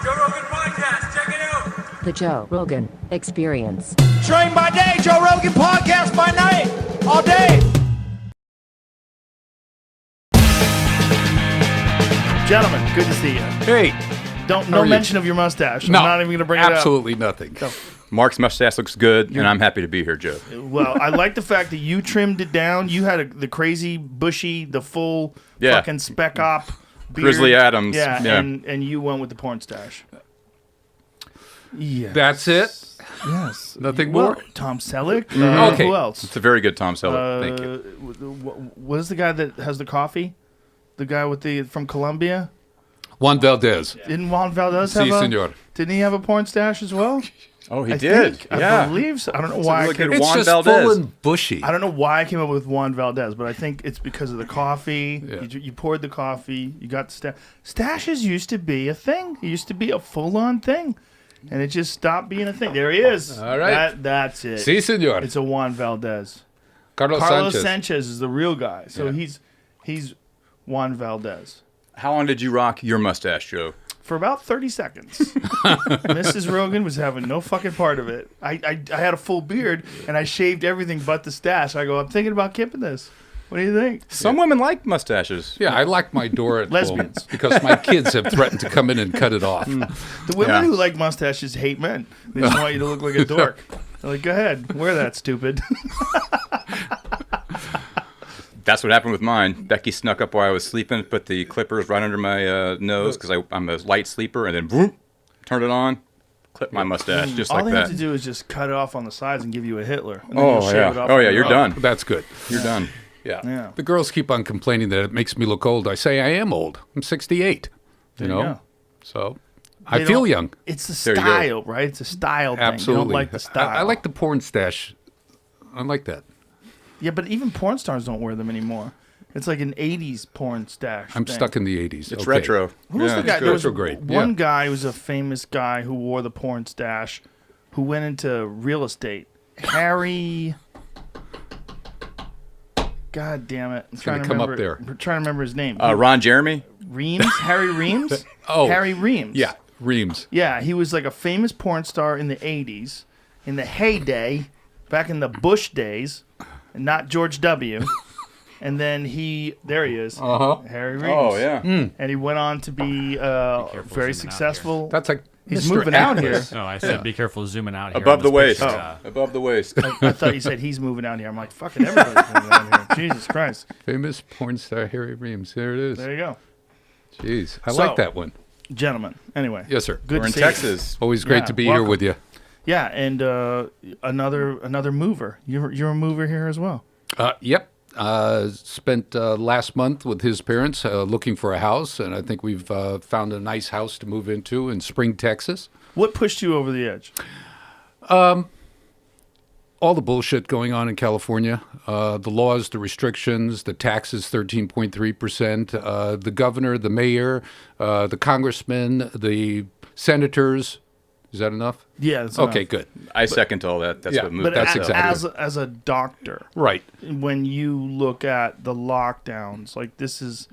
Joe Rogan Podcast, check it out. The Joe Rogan Experience. Train by day, Joe Rogan Podcast by night, all day. Gentlemen, good to see you. Hey. No mention of your mustache. No, I'm not even going to bring it up. Absolutely nothing. No. Mark's mustache looks good, and I'm happy to be here, Joe. Well, I like the fact that you trimmed it down. You had the crazy, bushy, the full fucking spec op beard. Grizzly Adams. Yeah. And you went with the porn stash. Yeah. That's it? Yes. Nothing Well, more? Tom Selleck. Okay. Who else? It's a very good Tom Selleck. Thank you. What is the guy that has the coffee? The guy with from Colombia? Juan Valdez. Didn't Juan Valdez have Si, senor. Didn't he have a porn stash as well? Oh, he I did. think. Yeah. I believe so. I don't know why. Look at It's Juan just Valdez. full and bushy. I don't know why I came up with Juan Valdez, but I think it's because of the coffee. Yeah. You poured the coffee. You got the stash. Stashes used to be a thing. It used to be a full-on thing, and it just stopped being a thing. There he is. All right. That's it. Si, senor. It's a Juan Valdez. Carlos Sanchez is the real guy. So Yeah. he's Juan Valdez. How long did you rock your mustache, Joe? For about 30 seconds. Mrs. Rogan was having no fucking part of it. I had a full beard, and I shaved everything but the stash. I go, I'm thinking about keeping this. What do you think? Some women like mustaches. Yeah, I lock my door at Lesbians. home because my kids have threatened to come in and cut it off. The women Yeah. who like mustaches hate men. They just want you to look like a dork. They're like, go ahead, wear that, stupid. That's what happened with mine. Becky snuck up while I was sleeping, put the clippers right under my nose because I'm a light sleeper, and then boom, turned it on, clipped my mustache just All like they that. have to do is just cut it off on the sides and give you a Hitler. And then Oh you'll shave yeah. it off Oh on yeah. the You're road. done. That's good. You're done. Yeah. Yeah. The girls keep on complaining that it makes me look old. I say I am old. I'm 68. There you you know? go. So They I feel don't- young. It's the There you go. style, right? It's a style thing. Absolutely. You don't like the style. I like the porn stash. I like that. Yeah, but even porn stars don't wear them anymore. It's like an 80s porn stash. I'm thing. stuck in the 80s. It's Okay. retro. Who was the guy? it's There was good. Retrograde, one yeah. guy who was a famous guy who wore the porn stash who went into real estate. Harry. God damn it. I'm trying gonna to come up remember. there. I'm trying to remember his name. Ron Jeremy. Reams? Harry Reams? Oh. Harry Reams. Yeah, Reams. Yeah, he was like a famous porn star in the 80s, in the heyday, back in the Bush days, and not George W. And then there he is, Harry Reams. Oh yeah. And he went on to be very successful. That's like He's Mr. moving out Actress. here. No, I said be careful zooming out here. Above on the this waist. picture. Above the waist. I thought you said he's moving out here. I'm like, fucking everybody's moving out here. Jesus Christ. Famous porn star Harry Reams. There it is. There you go. Jeez. I So- like that one. Gentlemen, anyway. Yes, sir. Good We're to in see you. Texas. Always great Yeah, to be welcome. here with you. Yeah, and another mover. You're a mover here as well. Yep. Spent last month with his parents looking for a house, and I think we've found a nice house to move into in Spring, Texas. What pushed you over the edge? All the bullshit going on in California, the laws, the restrictions, the taxes, 13.3%, the governor, the mayor, the congressmen, the senators. Is that enough? Yeah. That's Okay, enough. good. I second all that. That's Yeah, what moved. But That's as, exactly as a doctor, Right. when you look at the lockdowns, like this is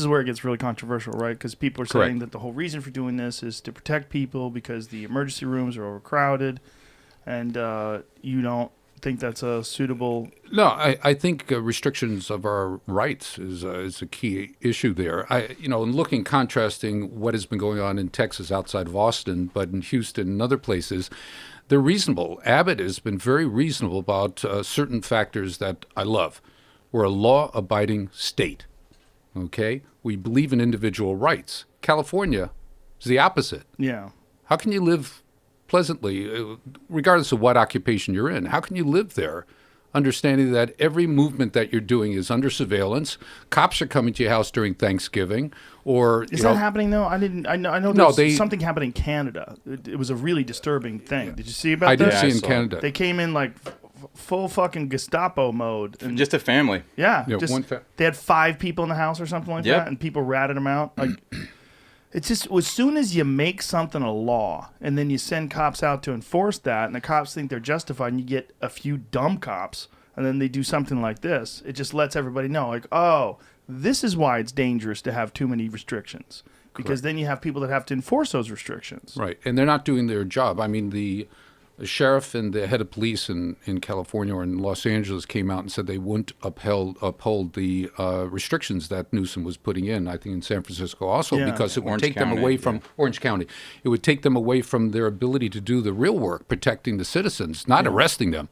where it gets really controversial, right? Because people are Correct. saying that the whole reason for doing this is to protect people because the emergency rooms are overcrowded, and you don't think that's a suitable. No, I think restrictions of our rights is a key issue there. In looking, contrasting what has been going on in Texas outside of Austin, but in Houston and other places, they're reasonable. Abbott has been very reasonable about certain factors that I love. We're a law-abiding state, okay? We believe in individual rights. California is the opposite. Yeah. How can you live pleasantly, regardless of what occupation you're in? How can you live there, understanding that every movement that you're doing is under surveillance? Cops are coming to your house during Thanksgiving, or Is that happening though? I know. No, There's something happened in Canada. It was a really disturbing thing. Did you see about I that? did Yeah, see I in saw it. Canada. They came in like full fucking Gestapo mode, and Just a family. yeah, Yeah, just, one they had 5 people in the house or something like Yep. that, and people ratted them out. Like, it's just as soon as you make something a law, and then you send cops out to enforce that, and the cops think they're justified, and you get a few dumb cops, and then they do something like this. It just lets everybody know, like, oh, this is why it's dangerous to have too many restrictions. because then you have people that have to enforce those restrictions. Right, and they're not doing their job. I mean, the sheriff and the head of police in California or in Los Angeles came out and said they wouldn't uphold the restrictions that Newsom was putting in. I think in San Francisco also, Yeah. because it would Orange take them County, away from Orange County. It would take them away from their ability to do the real work, protecting the citizens, not arresting them.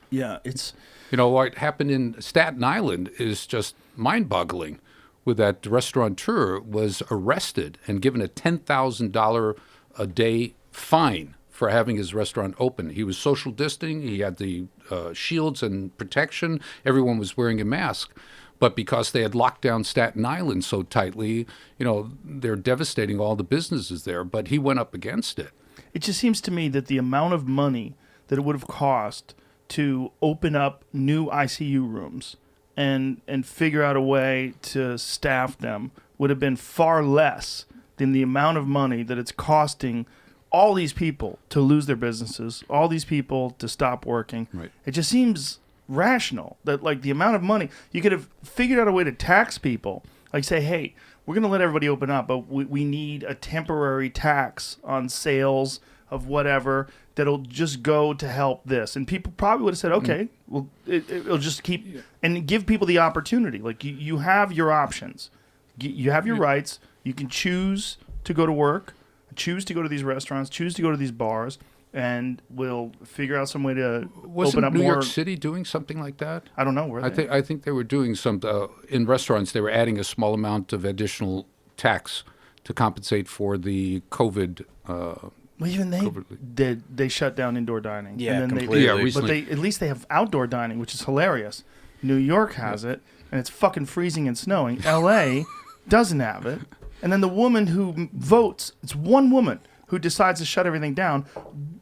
Yeah, it's You know, what happened in Staten Island is just mind-boggling. With that restaurateur was arrested and given a $10,000 a day fine for having his restaurant open. He was social distancing. He had the shields and protection. Everyone was wearing a mask. But because they had locked down Staten Island so tightly, you know, they're devastating all the businesses there. But he went up against it. it just seems to me that the amount of money that it would have cost to open up new ICU rooms and figure out a way to staff them would have been far less than the amount of money that it's costing all these people to lose their businesses, all these people to stop working. Right. It just seems rational that, like, the amount of money you could have figured out a way to tax people, like say, hey, we're going to let everybody open up, but we need a temporary tax on sales of whatever that'll just go to help this. And people probably would have said, okay, well, it'll just keep, and give people the opportunity. Like, you have your options. You have your rights. You can choose to go to work, choose to go to these restaurants, choose to go to these bars, and we'll figure out some way to Wasn't open up New more. York City doing something like that? I don't know where I think they were doing some in restaurants. They were adding a small amount of additional tax to compensate for the COVID. Well, even they COVID. did. They shut down indoor dining. Yeah, and then completely. Yeah, but recently. at least they have outdoor dining, which is hilarious. New York has it, and it's fucking freezing and snowing. L.A. doesn't have it. And then the woman who votes, it's one woman who decides to shut everything down,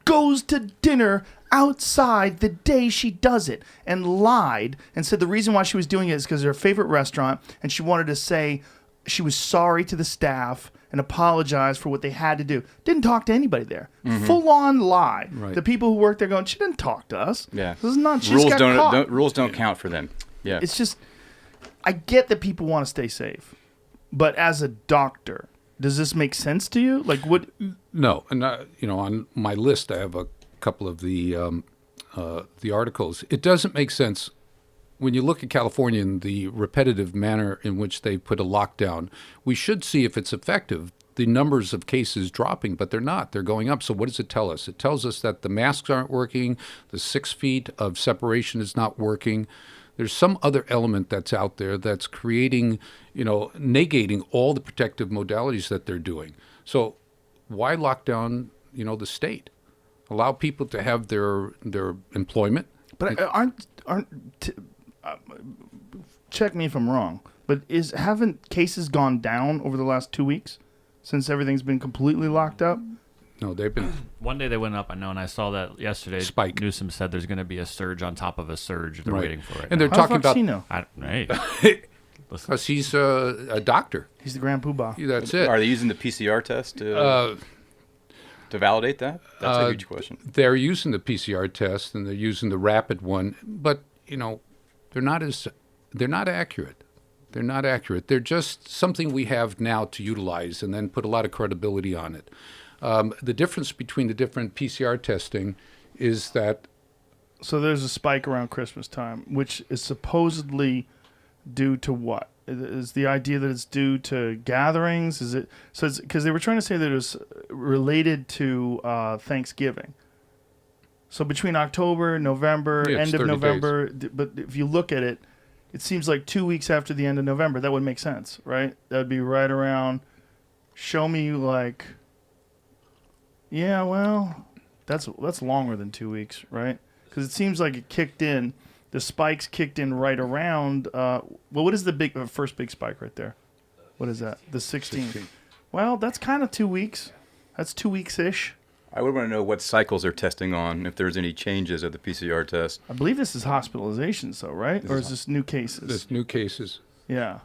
goes to dinner outside the day she does it and lied and said the reason why she was doing it is because her favorite restaurant, and she wanted to say she was sorry to the staff and apologize for what they had to do. Didn't talk to anybody there. Full on lie. Right. The people who work there going, she didn't talk to us. Yeah. This is not. She Rules just got caught. rules don't count for them. Yeah. It's just, I get that people want to stay safe, but as a doctor, does this make sense to you? Like, what? No, and you know, on my list, I have a couple of the articles. It doesn't make sense when you look at California and the repetitive manner in which they put a lockdown. We should see if it's effective. The numbers of cases dropping, but they're not. They're going up. So what does it tell us? It tells us that the masks aren't working. The 6 feet of separation is not working. There's some other element that's out there that's creating, you know, negating all the protective modalities that they're doing. So why lock down, you know, the state? Allow people to have their employment. But check me if I'm wrong, but haven't cases gone down over the last 2 weeks since everything's been completely locked up? No, they've been. One day they went up, I know, and I saw that yesterday. Spike. Newsom said there's going to be a surge on top of a surge. They're Right. waiting for it. And they're How talking the fuck about does he know? hey, listen. because he's a doctor. He's the grand poobah. That's it. Are they using the PCR test to validate that? That's a huge question. They're using the PCR test and they're using the rapid one, but you know, they're not accurate. They're not accurate. They're just something we have now to utilize and then put a lot of credibility on it. The difference between the different PCR testing is that So there's a spike around Christmas time, which is supposedly due to what? Is the idea that it's due to gatherings? Is it so? It's because they were trying to say that it was related to Thanksgiving. So between October, November, Yeah, it's end of 30 November, but if you look at it, it seems like 2 weeks after the end of November. That would make sense, right? That would be right around. Show me like. Yeah, well, that's longer than 2 weeks, right? Because it seems like it kicked in. The spikes kicked in right around. Well, what is the first big spike right there? What is that? The 16th. Well, that's kind of 2 weeks. That's 2 weeks-ish. I would want to know what cycles they're testing on, if there's any changes of the PCR test. I believe this is hospitalizations, though, right? Or is this new cases? there's new cases. Yeah.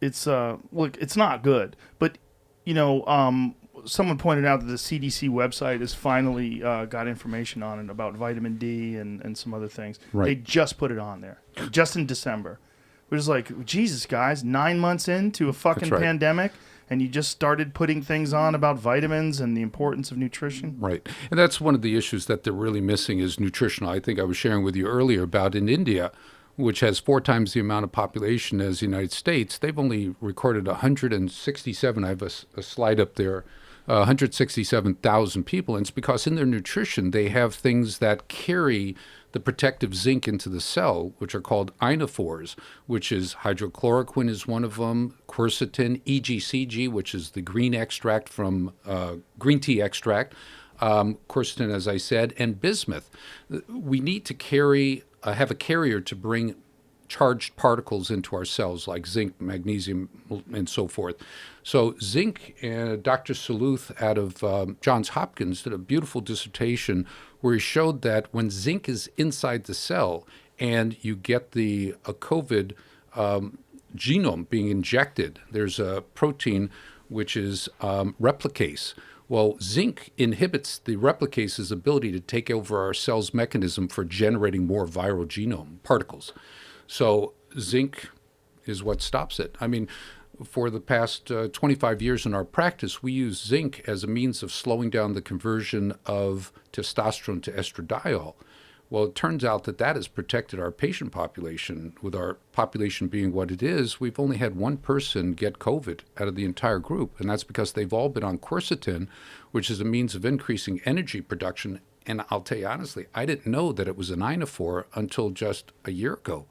It's look, it's not good, but you know, someone pointed out that the CDC website has finally got information on it about vitamin D and some other things. Right. They just put it on there, just in December. We're just like, Jesus, guys, 9 months into a fucking right. pandemic, and you just started putting things on about vitamins and the importance of nutrition. Right. And that's one of the issues that they're really missing is nutritional. I think I was sharing with you earlier about in India, which has 4 times the amount of population as the United States, they've only recorded 167, I have a slide up there, 167,000 people. And it's because in their nutrition, they have things that carry the protective zinc into the cell, which are called ionophores, which is hydrochloroquine is one of them, quercetin, EGCG, which is the green extract from green tea extract, quercetin, as I said, and bismuth. We need to have a carrier to bring charged particles into our cells like zinc, magnesium, and so forth. So zinc, Dr. Saluth out of Johns Hopkins did a beautiful dissertation where he showed that when zinc is inside the cell and you get the COVID genome being injected, there's a protein which is replicase. Well, zinc inhibits the replicase's ability to take over our cell's mechanism for generating more viral genome particles. So zinc is what stops it. I mean, for the past 25 years in our practice, we use zinc as a means of slowing down the conversion of testosterone to estradiol. Well, it turns out that has protected our patient population. With our population being what it is, we've only had one person get COVID out of the entire group, and that's because they've all been on quercetin, which is a means of increasing energy production. And I'll tell you honestly, I didn't know that it was an ionophore until just a year ago.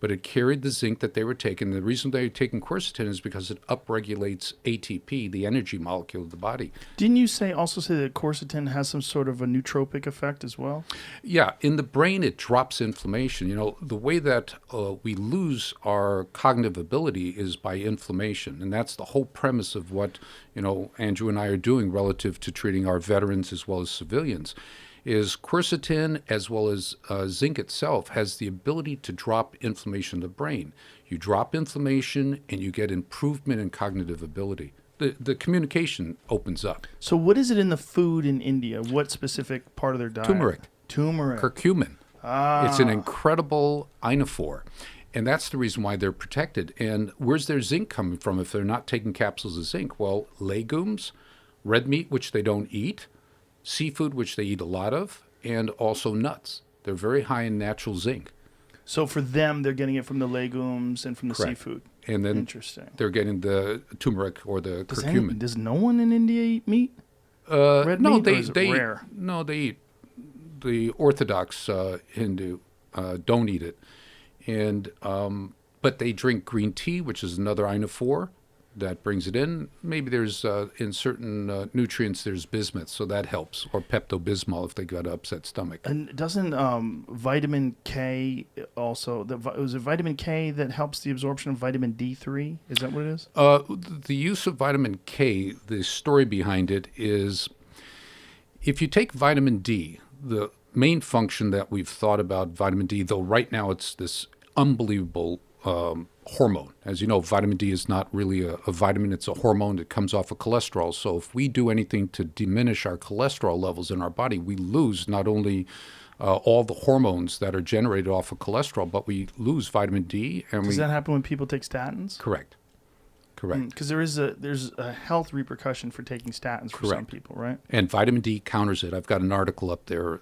But it carried the zinc that they were taking. The reason they were taking quercetin is because it upregulates ATP, the energy molecule of the body. Didn't you also say that quercetin has some sort of a nootropic effect as well? Yeah, in the brain it drops inflammation. You know, the way that we lose our cognitive ability is by inflammation. And that's the whole premise of what, Andrew and I are doing relative to treating our veterans as well as civilians. Is quercetin as well as zinc itself has the ability to drop inflammation in the brain. You drop inflammation and you get improvement in cognitive ability. The communication opens up. So what is it in the food in India? What specific part of their diet? Turmeric. Curcumin. It's an incredible ionophore. And that's the reason why they're protected. And where's their zinc coming from if they're not taking capsules of zinc? Well, legumes, red meat, which they don't eat, seafood, which they eat a lot of, and also nuts. They're very high in natural zinc. So for them, they're getting it from the legumes and from the Correct. seafood. And then Interesting. They're getting the turmeric or the curcumin. Does no one in India eat meat? Red meat, or is it rare? No, they eat. The Orthodox Hindu don't eat it, and but they drink green tea, which is another inophore that brings it in. Maybe there's in certain nutrients there's bismuth, so that helps, or Pepto-Bismol if they got an upset stomach. And doesn't vitamin K also? Was it vitamin K that helps the absorption of vitamin D3? Is that what it is? The use of vitamin K, the story behind it is, if you take vitamin D, the main function that we've thought about vitamin D, though right now it's this unbelievable hormone. As you know, vitamin D is not really a vitamin, it's a hormone that comes off of cholesterol. So if we do anything to diminish our cholesterol levels in our body, we lose not only all the hormones that are generated off of cholesterol, but we lose vitamin D. And Does that happen when people take statins? Correct. Because there's a health repercussion for taking statins for some people, right? And vitamin D counters it. I've got an article up there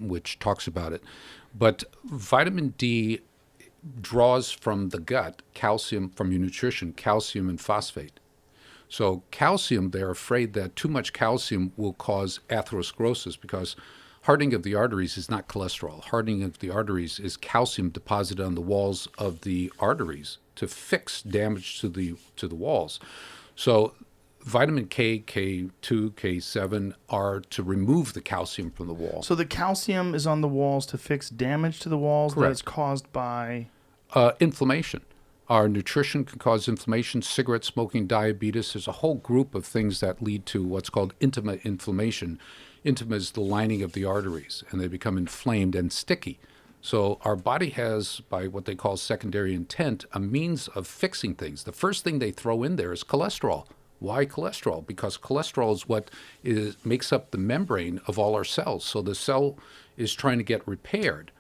which talks about it. But vitamin D draws from the gut calcium from your nutrition, calcium and phosphate. So calcium, they're afraid that too much calcium will cause atherosclerosis, because hardening of the arteries is not cholesterol. Hardening of the arteries is calcium deposited on the walls of the arteries to fix damage to the walls. So vitamin K, K2, K7 are to remove the calcium from the wall. So the calcium is on the walls to fix damage to the walls Correct. that is caused by inflammation. Our nutrition can cause inflammation, cigarette smoking, diabetes. There's a whole group of things that lead to what's called intima inflammation. Intima is the lining of the arteries, and they become inflamed and sticky. So our body has, by what they call secondary intent, a means of fixing things. The first thing they throw in there is cholesterol. Why cholesterol? Because cholesterol is what makes up the membrane of all our cells. So the cell is trying to get repaired.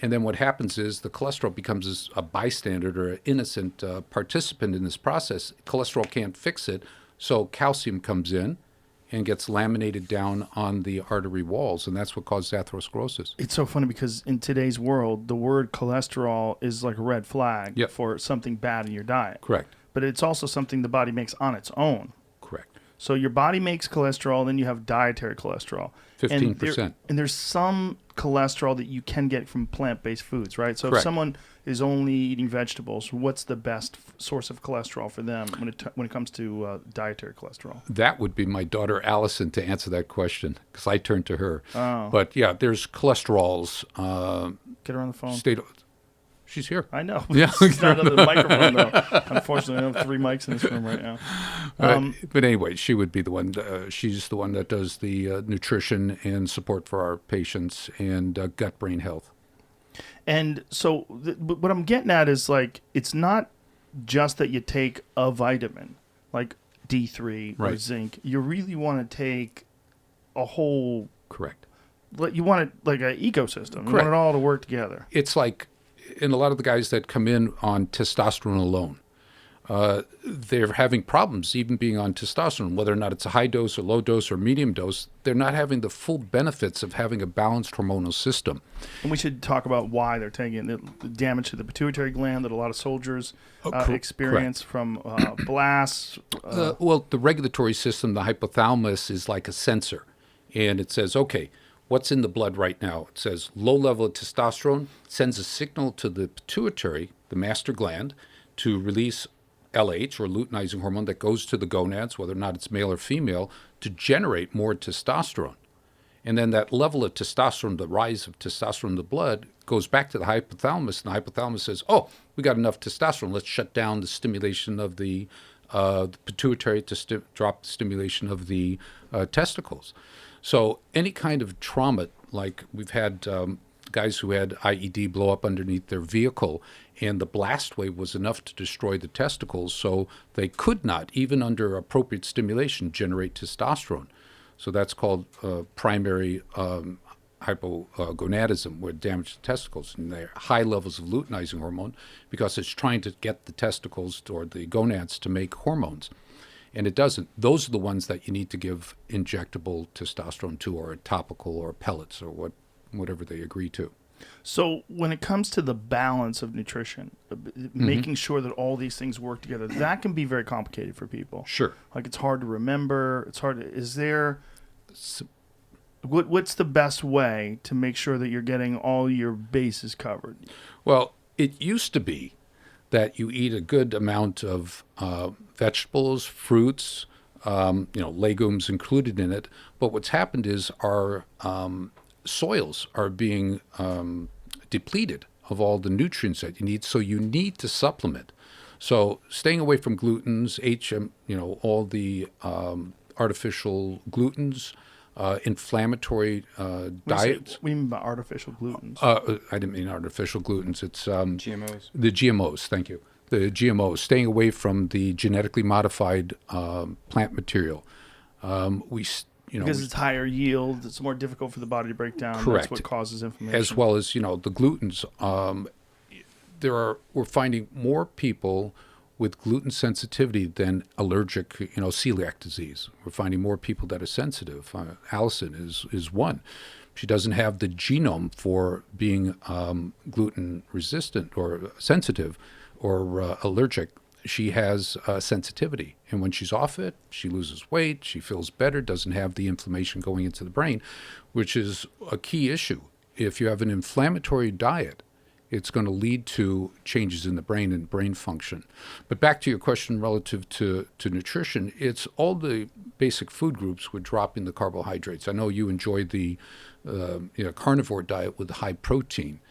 And then what happens is the cholesterol becomes a bystander or an innocent participant in this process. Cholesterol can't fix it, so calcium comes in and gets laminated down on the artery walls, and that's what causes atherosclerosis. It's so funny because in today's world, the word cholesterol is like a red flag Yep. for something bad in your diet. Correct. But it's also something the body makes on its own. Correct. So your body makes cholesterol, then you have dietary cholesterol. 15%. And there's some cholesterol that you can get from plant-based foods, right? So if Correct. someone is only eating vegetables, what's the best source of cholesterol for them when it comes to dietary cholesterol? That would be my daughter Allison to answer that question, because I turned to her. Oh. But yeah, there's cholesterols. Get her on the phone. She's here. I know. Yeah. It's not on the microphone, though. Unfortunately, I have 3 mics in this room right now. But anyway, she would be the one. She's the one that does the nutrition and support for our patients and gut-brain health. And so what I'm getting at is, like, it's not just that you take a vitamin, like D3 or Right. zinc. You really want to take a whole, Correct. you want it like an ecosystem. You Correct. want it all to work together. It's like, in a lot of the guys that come in on testosterone alone, they're having problems even being on testosterone, whether or not it's a high dose or low dose or medium dose. They're not having the full benefits of having a balanced hormonal system. And we should talk about why they're taking the damage to the pituitary gland that a lot of soldiers experience from blasts. Well, the regulatory system, the hypothalamus, is like a sensor. And it says, okay, what's in the blood right now? It says low level of testosterone, sends a signal to the pituitary, the master gland, to release LH, or luteinizing hormone, that goes to the gonads, whether or not it's male or female, to generate more testosterone. And then that level of testosterone, the rise of testosterone in the blood, goes back to the hypothalamus, and the hypothalamus says, oh, we got enough testosterone. Let's shut down the stimulation of the pituitary to drop the stimulation of the testicles. So any kind of trauma, like we've had guys who had IED blow up underneath their vehicle, and the blast wave was enough to destroy the testicles, so they could not, even under appropriate stimulation, generate testosterone. So that's called primary hypogonadism, where it damages the testicles. And they're high levels of luteinizing hormone because it's trying to get the testicles or the gonads to make hormones. And it doesn't. Those are the ones that you need to give injectable testosterone to, or topical, or pellets, or whatever they agree to. So when it comes to the balance of nutrition, making sure that all these things work together, that can be very complicated for people. Sure. Like, it's hard to remember. It's hard to, is there, what's the best way to make sure that you're getting all your bases covered? Well, it used to be that you eat a good amount of vegetables, fruits, legumes included in it. But what's happened is our soils are being depleted of all the nutrients that you need, so you need to supplement. So staying away from glutens, all the artificial glutens, inflammatory diets. What do you mean by artificial glutens? I didn't mean artificial glutens. It's GMOs. the GMOs. Thank you. The GMOs. Staying away from the genetically modified plant material. Because it's higher yield, it's more difficult for the body to break down. Correct. That's what causes inflammation. As well as, the glutens. We're finding more people with gluten sensitivity than allergic, celiac disease. We're finding more people that are sensitive. Allison is one. She doesn't have the genome for being gluten resistant or sensitive or allergic. She has sensitivity. And when she's off it, she loses weight, she feels better, doesn't have the inflammation going into the brain, which is a key issue. If you have an inflammatory diet, it's going to lead to changes in the brain and brain function. But back to your question relative to nutrition, it's all the basic food groups with dropping the carbohydrates. I know you enjoy the carnivore diet with high protein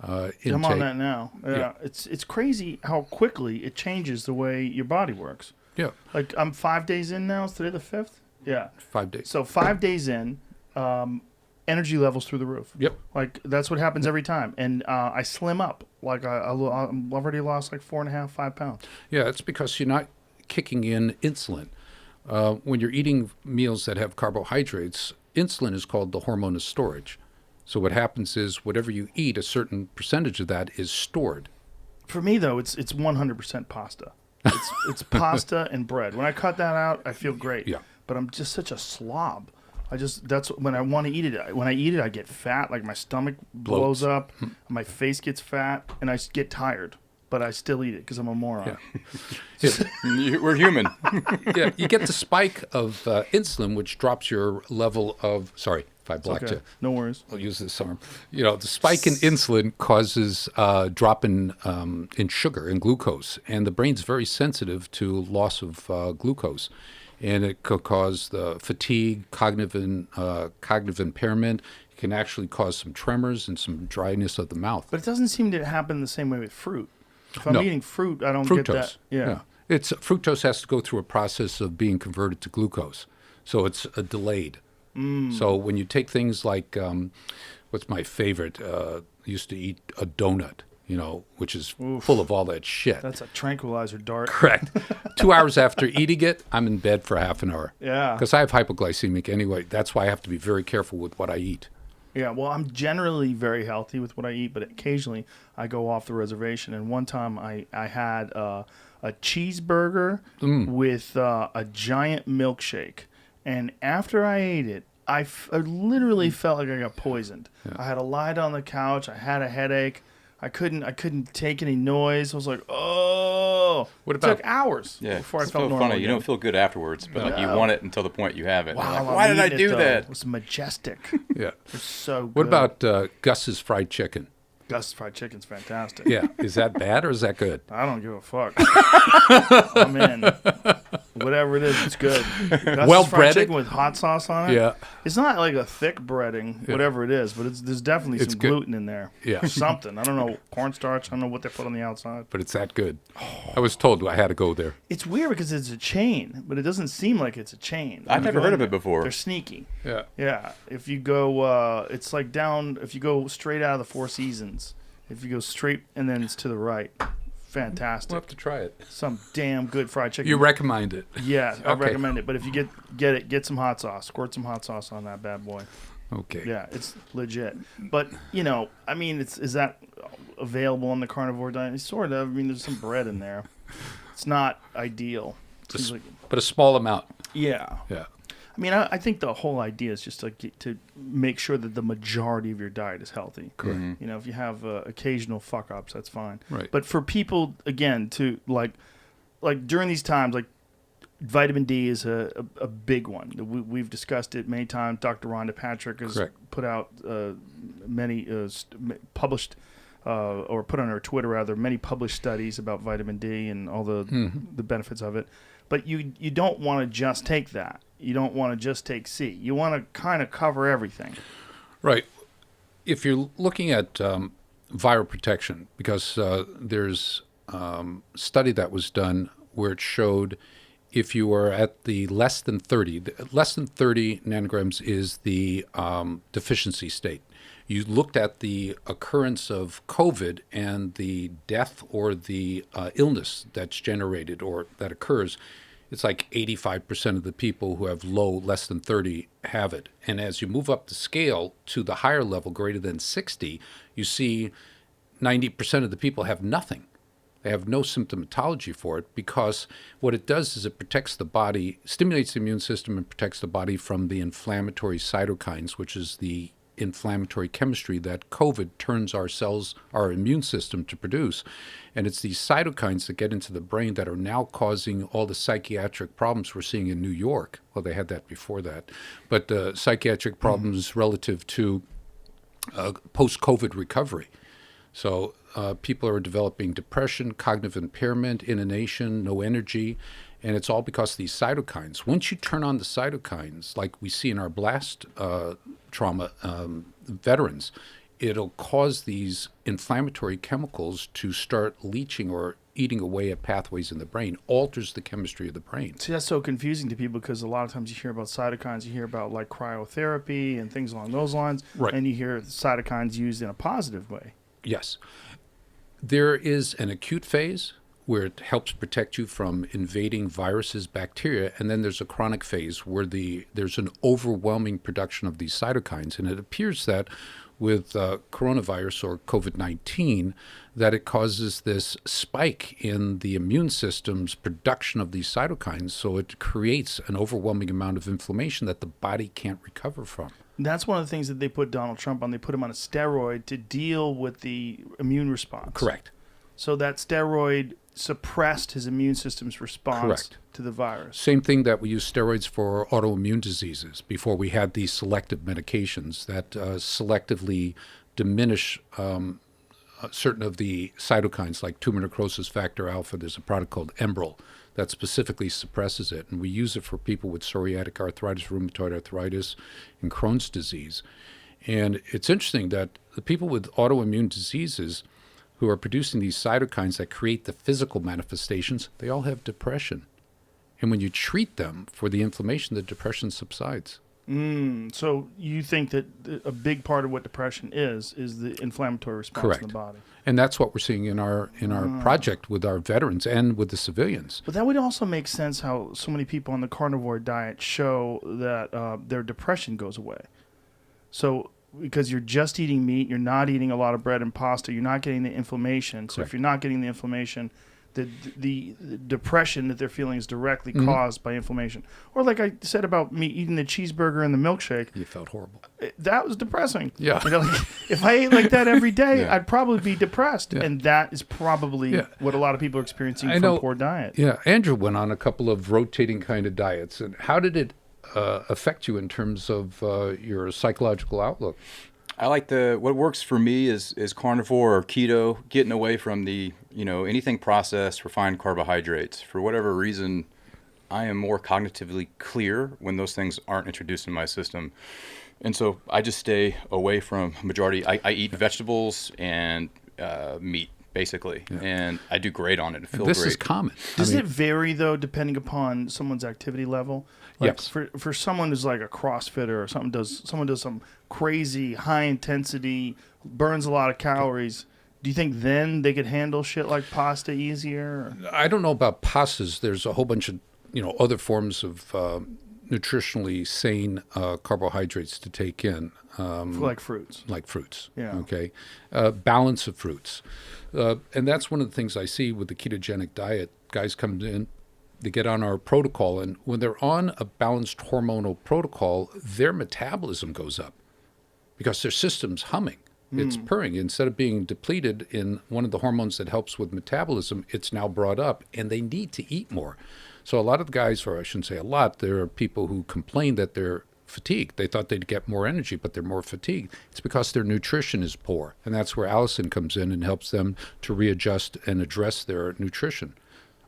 intake. I'm on that now. Yeah. It's crazy how quickly it changes the way your body works. Yeah. Like, I'm 5 days in now. Is today the 5th? Yeah. 5 days. So 5 days in, energy levels through the roof. Yep. Like, that's what happens every time. And I slim up. Like, I've already lost like 4.5, 5 pounds. Yeah, it's because you're not kicking in insulin. When you're eating meals that have carbohydrates, insulin is called the hormone of storage. So what happens is whatever you eat, a certain percentage of that is stored. For me though, it's 100% pasta. It's pasta and bread. When I cut that out, I feel great. Yeah. But I'm just such a slob. That's when I want to eat it. When I eat it, I get fat. Like my stomach blows up, my face gets fat, and I get tired. But I still eat it because I'm a moron. Yeah. We're human. Yeah, you get the spike of insulin, which drops your level of. Sorry if I blocked Okay, you. no worries. I'll use this arm. You know, the spike in insulin causes drop in sugar and glucose, and the brain's very sensitive to loss of glucose, and it could cause the fatigue, cognitive impairment. It can actually cause some tremors and some dryness of the mouth. But it doesn't seem to happen the same way with fruit. If I'm No. eating fruit, I don't Fructose. get that. Yeah. It's fructose has to go through a process of being converted to glucose, so it's delayed. So when you take things like, what's my favorite? I used to eat a donut, which is full of all that shit. That's a tranquilizer dart. Correct. 2 hours after eating it, I'm in bed for half an hour. Yeah. Because I have hypoglycemic anyway. That's why I have to be very careful with what I eat. Yeah, well, I'm generally very healthy with what I eat, but occasionally I go off the reservation. And one time I had a cheeseburger with a giant milkshake. And after I ate it, I literally felt like I got poisoned. Yeah. I had to lie down on the couch. I had a headache. I couldn't take any noise. I was like, oh. What It about took hours before I it's felt so normal. funny. You again. don't feel good afterwards, but like you No. want it until the point you have it. Wow, You're like, I'm why did I eating do it, though. that? It was majestic. Yeah. It's so good. What about Gus's fried chicken? Gus fried chicken's fantastic. Yeah. Is that bad or is that good? I don't give a fuck. I'm in. Whatever it is, it's good. Gus's Well fried breaded? chicken with hot sauce on it. Yeah. It's not like a thick breading, whatever it is, but there's definitely It's some good. gluten in there. Yeah. Or something. I don't know. Cornstarch. I don't know what they put on the outside. But it's that good. I was told I had to go there. It's weird because it's a chain, but it doesn't seem like it's a chain. I've When you never go heard in of it there, before. They're sneaky. Yeah. Yeah. If you go, it's like down, if you go straight out of the Four Seasons, if you go straight and then it's to the right, fantastic. We'll have to try it. Some damn good fried chicken. You recommend it? Yeah, I Okay. recommend it. But if you get some hot sauce. Squirt some hot sauce on that bad boy. Okay. Yeah, it's legit. But I mean, is that available on the carnivore diet? Sort of. I mean, there's some bread in there. It's not ideal. Seems like- But a small amount. yeah. Yeah. I mean, I think the whole idea is just to make sure that the majority of your diet is healthy. Correct. If you have occasional fuck ups, that's fine. Right. But for people, again, to like during these times, like vitamin D is a big one. We've discussed it many times. Dr. Rhonda Patrick has Correct. put out many published or put on her Twitter rather many published studies about vitamin D and all the benefits of it. But you don't want to just take that. You don't want to just take C. You want to kind of cover everything. Right. If you're looking at viral protection, because there's a study that was done where it showed if you are at the less than 30 nanograms is the deficiency state. You looked at the occurrence of COVID and the death or the illness that's generated or that occurs. It's like 85% of the people who have low, less than 30, have it. And as you move up the scale to the higher level, greater than 60, you see 90% of the people have nothing. They have no symptomatology for it because what it does is it protects the body, stimulates the immune system and protects the body from the inflammatory cytokines, which is the inflammatory chemistry that COVID turns our cells, our immune system to produce. And it's these cytokines that get into the brain that are now causing all the psychiatric problems we're seeing in New York. Well, they had that before that. But the psychiatric problems relative to post-COVID recovery. So people are developing depression, cognitive impairment, inanition, no energy, and it's all because of these cytokines. Once you turn on the cytokines, like we see in our blast trauma veterans, it'll cause these inflammatory chemicals to start leaching or eating away at pathways in the brain, alters the chemistry of the brain. See, that's so confusing to people because a lot of times you hear about cytokines, you hear about like cryotherapy and things along those lines, Right. and you hear cytokines used in a positive way. Yes. There is an acute phase where it helps protect you from invading viruses, bacteria, and then there's a chronic phase where there's an overwhelming production of these cytokines. And it appears that with coronavirus or COVID-19 that it causes this spike in the immune system's production of these cytokines. So it creates an overwhelming amount of inflammation that the body can't recover from. That's one of the things that they put Donald Trump on. They put him on a steroid to deal with the immune response. Correct. So that steroid suppressed his immune system's response Correct. to the virus. Same thing that we use steroids for autoimmune diseases before we had these selective medications that selectively diminish certain of the cytokines like tumor necrosis factor alpha. There's a product called Enbrel that specifically suppresses it, and we use it for people with psoriatic arthritis, rheumatoid arthritis, and Crohn's disease. And it's interesting that the people with autoimmune diseases who are producing these cytokines that create the physical manifestations, they all have depression. And when you treat them for the inflammation, the depression subsides. So you think that a big part of what depression is the inflammatory response Correct. in the body. And that's what we're seeing in our project with our veterans and with the civilians. But that would also make sense how so many people on the carnivore diet show that their depression goes away. So because you're just eating meat, you're not eating a lot of bread and pasta, you're not getting the inflammation. So Correct. if you're not getting the inflammation, the depression that they're feeling is directly caused by inflammation. Or like I said about me eating the cheeseburger and the milkshake, You felt horrible. that was depressing. Yeah. You know, like, if I ate like that every day, Yeah. I'd probably be depressed. Yeah. And that is probably Yeah. what a lot of people are experiencing I from know. poor diet. Yeah, Andrew went on a couple of rotating kind of diets. And how did it affect you in terms of your psychological outlook? I like what works for me is carnivore or keto, getting away from the, anything processed, refined carbohydrates. For whatever reason, I am more cognitively clear when those things aren't introduced in my system. And so I just stay away from majority. I eat vegetables and meat, basically. Yeah. And I do great on it. I feel This great. is common. Does it vary, though, depending upon someone's activity level? Like Yes. For someone who's like a CrossFitter or someone does some crazy high intensity, burns a lot of calories, do you think then they could handle shit like pasta easier? I don't know about pastas. There's a whole bunch of other forms of nutritionally sane carbohydrates to take in. Like fruits. Like fruits. Yeah. Okay. Balance of fruits. And that's one of the things I see with the ketogenic diet. Guys come in, they get on our protocol, and when they're on a balanced hormonal protocol, their metabolism goes up because their system's humming. It's purring. Instead of being depleted in one of the hormones that helps with metabolism, it's now brought up, and they need to eat more. So a lot of guys, or I shouldn't say a lot, there are people who complain that they're fatigued. They thought they'd get more energy, but they're more fatigued. It's because their nutrition is poor. And that's where Allison comes in and helps them to readjust and address their nutrition.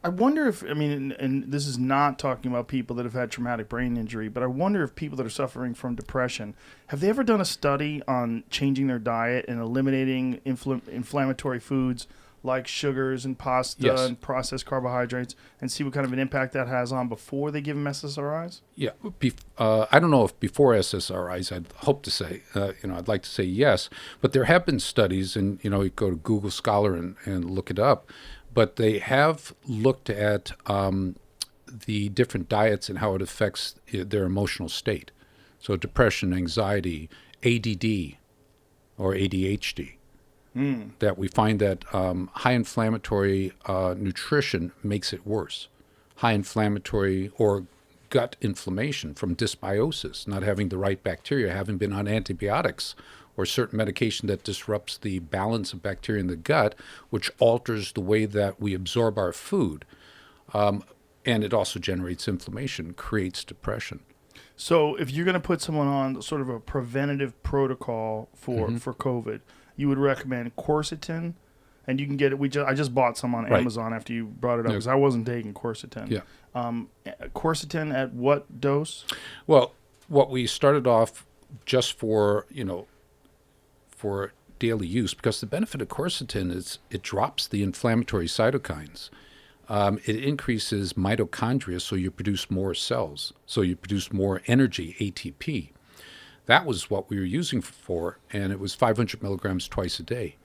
I wonder if, and this is not talking about people that have had traumatic brain injury, but I wonder if people that are suffering from depression, have they ever done a study on changing their diet and eliminating inflammatory foods like sugars and pasta Yes. and processed carbohydrates and see what kind of an impact that has on before they give them SSRIs? Yeah, I don't know if before SSRIs, I'd hope to say, I'd like to say yes, but there have been studies, and you go to Google Scholar and look it up, but they have looked at the different diets and how it affects their emotional state. So depression, anxiety, ADD, or ADHD. That we find that high inflammatory nutrition makes it worse. High inflammatory or gut inflammation from dysbiosis, not having the right bacteria, having been on antibiotics or certain medication that disrupts the balance of bacteria in the gut, which alters the way that we absorb our food. And it also generates inflammation, creates depression. So if you're going to put someone on sort of a preventative protocol for COVID, you would recommend quercetin, and you can get it. I just bought some on Amazon after you brought it up because I wasn't taking quercetin. Yeah. Quercetin at what dose? Well, what we started off just for daily use, because the benefit of quercetin is it drops the inflammatory cytokines. It increases mitochondria, so you produce more cells, so you produce more energy, ATP. That was what we were using for, and it was 500 milligrams twice a day.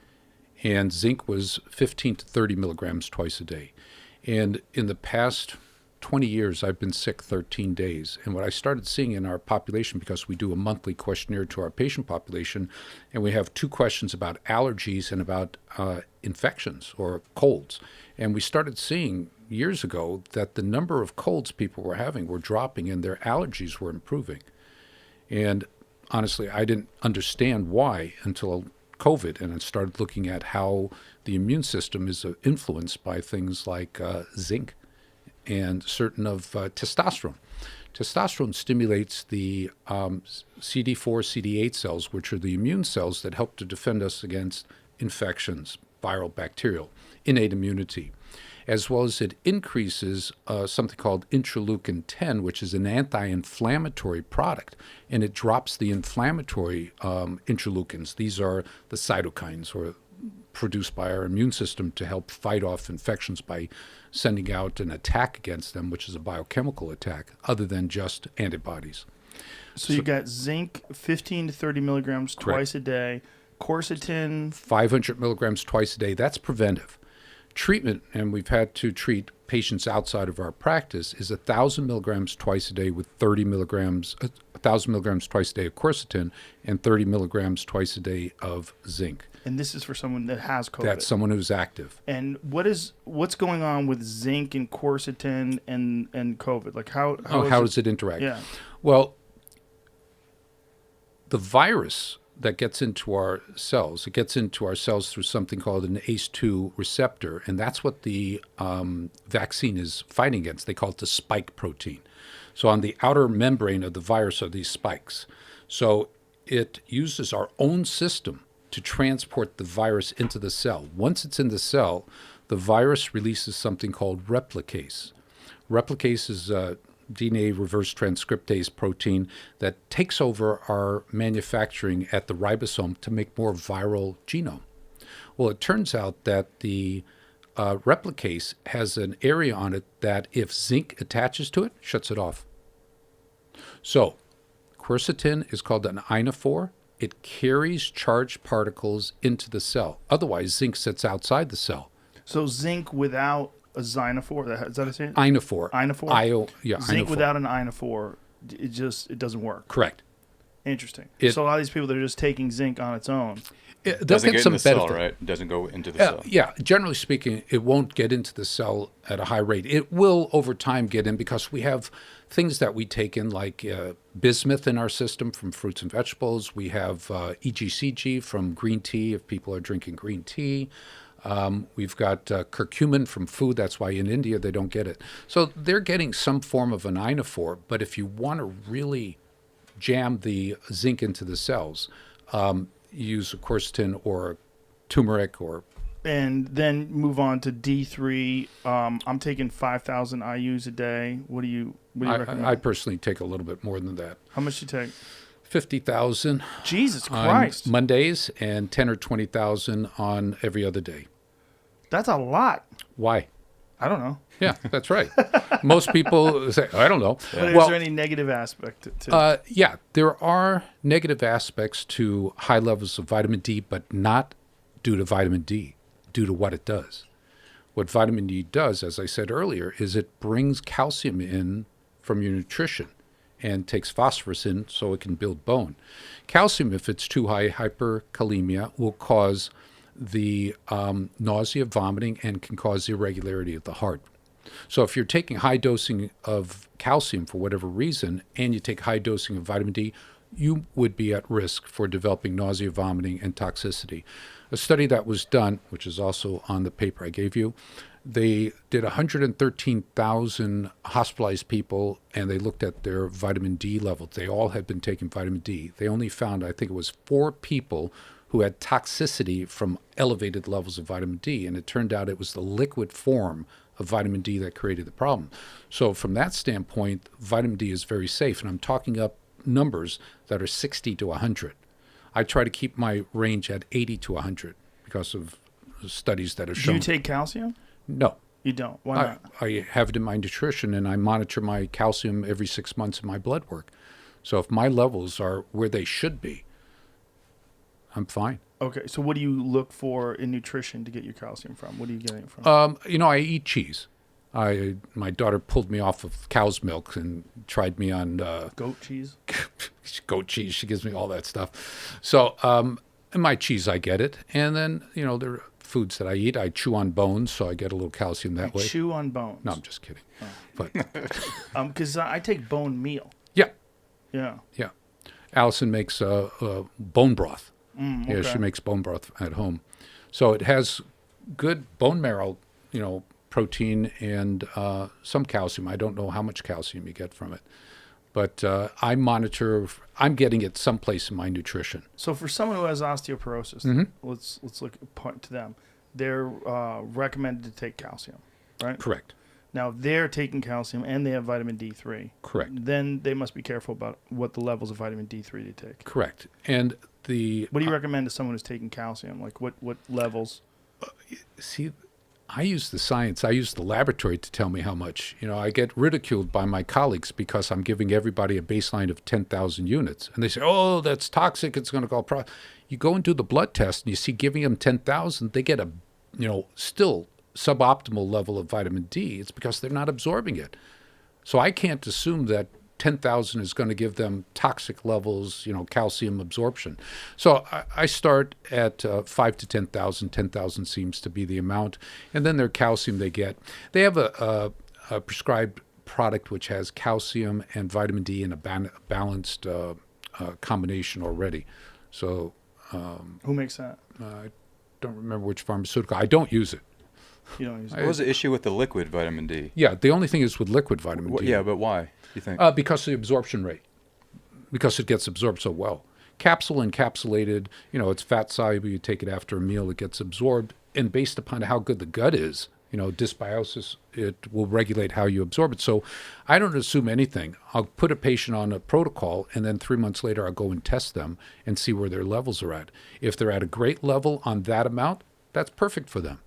And zinc was 15 to 30 milligrams twice a day. And in the past 20 years, I've been sick 13 days. And what I started seeing in our population, because we do a monthly questionnaire to our patient population, and we have 2 questions about allergies and about infections or colds. And we started seeing years ago that the number of colds people were having were dropping and their allergies were improving. And honestly, I didn't understand why until COVID, and I started looking at how the immune system is influenced by things like zinc and certain of testosterone. Testosterone stimulates the CD4, CD8 cells, which are the immune cells that help to defend us against infections, viral, bacterial, innate immunity, as well as it increases something called interleukin 10, which is an anti-inflammatory product, and it drops the inflammatory interleukins. These are the cytokines or produced by our immune system to help fight off infections by sending out an attack against them, which is a biochemical attack, other than just antibodies. So you got zinc, 15 to 30 milligrams twice a day, quercetin. 500 milligrams twice a day. That's preventive. Treatment, and we've had to treat patients outside of our practice, is 1,000 milligrams twice a day with 30 milligrams, 1,000 milligrams twice a day of quercetin and 30 milligrams twice a day of zinc. And this is for someone that has COVID. That's someone who's active. And what's going on with zinc and quercetin and COVID? Like how does it interact? Yeah. Well, the virus that gets into our cells, it gets into our cells through something called an ACE2 receptor, and that's what the vaccine is fighting against. They call it the spike protein. So on the outer membrane of the virus are these spikes. So it uses our own system to transport the virus into the cell. Once it's in the cell, the virus releases something called replicase. Replicase is DNA reverse transcriptase protein that takes over our manufacturing at the ribosome to make more viral genome. Well, it turns out that the replicase has an area on it that if zinc attaches to it, shuts it off. So quercetin is called an ionophore. It carries charged particles into the cell. Otherwise, zinc sits outside the cell. So zinc without a ionophore, is that what it? Ionophore. Ionophore? Zinc ionophore. without an ionophore, it doesn't work. Correct. Interesting. So a lot of these people, they're just taking zinc on its own. It doesn't get some in the cell, benefit. right? It doesn't go into the cell. Yeah, generally speaking, it won't get into the cell at a high rate. It will, over time, get in because we have things that we take in like bismuth in our system from fruits and vegetables. We have EGCG from green tea if people are drinking green tea. We've got curcumin from food. That's why in India they don't get it. So they're getting some form of an ionophore. But if you want to really jam the zinc into the cells, use quercetin or turmeric or. And then move on to D3. I'm taking 5,000 IUs a day. What do you recommend? I personally take a little bit more than that. How much do you take? 50,000. Jesus Christ. On Mondays and 10 or 20,000 on every other day. That's a lot. Why? I don't know. Yeah, that's right. Most people say, I don't know. But is there any negative aspect to yeah, there are negative aspects to high levels of vitamin D, but not due to vitamin D, due to what it does. What vitamin D does, as I said earlier, is it brings calcium in from your nutrition and takes phosphorus in so it can build bone. Calcium, if it's too high, hyperkalemia, will cause the nausea, vomiting, and can cause irregularity of the heart. So if you're taking high dosing of calcium for whatever reason, and you take high dosing of vitamin D, you would be at risk for developing nausea, vomiting, and toxicity. A study that was done, which is also on the paper I gave you, they did 113,000 hospitalized people, and they looked at their vitamin D levels. They all had been taking vitamin D. They only found, I think it was 4 people who had toxicity from elevated levels of vitamin D, and it turned out it was the liquid form of vitamin D that created the problem. So from that standpoint, vitamin D is very safe, and I'm talking up numbers that are 60 to 100. I try to keep my range at 80 to 100 because of studies that have shown. Do you take calcium? No. You don't? Why not? I have it in my nutrition, and I monitor my calcium every 6 months in my blood work. So if my levels are where they should be, I'm fine. Okay, so what do you look for in nutrition to get your calcium from? What are you getting it from? I eat cheese. My daughter pulled me off of cow's milk and tried me on Goat cheese. goat cheese. She gives me all that stuff. So, and my cheese, I get it. And then, there are foods that I eat. I chew on bones, so I get a little calcium that way. Chew on bones. No, I'm just kidding. But Because I take bone meal. yeah, Yeah. yeah. Allison makes bone broth. Yeah, okay. she makes bone broth at home. So it has good bone marrow, protein and some calcium. I don't know how much calcium you get from it. But I monitor. I'm getting it someplace in my nutrition. So for someone who has osteoporosis, Mm-hmm. let's look point to them. They're recommended to take calcium, right? Correct. Now they're taking calcium and they have vitamin D3. Correct. Then they must be careful about what the levels of vitamin D3 they take. Correct. And What do you recommend to someone who's taking calcium? Like what levels? see, I use the science. I use the laboratory to tell me how much. I get ridiculed by my colleagues because I'm giving everybody a baseline of 10,000 units. And they say, oh, that's toxic. It's going to cause You go and do the blood test and you see giving them 10,000, they get a, still suboptimal level of vitamin D. It's because they're not absorbing it. So I can't assume that 10,000 is going to give them toxic levels, calcium absorption. So I start at 5 to 10,000. 10,000 seems to be the amount. And then their calcium they get. They have a prescribed product which has calcium and vitamin D in a balanced combination already. So Who makes that? I don't remember which pharmaceutical. I don't use it. You don't use What was the issue with the liquid vitamin D? Yeah, the only thing is with liquid vitamin D. Yeah, but why, do you think? Because of the absorption rate, because it gets absorbed so well. Capsule encapsulated, it's fat soluble. You take it after a meal, it gets absorbed. And based upon how good the gut is, dysbiosis, it will regulate how you absorb it. So I don't assume anything. I'll put a patient on a protocol, and then 3 months later, I'll go and test them and see where their levels are at. If they're at a great level on that amount, that's perfect for them.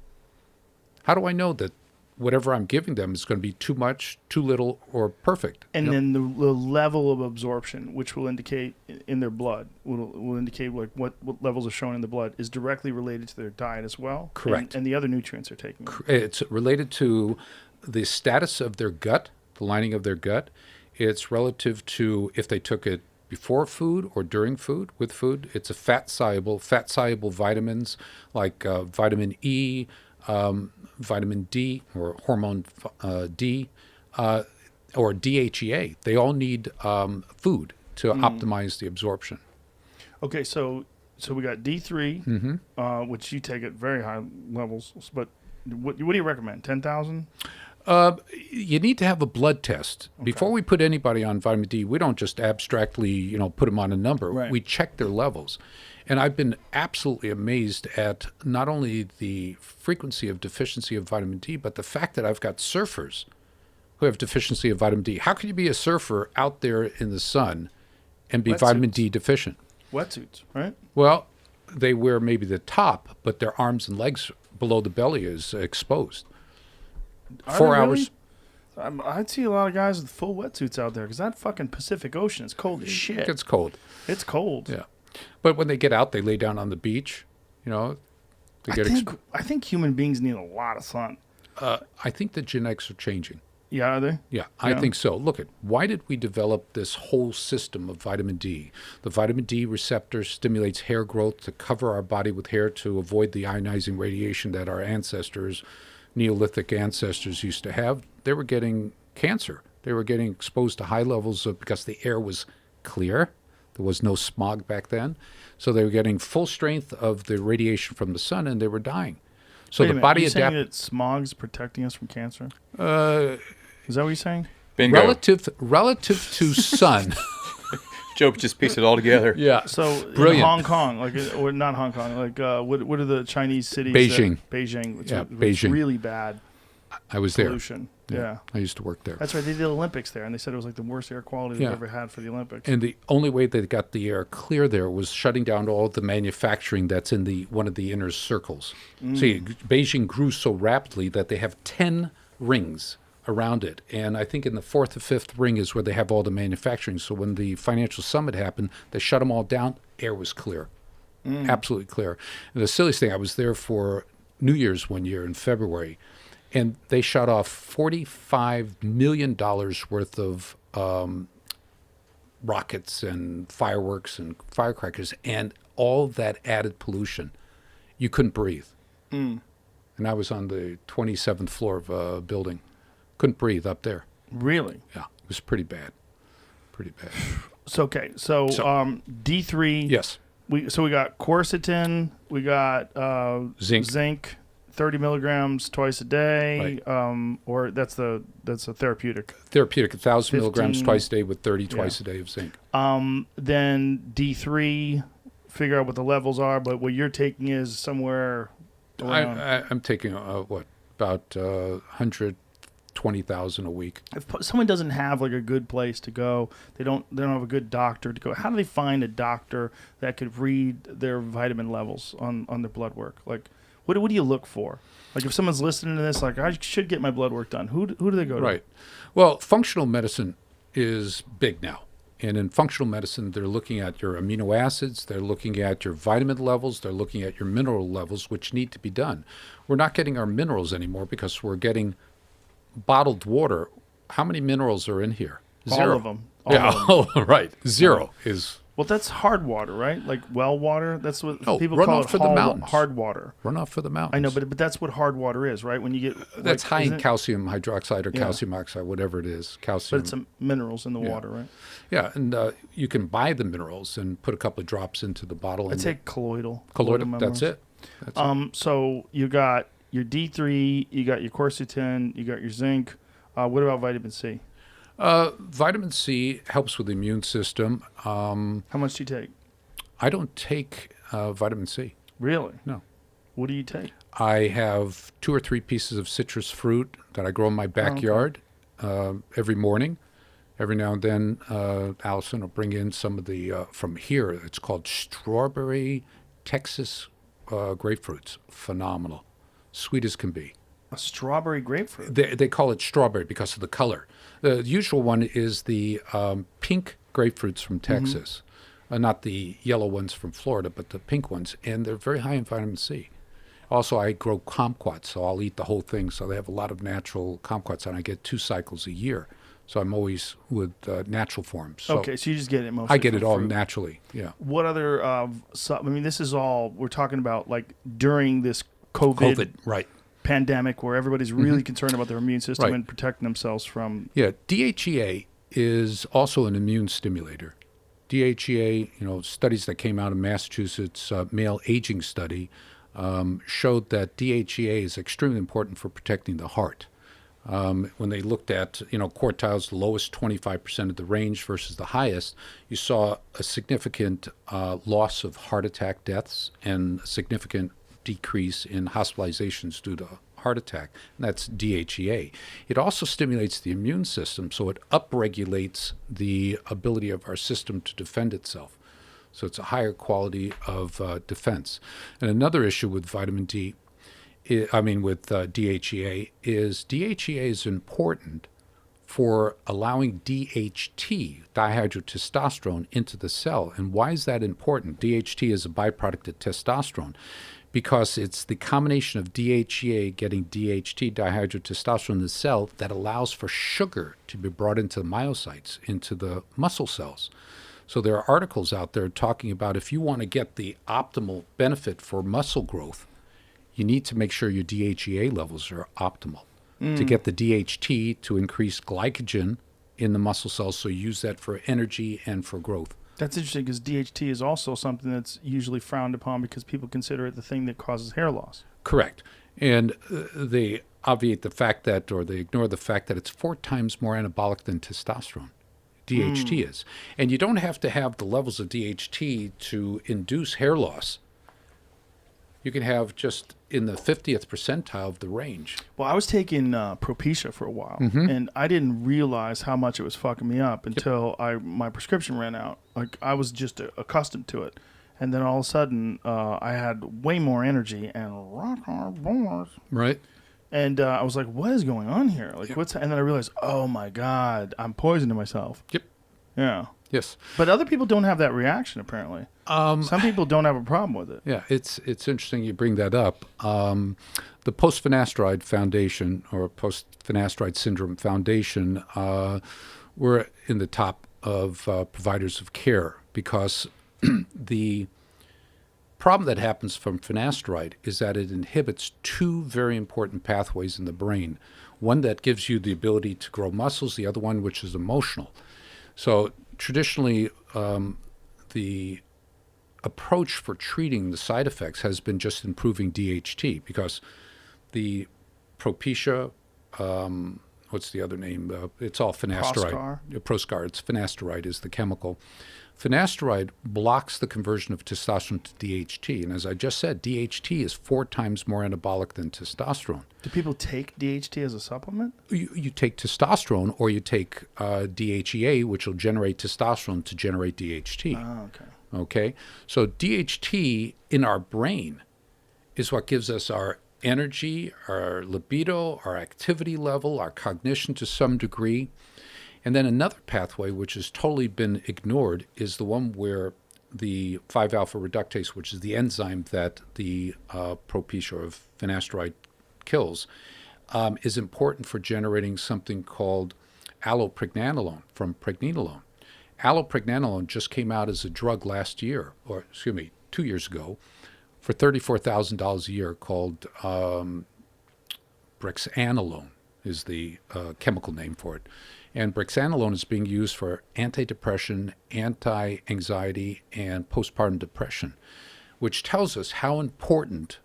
How do I know that whatever I'm giving them is going to be too much, too little, or perfect? And then the level of absorption, which will indicate in their blood, will indicate like what levels are shown in the blood, is directly related to their diet as well. Correct. And the other nutrients they're taking. It's related to the status of their gut, the lining of their gut. It's relative to if they took it before food or during food, with food. It's a fat-soluble vitamins like vitamin E, vitamin D or hormone D, or DHEA. They all need food to optimize the absorption. Okay, so we got D3, which you take at very high levels. But what do you recommend? 10,000? You need to have a blood test. Before we put anybody on vitamin D, we don't just abstractly, put them on a number. Right. We check their levels. And I've been absolutely amazed at not only the frequency of deficiency of vitamin D, but the fact that I've got surfers who have deficiency of vitamin D. How can you be a surfer out there in the sun and be vitamin D deficient? Wetsuits, right? Well, they wear maybe the top, but their arms and legs below the belly is exposed. Are 4 they hours. really? I'd see a lot of guys with full wetsuits out there because that fucking Pacific Ocean is cold as shit. It gets cold. It's cold. Yeah. But when they get out, they lay down on the beach. They get I think human beings need a lot of sun. I think the genetics are changing. Yeah, are they? Yeah, I think so. Look why did we develop this whole system of vitamin D? The vitamin D receptor stimulates hair growth to cover our body with hair to avoid the ionizing radiation that our ancestors, Neolithic ancestors, used to have. They were getting cancer. They were getting exposed to high levels because the air was clear. There was no smog back then. So they were getting full strength of the radiation from the sun, and they were dying. So Wait a the minute, body are you saying adapted. that smog's protecting us from cancer? Is that what you're saying? Bingo. Relative to sun. Joe just pieced it all together. Yeah. So Brilliant. in Hong Kong, or not Hong Kong, what are the Chinese cities? Beijing. Beijing. Which Yeah, is Beijing. really bad I was there. pollution. Yeah. I used to work there. That's right. They did the Olympics there, and they said it was like the worst air quality they've Yeah. ever had for the Olympics. And the only way they got the air clear there was shutting down all the manufacturing that's in one of the inner circles. See, Beijing grew so rapidly that they have 10 rings around it. And I think in the fourth or fifth ring is where they have all the manufacturing. So when the financial summit happened, they shut them all down. Air was clear. Absolutely clear. And the silliest thing, I was there for New Year's one year in February. And they shot off $45 million worth of rockets and fireworks and firecrackers, and all that added pollution. You couldn't breathe. And I was on the 27th floor of a building. Couldn't breathe up there. Really? Yeah, it was pretty bad. Pretty bad. So D3. Yes. We got quercetin, we got zinc, 30 milligrams twice a day, or that's a therapeutic. Therapeutic, 1,000 milligrams 15, twice a day with 30 twice a day of zinc. Then D3, figure out what the levels are, but what you're taking is somewhere around. I'm taking about 120,000 a week. If someone doesn't have like a good place to go, they don't have a good doctor to go. How do they find a doctor that could read their vitamin levels on their blood work? Like, what do you look for? Like, if someone's listening to this, like, I should get my blood work done. Who do they go to? Right. Well, functional medicine is big now. And in functional medicine, they're looking at your amino acids, they're looking at your vitamin levels, they're looking at your mineral levels, which need to be done. We're not getting our minerals anymore because we're getting bottled water. How many minerals are in here? All of them. Right. Zero is. Well, that's hard water, right? Like well water. That's what people runoff call it. for the mountains. Hard water. Runoff for the mountains. I know, but that's what hard water is, right? When you get that's high in it? calcium hydroxide or calcium oxide, whatever it is. Calcium. But it's some minerals in the water, right? Yeah, and you can buy the minerals and put a couple of drops into the bottle. I'd say colloidal. Colloidal. That's it. So you got your D3, you got your quercetin, you got your zinc. What about vitamin C? Vitamin C helps with the immune system. How much do you take? I don't take vitamin C. Really? No. What do you take? I have 2 or 3 pieces of citrus fruit that I grow in my backyard every morning. Every now and then, Allison will bring in some of the, from here, it's called strawberry Texas grapefruits. Phenomenal. Sweet as can be. A strawberry grapefruit? They call it strawberry because of the color. The usual one is the pink grapefruits from Texas. Not the yellow ones from Florida, but the pink ones. And they're very high in vitamin C. Also, I grow kumquats, so I'll eat the whole thing. So they have a lot of natural kumquats, and I get 2 cycles a year. So I'm always with natural forms. So okay, so you just get it mostly. I get it all fruit. naturally, yeah. What other, this is all, we're talking about like during this COVID right. pandemic where everybody's really concerned about their immune system Right. and protecting themselves from. Yeah, DHEA is also an immune stimulator. DHEA, studies that came out of Massachusetts, male aging study, showed that DHEA is extremely important for protecting the heart. When they looked at, quartiles, the lowest 25% of the range versus the highest, you saw a significant loss of heart attack deaths and a significant decrease in hospitalizations due to heart attack. And that's DHEA. It also stimulates the immune system, so it upregulates the ability of our system to defend itself. So it's a higher quality of defense. And another issue with vitamin D, with DHEA is important for allowing DHT, dihydrotestosterone, into the cell. And why is that important? DHT is a byproduct of testosterone because it's the combination of DHEA getting DHT, dihydrotestosterone, in the cell that allows for sugar to be brought into the myocytes, into the muscle cells. So there are articles out there talking about if you want to get the optimal benefit for muscle growth, you need to make sure your DHEA levels are optimal. To get the DHT to increase glycogen in the muscle cells, so you use that for energy and for growth. That's interesting because DHT is also something that's usually frowned upon because people consider it the thing that causes hair loss. Correct. And they obviate the fact that, or they ignore the fact that it's 4 times more anabolic than testosterone. DHT is. And you don't have to have the levels of DHT to induce hair loss. You can have just in the 50th percentile of the range. Well, I was taking Propecia for a while, and I didn't realize how much it was fucking me up until my prescription ran out. Like, I was just accustomed to it. And then all of a sudden, I had way more energy and rock hard bars. Right. And I was like, what is going on here? Like, what's... And then I realized, oh, my God, I'm poisoning myself. Yep. Yeah. Yes. But other people don't have that reaction, apparently. Some people don't have a problem with it. Yeah, it's interesting you bring that up. The Post-Finasteride Foundation, or Post-Finasteride Syndrome Foundation, we're in the top of providers of care because the problem that happens from finasteride is that it inhibits two very important pathways in the brain. One that gives you the ability to grow muscles, the other one which is emotional. So traditionally, the approach for treating the side effects has been just improving DHT because the Propecia, what's the other name? It's all finasteride. Proscar. It's finasteride is the chemical. Finasteride blocks the conversion of testosterone to DHT. And as I just said, DHT is 4 times more anabolic than testosterone. Do people take DHT as a supplement? You take testosterone or you take DHEA, which will generate testosterone to generate DHT. Oh, okay. Okay? So DHT in our brain is what gives us our energy, our libido, our activity level, our cognition to some degree. And then another pathway, which has totally been ignored, is the one where the 5-alpha reductase, which is the enzyme that the Propecia or finasteride kills, is important for generating something called allopregnanolone from pregnenolone. Allopregnanolone just came out as a drug last year, or 2 years ago, for $34,000 a year called brexanolone is the chemical name for it. And brexanolone is being used for antidepressant, anti-anxiety, and postpartum depression, which tells us how important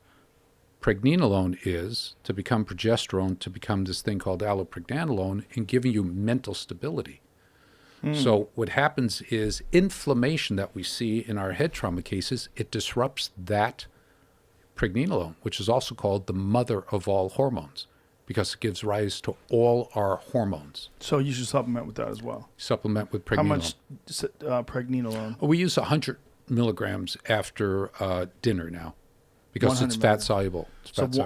pregnenolone is to become progesterone, to become this thing called allopregnanolone, and giving you mental stability. So what happens is inflammation that we see in our head trauma cases, it disrupts that pregnenolone, which is also called the mother of all hormones, because it gives rise to all our hormones. So you should supplement with that as well. Supplement with pregnenolone. How much pregnenolone? We use 100 milligrams after dinner now, because it's fat soluble.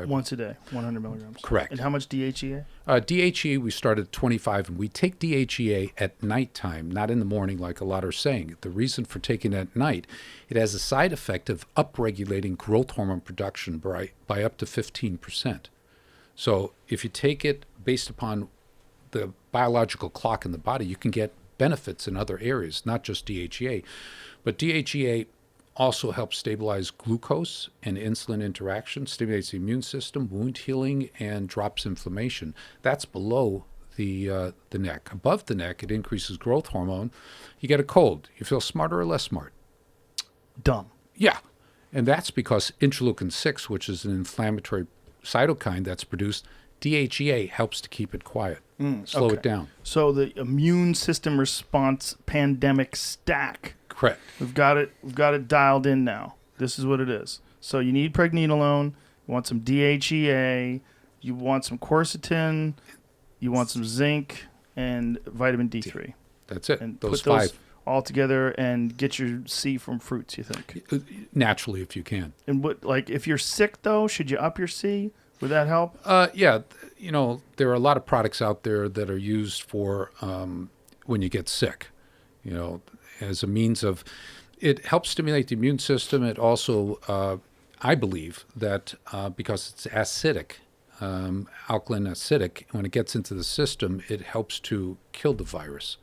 Once a day, 100 milligrams. Correct. And how much DHEA? DHEA, we started at 25, and we take DHEA at nighttime, not in the morning like a lot are saying. The reason for taking it at night, it has a side effect of upregulating growth hormone production by up to 15%. So if you take it based upon the biological clock in the body, you can get benefits in other areas, not just DHEA. But DHEA also helps stabilize glucose and insulin interaction, stimulates the immune system, wound healing, and drops inflammation. That's below the neck. Above the neck, it increases growth hormone. You get a cold. You feel smarter or less smart? Dumb. Yeah. And that's because interleukin-6, which is an inflammatory cytokine that's produced, DHEA helps to keep it quiet, slow it down. So the immune system response pandemic stack. Correct. We've got it dialed in now. This is what it is. So you need pregnenolone, you want some DHEA, you want some quercetin, you want some zinc, and vitamin D3. That's it. And those put those 5. all together and get your C from fruits, you think? Naturally, if you can. And if you're sick though, should you up your C? Would that help? Yeah. There are a lot of products out there that are used for when you get sick, as a means of, it helps stimulate the immune system. It also, I believe that because it's acidic, alkaline acidic, when it gets into the system, it helps to kill the virus,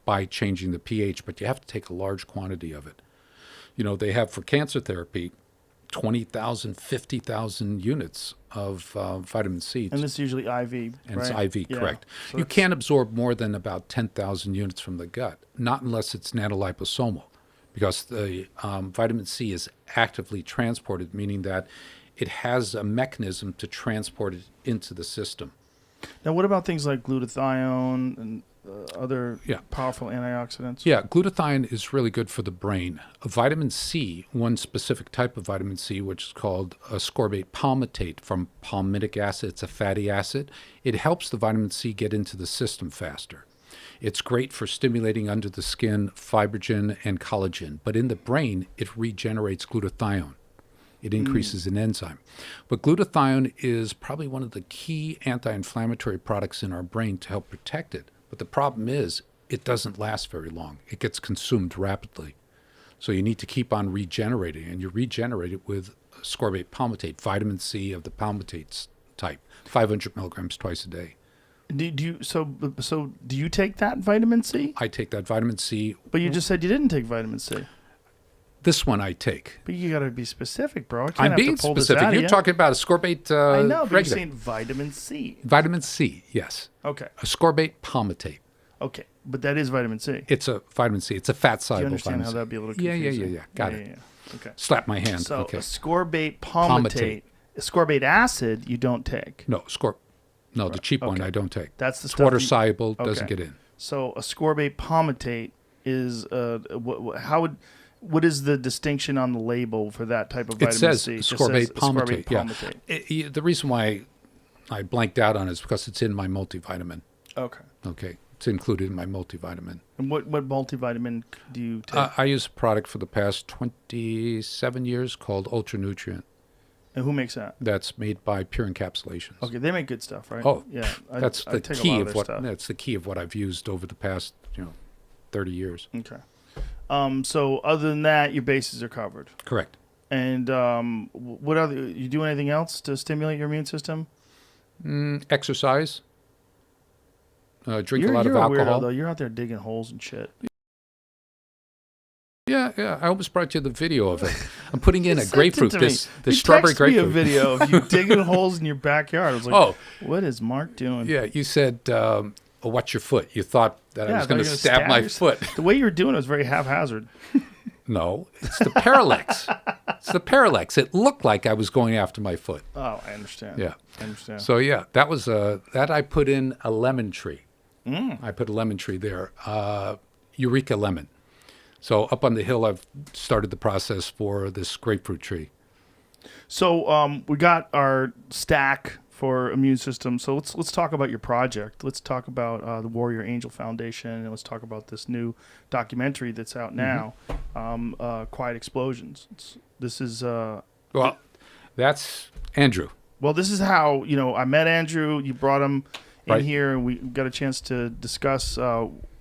by changing the pH, but you have to take a large quantity of it. They have for cancer therapy 20,000, 50,000 units of vitamin C. And this is usually IV, And right? it's IV, Yeah. correct. So You can't absorb more than about 10,000 units from the gut, not unless it's nanoliposomal, because the vitamin C is actively transported, meaning that it has a mechanism to transport it into the system. Now, what about things like glutathione and other powerful antioxidants? Yeah, glutathione is really good for the brain. Vitamin C, one specific type of vitamin C, which is called ascorbate palmitate from palmitic acid, it's a fatty acid, it helps the vitamin C get into the system faster. It's great for stimulating under the skin fibrogen and collagen, but in the brain, it regenerates glutathione. It increases an enzyme. But glutathione is probably one of the key anti-inflammatory products in our brain to help protect it. But the problem is it doesn't last very long. It gets consumed rapidly. So you need to keep on regenerating, and you regenerate it with ascorbate palmitate, vitamin C of the palmitates type, 500 milligrams twice a day. Do you take that vitamin C? I take that vitamin C. But you just said you didn't take vitamin C. This one I take. But you got to be specific, bro. I can't I'm have being to pull this specific. out of You're you. talking about ascorbate I know, but regular. you're saying vitamin C. Vitamin C, yes. Okay. Ascorbate palmitate. Okay. But that is vitamin C. It's a vitamin C. It's a fat Do you soluble understand vitamin how C. that'd be a little Yeah, confusing? Got it. Yeah. Okay. Slap my hand. So okay. ascorbate palmitate. Ascorbate acid you don't take. No, the cheap one I don't take. That's the it's stuff water you- soluble, doesn't Okay. get in. So ascorbate palmitate is what is the distinction on the label for that type of It vitamin says C? Just ascorbate says palmitate. palmitate. Yeah. The reason why I blanked out on it is because it's in my multivitamin. Okay. Okay, it's included in my multivitamin. And what multivitamin do you take? I use a product for the past 27 years called Ultra Nutrient. And who makes that? That's made by Pure Encapsulations. Okay, they make good stuff, right? Oh, yeah. That's I the take a key lot of their what. stuff. That's the key of what I've used over the past 30 years. Okay. So other than that, your bases are covered. Correct. And what other? You do anything else to stimulate your immune system? Exercise. Drink you're a lot of a alcohol. weirdo, though. You're out there digging holes and shit. Yeah. I almost brought you the video of it. I'm putting in a Sent it grapefruit. to me. The You strawberry texted me grapefruit. a video of you digging holes in your backyard. I was like, Oh. what is Mark doing? Yeah, you said, "What's your foot?" You thought that I Yeah, was I going to thought you were stab my yourself. foot. The way you were doing it was very haphazard. No, it's the parallax. It's the parallax. It looked like I was going after my foot. Oh, I understand. Yeah. I understand. So yeah, that was that I put in a lemon tree. I put a lemon tree there, Eureka lemon. So up on the hill, I've started the process for this grapefruit tree. So we got our stack for immune system. So let's talk about your project. Let's talk about the Warrior Angel Foundation, and let's talk about this new documentary that's out now, Quiet Explosions. This is Well, that's Andrew. well, this is how I met Andrew. You brought him in Right. here, and we got a chance to discuss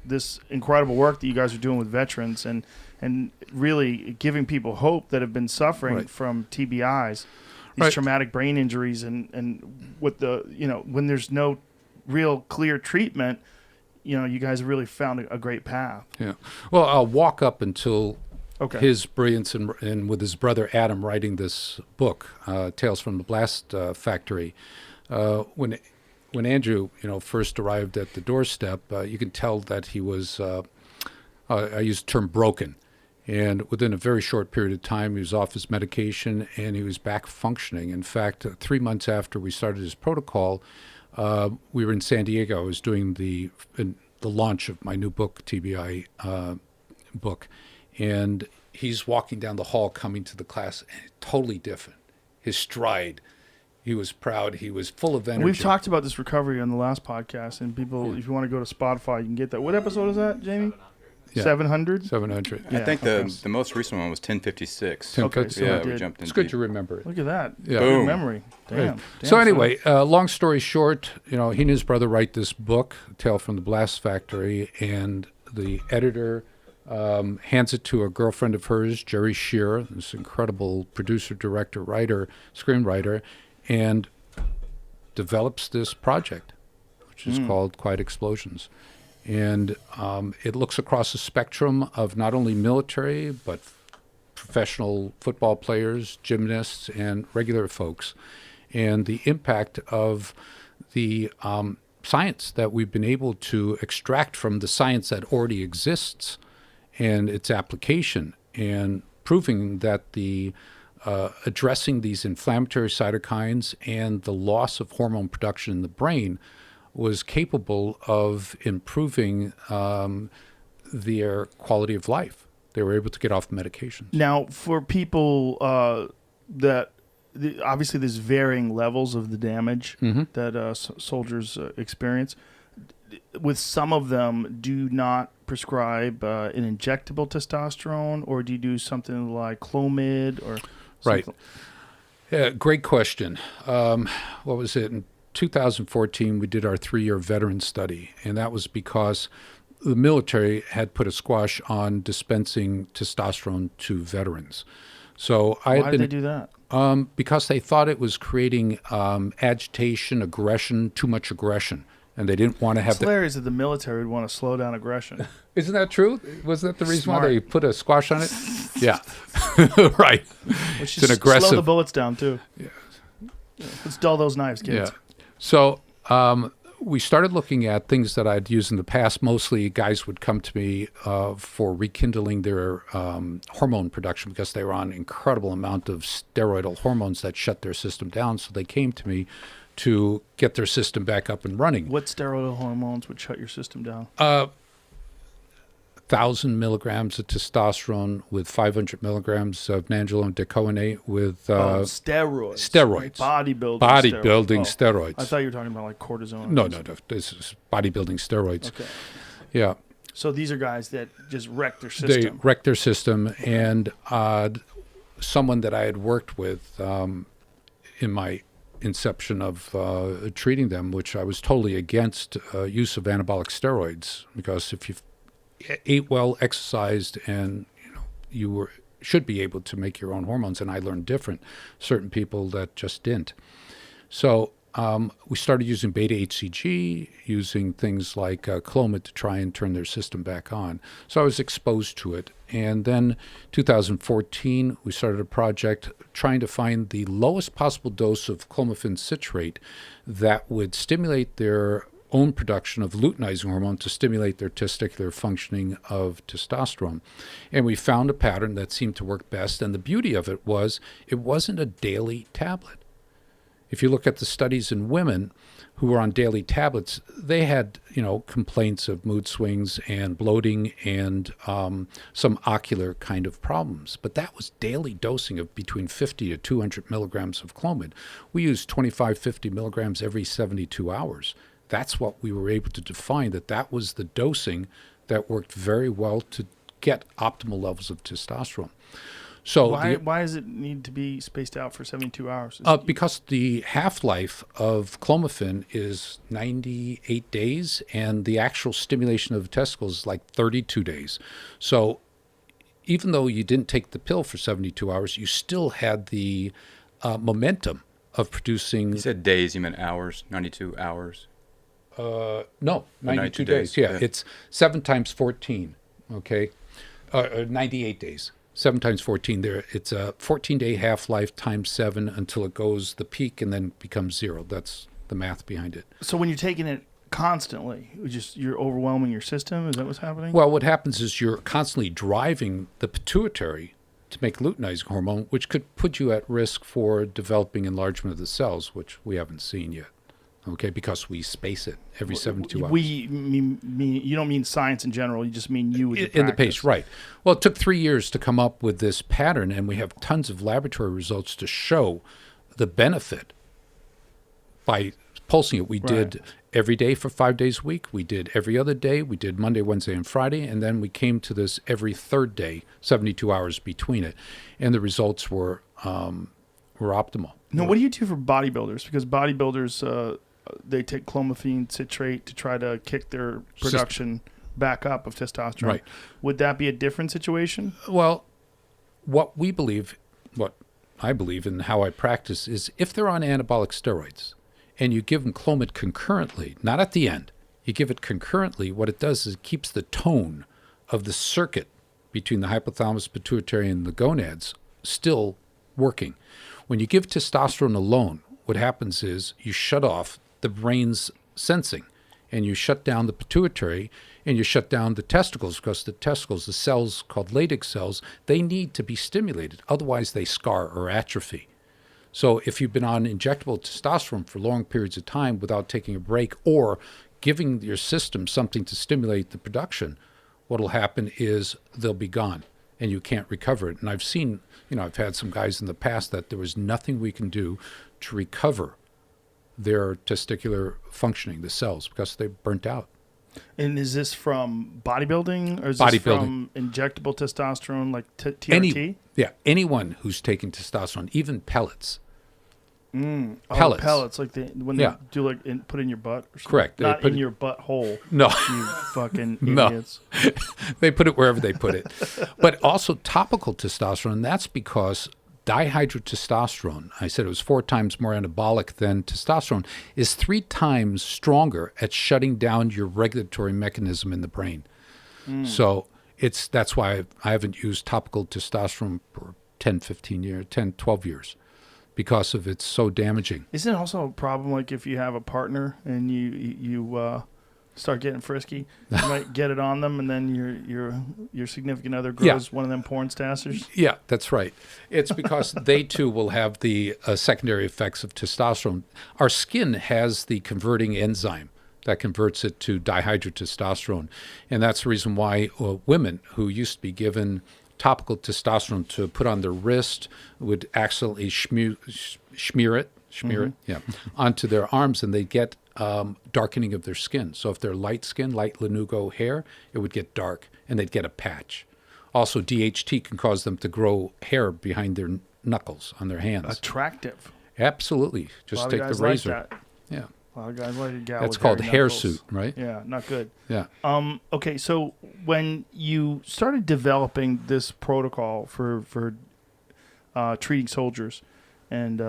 this incredible work that you guys are doing with veterans, and really giving people hope that have been suffering Right. from TBIs, these Right. traumatic brain injuries, and with the when there's no real clear treatment, you guys have really found a great path. Yeah. Well, I'll walk up until Okay. his brilliance and with his brother Adam writing this book, Tales from the Blast Factory. When Andrew, first arrived at the doorstep, you can tell that he was, I use the term broken. And within a very short period of time, he was off his medication and he was back functioning. In fact, 3 months after we started his protocol, we were in San Diego. I was doing the launch of my new book, TBI book. And he's walking down the hall coming to the class, and totally different. His stride. He was proud. He was full of energy. We've talked about this recovery on the last podcast, and people, if you want to go to Spotify, you can get that. What episode is that, Jamie? Yeah. 700? 700. Yeah, I think okay. the most recent one was 1056. Okay, so yeah, we we did. jumped in. It's good deep. to remember it. Look at that. Yeah. Good Boom. memory. Damn. Right. Damn So son. anyway, long story short, he and his brother write this book, Tale from the Blast Factory, and the editor hands it to a girlfriend of hers, Jerry Shearer, this incredible producer, director, writer, screenwriter, and develops this project, which is called Quiet Explosions. And it looks across the spectrum of not only military, but professional football players, gymnasts, and regular folks, and the impact of the science that we've been able to extract from the science that already exists and its application, and proving that the addressing these inflammatory cytokines and the loss of hormone production in the brain was capable of improving their quality of life. They were able to get off medications. Now, for people obviously there's varying levels of the damage that soldiers experience. With some of them, do you not prescribe an injectable testosterone, or do you do something like Clomid or Right. something? Yeah, great question. What was it? In 2014, we did our 3-year veteran study, and that was because the military had put a squash on dispensing testosterone to veterans. So I Why had did been they do that? because they thought it was creating agitation, aggression, too much aggression, and they didn't want to have It's hilarious that the military would want to slow down aggression. Isn't that true? Was that the reason why Smart. they put a squash on it? Yeah, right. Which It's an is aggressive. slow the bullets down too. Yeah. Let's dull those knives, kids. Yeah. So we started looking at things that I'd used in the past. Mostly guys would come to me for rekindling their hormone production because they were on an incredible amount of steroidal hormones that shut their system down. So they came to me to get their system back up and running. What steroidal hormones would shut your system down? 1,000 milligrams of testosterone with 500 milligrams of nandrolone decoinate with Steroids. steroids. Bodybuilding. Bodybuilding steroids. steroids. I thought you were talking about like cortisone. No. This is bodybuilding steroids. Okay. Yeah. So these are guys that just wreck their They system. wrecked their system, and someone that I had worked with in my inception of treating them, which I was totally against use of anabolic steroids, because if you ate well, exercised, and you should be able to make your own hormones, and I learned different. Certain people that just didn't. So we started using beta HCG, using things like Clomid to try and turn their system back on. So I was exposed to it. And then 2014, we started a project trying to find the lowest possible dose of clomiphene citrate that would stimulate their own production of luteinizing hormone to stimulate their testicular functioning of testosterone. And we found a pattern that seemed to work best. And the beauty of it was it wasn't a daily tablet. If you look at the studies in women who were on daily tablets, they had, complaints of mood swings and bloating and some ocular kind of problems. But that was daily dosing of between 50 to 200 milligrams of Clomid. We used 25, 50 milligrams every 72 hours. That's what we were able to define, that was the dosing that worked very well to get optimal levels of testosterone. So why does it need to be spaced out for 72 hours? Because the half-life of clomiphene is 98 days, and the actual stimulation of the testicles is like 32 days. So even though you didn't take the pill for 72 hours, you still had the momentum of producing... You said days, you meant hours, 92 hours. No, 92 days. Yeah, it's 7 times 14, okay? 98 days. 7 times 14 there. It's a 14-day half-life times 7 until it goes the peak and then becomes 0. That's the math behind it. So when you're taking it constantly, you're overwhelming your system? Is that what's happening? Well, what happens is you're constantly driving the pituitary to make luteinizing hormone, which could put you at risk for developing enlargement of the cells, which we haven't seen yet. Okay, because we space it every 72 hours. We mean you don't mean science in general. You just mean you with your in the practice. pace, right? Well, it took 3 years to come up with this pattern, and we have tons of laboratory results to show the benefit by pulsing it. We did every day for 5 days a week. We did every other day. We did Monday, Wednesday, and Friday, and then we came to this every third day, 72 hours between it, and the results were optimal. Now, what do you do for bodybuilders? Because bodybuilders. They take clomiphene citrate to try to kick their production back up of testosterone. Right. Would that be a different situation? Well, what I believe and how I practice is if they're on anabolic steroids and you give them Clomid concurrently, not at the end, you give it concurrently, what it does is it keeps the tone of the circuit between the hypothalamus, pituitary, and the gonads still working. When you give testosterone alone, what happens is you shut off the brain's sensing, and you shut down the pituitary, and you shut down the testicles, because the testicles, the cells called Leydig cells, they need to be stimulated. Otherwise, they scar or atrophy. So if you've been on injectable testosterone for long periods of time without taking a break or giving your system something to stimulate the production, what will happen is they'll be gone, and you can't recover it. And I've seen, I've had some guys in the past that there was nothing we can do to recover their testicular functioning, the cells, because they burnt out. And is this from bodybuilding, or is this from injectable testosterone like TRT? Anyone who's taking testosterone, even pellets, Pellets. Pellets, like when Yeah. they do put in your butt. Or something. Correct. They Not put in it- your butthole. No. You fucking No. idiots. They put it wherever they put it. But also topical testosterone, that's because dihydrotestosterone, I said it was 4 times more anabolic than testosterone, is 3 times stronger at shutting down your regulatory mechanism in the brain. So that's why I haven't used topical testosterone for 10, 15 years, 10, 12 years, because of it's so damaging. Isn't it also a problem like if you have a partner and you start getting frisky, you might get it on them, and then your significant other grows one of them porn stashers? Yeah, that's right. It's because they too will have the secondary effects of testosterone. Our skin has the converting enzyme that converts it to dihydrotestosterone, and that's the reason why women who used to be given topical testosterone to put on their wrist would accidentally smear it onto their arms, and they'd get darkening of their skin. So if they're light skin, light lanugo hair, it would get dark, and they'd get a patch. Also, DHT can cause them to grow hair behind their knuckles on their hands. Attractive. Absolutely. A Just lot take of the guys razor. like that. Yeah. A lot of guys like a gal That's with called hairy knuckles. hirsute, right? Yeah, not good. Yeah. Okay, so when you started developing this protocol for treating soldiers and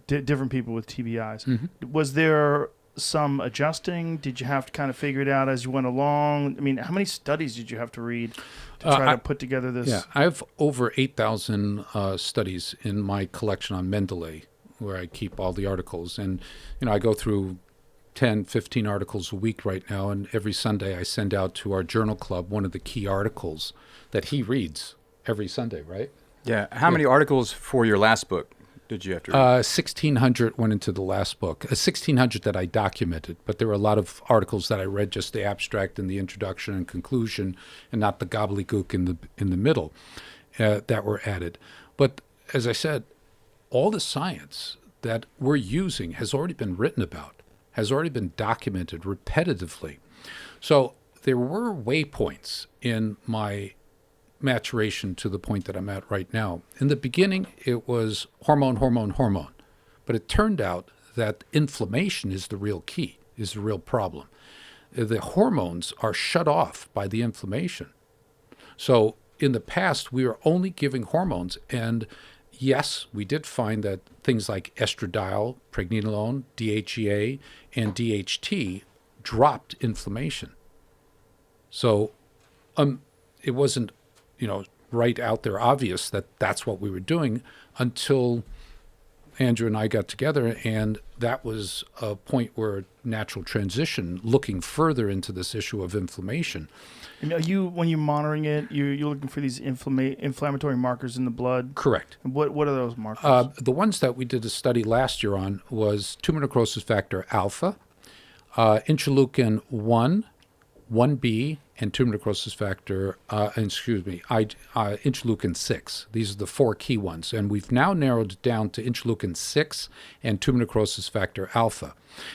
different people with TBIs, was there some adjusting? Did you have to kind of figure it out as you went along? I mean, how many studies did you have to read to try to put together this? Yeah, I have over 8,000 studies in my collection on Mendeley, where I keep all the articles. And, I go through 10, 15 articles a week right now, and every Sunday I send out to our journal club one of the key articles that he reads every Sunday, right? Yeah. How many articles for your last book did you have to read? 1,600 went into the last book, 1,600 that I documented, but there were a lot of articles that I read, just the abstract and the introduction and conclusion, and not the gobbledygook in the middle that were added. But as I said, all the science that we're using has already been written about, has already been documented repetitively. So there were waypoints in my maturation to the point that I'm at right now. In the beginning, it was hormone. But it turned out that inflammation is the real key, is the real problem. The hormones are shut off by the inflammation. So in the past, we were only giving hormones, and yes, we did find that things like estradiol, pregnenolone, DHEA, and DHT dropped inflammation. So it wasn't, right out there obvious that that's what we were doing until Andrew and I got together, and that was a point where natural transition, looking further into this issue of inflammation. And when you're monitoring it, you're looking for these inflammatory markers in the blood? Correct. And what are those markers? The ones that we did a study last year on was tumor necrosis factor alpha, interleukin 1, 1B, and tumor necrosis factor, interleukin 6. These are the 4 key ones. And we've now narrowed it down to interleukin 6 and tumor necrosis factor alpha.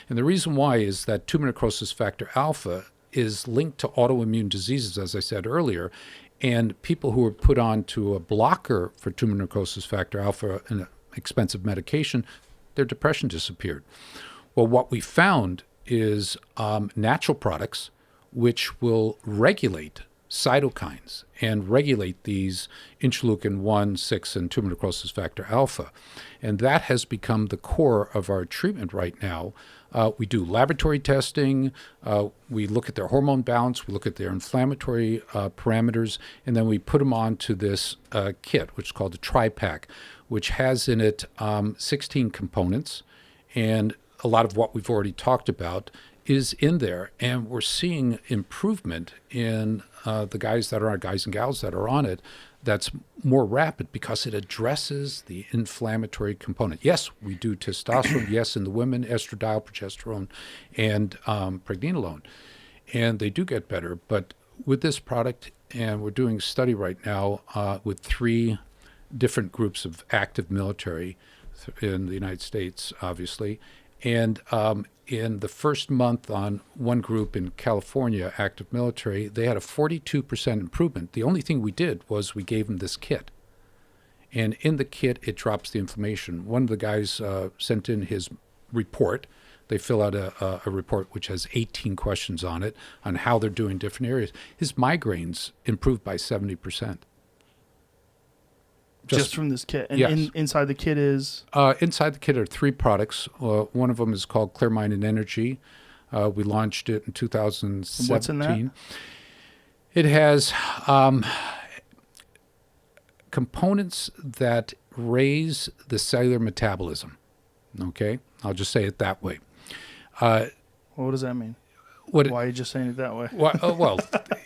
And the reason why is that tumor necrosis factor alpha is linked to autoimmune diseases, as I said earlier. And people who were put on to a blocker for tumor necrosis factor alpha, an expensive medication, their depression disappeared. Well, what we found is natural products which will regulate cytokines and regulate these interleukin 1, 6, and tumor necrosis factor alpha. And that has become the core of our treatment right now. We do laboratory testing, we look at their hormone balance, we look at their inflammatory parameters, and then we put them onto this kit, which is called the TriPack, which has in it 16 components, and a lot of what we've already talked about is in there, and we're seeing improvement in the guys and gals that are on it. That's more rapid because it addresses the inflammatory component. Yes, we do testosterone. Yes, in the women, estradiol, progesterone, and pregnenolone, and they do get better. But with this product, and we're doing a study right now with 3 different groups of active military in the United States, obviously. And in the first month on one group in California, active military, they had a 42% improvement. The only thing we did was we gave them this kit. And in the kit, it drops the inflammation. One of the guys sent in his report. They fill out a report which has 18 questions on it on how they're doing different areas. His migraines improved by 70%. Just from this kit. And Yes. inside the kit is Inside the kit are 3 products. One of them is called Clear Mind and Energy. We launched it in 2017. What's in that? It has components that raise the cellular metabolism. Okay? I'll just say it that way. what does that mean? What? Why are you just saying it that way? Well,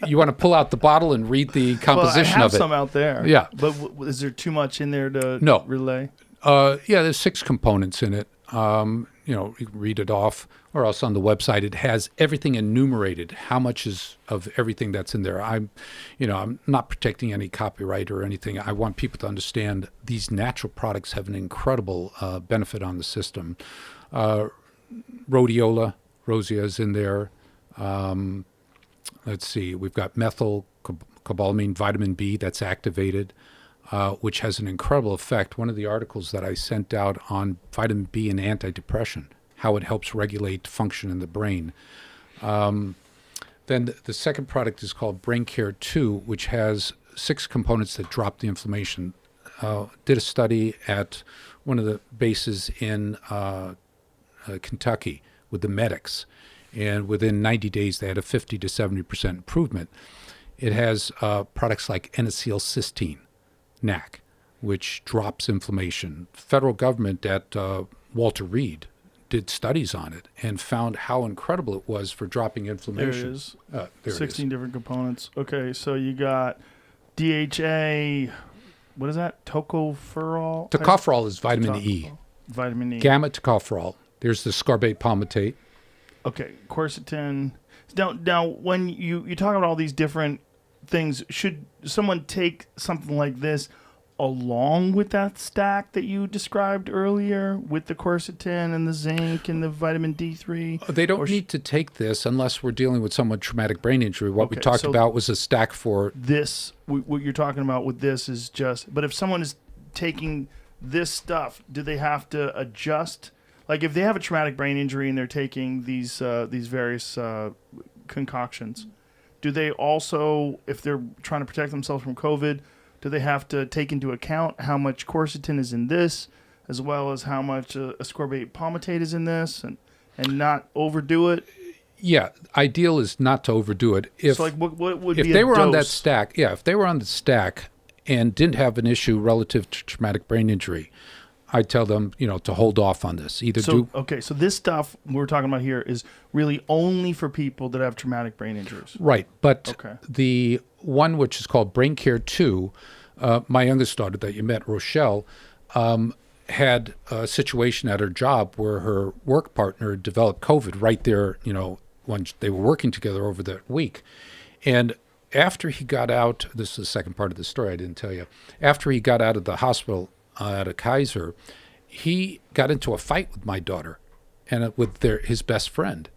you want to pull out the bottle and read the composition well, I have of it. some out there. Yeah. But is there too much in there to No. relay? Yeah, there's 6 components in it. You can read it off, or else on the website it has everything enumerated. How much is of everything that's in there? I'm not protecting any copyright or anything. I want people to understand these natural products have an incredible benefit on the system. Rhodiola, rosea is in there. Let's see, we've got methyl cobalamin, vitamin B that's activated. Which has an incredible effect. One of the articles that I sent out on vitamin B and antidepressant, how it helps regulate function in the brain. Then the second product is called Brain Care 2, which has 6 components that drop the inflammation. Did a study at one of the bases in Kentucky with the medics, and within 90 days they had a 50 to 70% improvement. It has products like N-acetylcysteine, NAC, which drops inflammation. Federal government at Walter Reed did studies on it and found how incredible it was for dropping There inflammation. it is. There it 16 is. different components. Okay, so you got DHA. What is that? Tocopherol? Tocopherol is vitamin E. Vitamin E. Gamma tocopherol. There's the scorbate palmitate. Okay, quercetin. Now, when you talk about all these different things, should someone take something like this along with that stack that you described earlier with the quercetin and the zinc and the vitamin D3? They don't need to take this unless we're dealing with someone with traumatic brain injury. What we Okay, talked so about was a stack for This, what you're talking about with this is just, but if someone is taking this stuff, do they have to adjust? Like if they have a traumatic brain injury and they're taking these various concoctions, do they also, if they're trying to protect themselves from COVID, do they have to take into account how much quercetin is in this, as well as how much ascorbate palmitate is in this, and not overdo it? Yeah, ideal is not to overdo it. If So like what would if be they a were on that dose? stack, if they were on the stack and didn't have an issue relative to traumatic brain injury, I'd tell them, to hold off on this. Either do Okay, so this stuff we're talking about here is really only for people that have traumatic brain injuries. right, but Okay. the one which is called Brain Care 2, my youngest daughter that you met, Rochelle, had a situation at her job where her work partner developed COVID right there, when they were working together over that week. And after he got out, this is the second part of the story I didn't tell you. After he got out of the hospital at a Kaiser, he got into a fight with my daughter and with his best friend.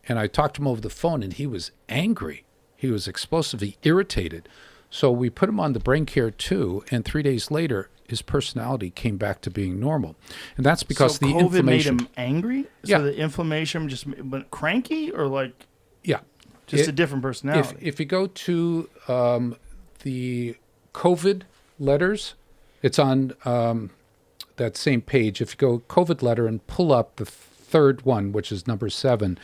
And I talked to him over the phone, and he was angry. He was explosively irritated. So we put him on the Brain Care 2, and 3 days later, his personality came back to being normal. And that's because so the COVID inflammation. made him angry? Yeah. So the inflammation just went cranky, or like Yeah. just a different personality? If you go to the COVID letters, it's on that same page. If you go COVID letter and pull up the third one, which is number 7,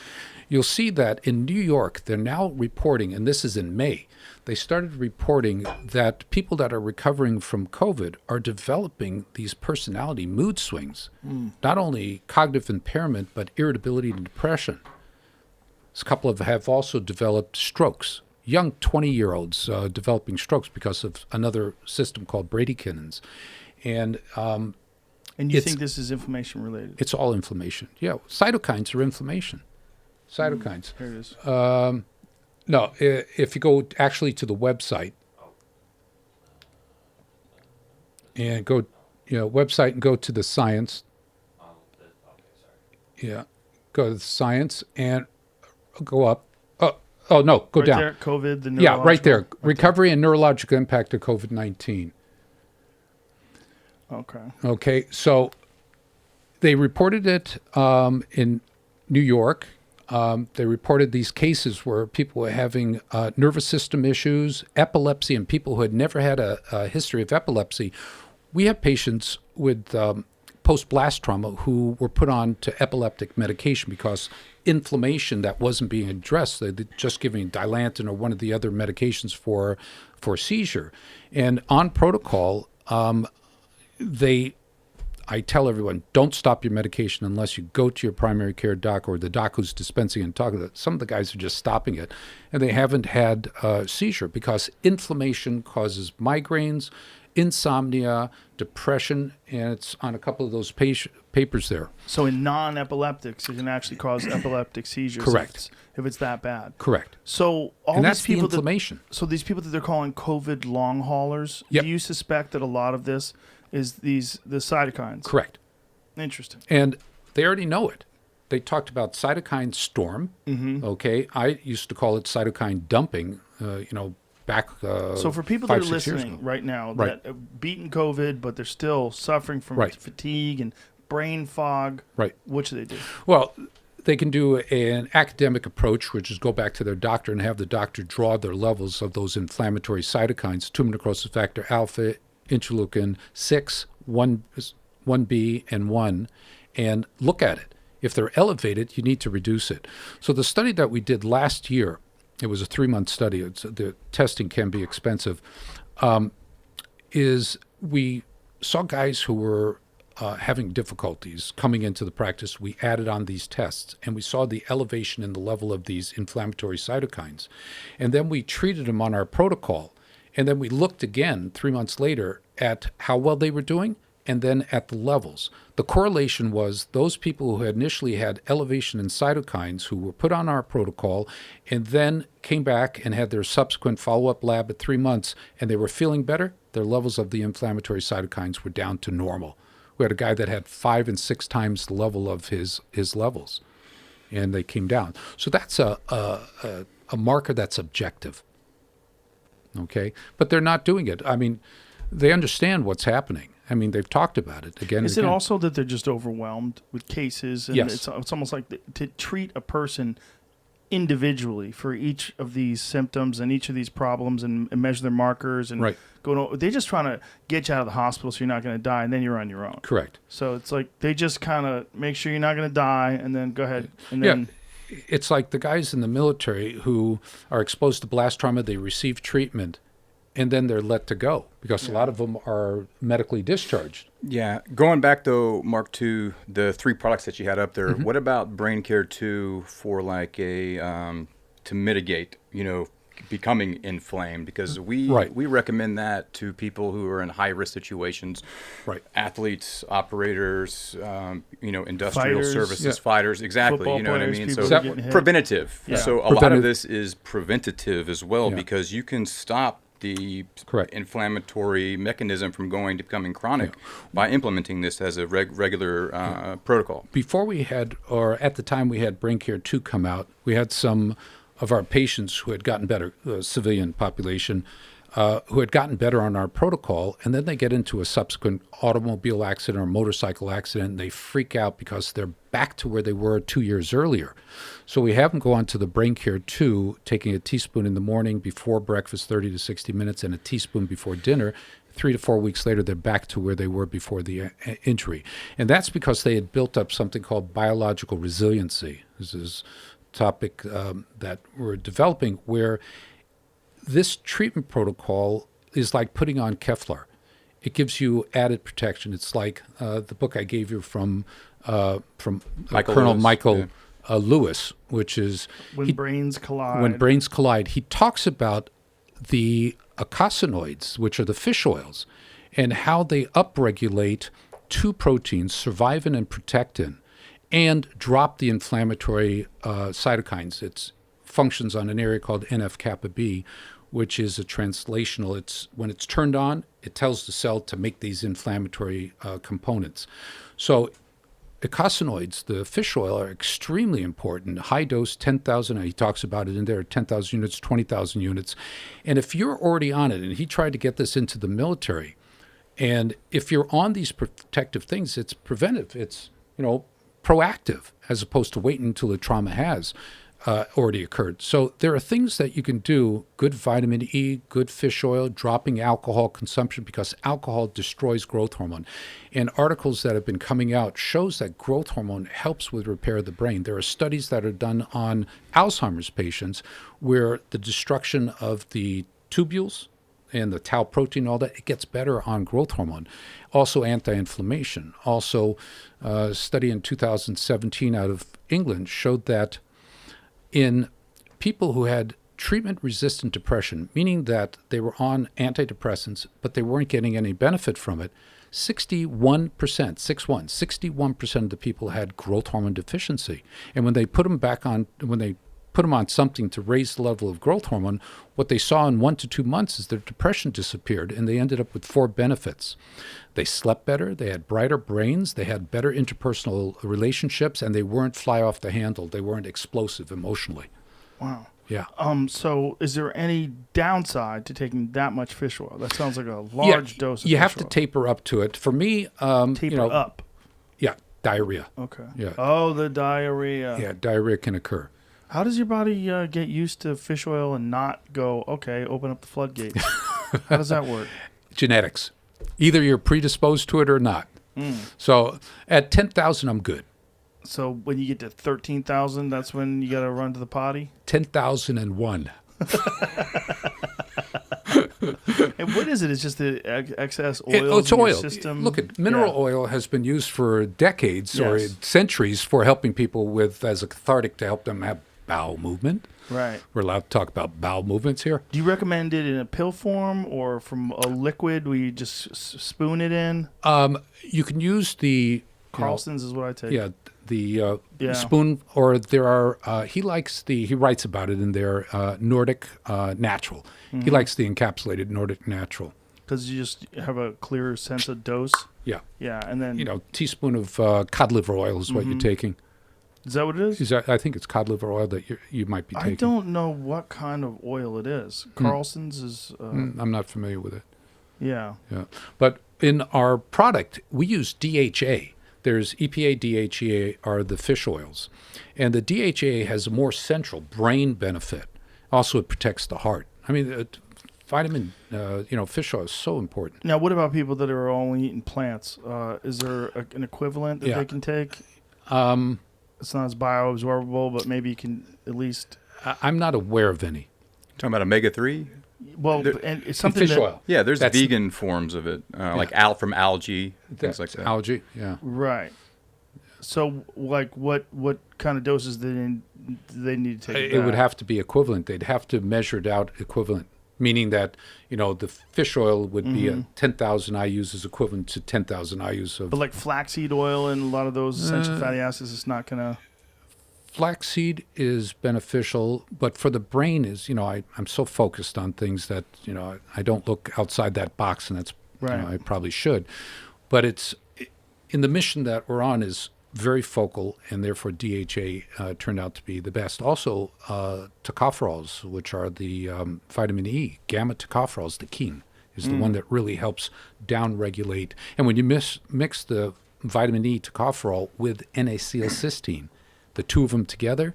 you'll see that in New York, they're now reporting, and this is in May, they started reporting that people that are recovering from COVID are developing these personality mood swings, not only cognitive impairment, but irritability and depression. A couple have also developed strokes, young 20-year-olds developing strokes because of another system called bradykinin. And and you it's- think this is inflammation related? it's all inflammation. Yeah, cytokines are inflammation. Cytokines. Here it is. No, if you go actually to the website and go, website and go to the science. Yeah, go to the science and go up. Oh no, go right down. there, COVID, the Yeah, right there. neurological- Recovery and neurological impact of COVID-19. Okay. Okay, so they reported it in New York. They reported these cases where people were having nervous system issues, epilepsy, and people who had never had a history of epilepsy. We have patients with post-blast trauma who were put on to epileptic medication because inflammation that wasn't being addressed. They're just giving Dilantin or one of the other medications for seizure. And on protocol, I tell everyone, don't stop your medication unless you go to your primary care doc or the doc who's dispensing and talking to it. Some of the guys are just stopping it, and they haven't had a seizure because inflammation causes migraines, insomnia, depression, and it's on a couple of those papers there. So in non-epileptics, it can actually cause epileptic seizures. Correct. If it's that bad. Correct. So all And these that's the people inflammation. So these people that they're calling COVID long haulers, Yep. do you suspect that a lot of this is the cytokines? Correct. Interesting. And they already know it. They talked about cytokine storm. Mm-hmm. Okay. I used to call it cytokine dumping, back So for people 5, that are 6 years listening ago. right now Right. that have beaten COVID, but they're still suffering from Right. fatigue and brain fog, Right. what should they do? Well, they can do an academic approach, which is go back to their doctor and have the doctor draw their levels of those inflammatory cytokines, tumor necrosis factor alpha, interleukin 6, 1B, and 1, and look at it. If they're elevated, you need to reduce it. So the study that we did last year, it was a 3-month study. The testing can be expensive. Is we saw guys who were having difficulties coming into the practice. We added on these tests, and we saw the elevation in the level of these inflammatory cytokines. And then we treated them on our protocol. And then we looked again 3 months later at how well they were doing and then at the levels. The correlation was those people who had initially had elevation in cytokines who were put on our protocol and then came back and had their subsequent follow-up lab at 3 months and they were feeling better, their levels of the inflammatory cytokines were down to normal. We had a guy that had 5 and 6 times the level of his levels, and they came down. So that's a marker that's objective. Okay, but they're not doing it. I mean, they understand what's happening. I mean, they've talked about it again. Is and it again. also that they're just overwhelmed with cases? And Yes. it's almost like to treat a person individually for each of these symptoms and each of these problems and measure their markers and Right. they're just trying to get you out of the hospital so you're not going to die, and then you're on your own. Correct. So it's like they just kind of make sure you're not going to die, and then go ahead and then It's like the guys in the military who are exposed to blast trauma, they receive treatment, and then they're let to go because a lot of them are medically discharged. Yeah. Going back, though, Mark, to the 3 products that you had up there, what about Brain Care 2 for like to mitigate, becoming inflamed? Because we recommend that to people who are in high-risk situations, Right. athletes, operators, industrial Fighters. services, fighters, exactly. Football You know what I players, mean? people So getting hit. preventative. Yeah. So a lot of Preventative. this is preventative as well, Yeah. because you can stop the Correct. inflammatory mechanism from going to becoming chronic by implementing this as a regular protocol. Before we had, or at the time we had Brain Care 2 come out, we had some of our patients who had gotten better, civilian population, who had gotten better on our protocol, and then they get into a subsequent automobile accident or motorcycle accident, and they freak out because they're back to where they were 2 years earlier. So we have them go on to the Brain Care 2, taking a teaspoon in the morning before breakfast, 30 to 60 minutes, and a teaspoon before dinner. 3 to 4 weeks later, they're back to where they were before the injury. And that's because they had built up something called biological resiliency. This is a topic that we're developing where this treatment protocol is like putting on Kevlar. It gives you added protection. It's like the book I gave you from Colonel Lewis, Michael Lewis, which is when brains collide. When brains collide. He talks about the eicosanoids, which are the fish oils, and how they upregulate 2 proteins, survivin and protectin, and drop the inflammatory cytokines. It functions on an area called NF-kappa B, which is a translational. When it's turned on, it tells the cell to make these inflammatory components. So eicosanoids, the fish oil, are extremely important. High dose, 10,000, he talks about it in there, 10,000 units, 20,000 units. And if you're already on it, and he tried to get this into the military, And if you're on these protective things, it's preventive. It's, proactive as opposed to waiting until the trauma has already occurred. So there are things that you can do, good vitamin E, good fish oil, dropping alcohol consumption because alcohol destroys growth hormone. And articles that have been coming out shows that growth hormone helps with repair of the brain. There are studies that are done on Alzheimer's patients where the destruction of the tubules and the tau protein, all that, it gets better on growth hormone. Also anti-inflammation. Also, a study in 2017 out of England showed that in people who had treatment-resistant depression, meaning that they were on antidepressants, but they weren't getting any benefit from it, 61% of the people had growth hormone deficiency. And when they put them on something to raise the level of growth hormone, what they saw in 1 to 2 months is their depression disappeared, and they ended up with 4 benefits. They slept better, they had brighter brains, they had better interpersonal relationships, and they weren't fly off the handle. They weren't explosive emotionally. Wow. Yeah. So is there any downside to taking that much fish oil? That sounds like a large dose of you fish have oil. to taper up to it. For me, Taper up. Yeah, diarrhea. Okay. Yeah. Oh, the diarrhea. Yeah, diarrhea can occur. How does your body get used to fish oil and not go, okay, open up the floodgates? How does that work? Genetics. Either you're predisposed to it or not. So at 10,000, I'm good. So when you get to 13,000, that's when you got to run to the potty? 10,001. And what is it? It's just the excess oil It's in your oil. system? Look, mineral oil has been used for decades or centuries for helping people as a cathartic to help them have bowel movement. Right. We're allowed to talk about bowel movements here. Do you recommend it in a pill form or from a liquid where you just spoon it in? You can use the Carlson's is what I take. Yeah, the spoon, or there are. He writes about it in there. Nordic Natural. Mm-hmm. He likes the encapsulated Nordic Natural. Because you just have a clearer sense of dose. Yeah. Yeah, and then teaspoon of cod liver oil is what you're taking. Is that what it is? I think it's cod liver oil that you might be taking. I don't know what kind of oil it is. Carlson's is. I'm not familiar with it. Yeah. Yeah, but in our product we use DHA. There's EPA, DHA are the fish oils, and the DHA has a more central brain benefit. Also, it protects the heart. I mean, vitamin, fish oil is so important. Now, what about people that are only eating plants? Is there an equivalent that they can take? It's not as bioabsorbable, but maybe you can at least. I'm not aware of any. Talking about omega-3? Well, and it's something fish that, oil. Yeah, there's vegan forms of it, like from algae, things like that. Algae, yeah. Right. So, like, what kind of doses do they need to take? It would have to be equivalent. They'd have to measure it out equivalent, meaning that the fish oil would be 10,000 IUs is equivalent to 10,000 IUs of. But like flaxseed oil and a lot of those essential fatty acids, it's not gonna. Flaxseed is beneficial, but for the brain I'm so focused on things that I don't look outside that box, and that's right. I probably should. But it's in the mission that we're on is very focal, and therefore DHA turned out to be the best. Also, tocopherols, which are the vitamin E, gamma tocopherols, the king, is the one that really helps downregulate. And when you mix the vitamin E tocopherol with N-acetylcysteine, the two of them together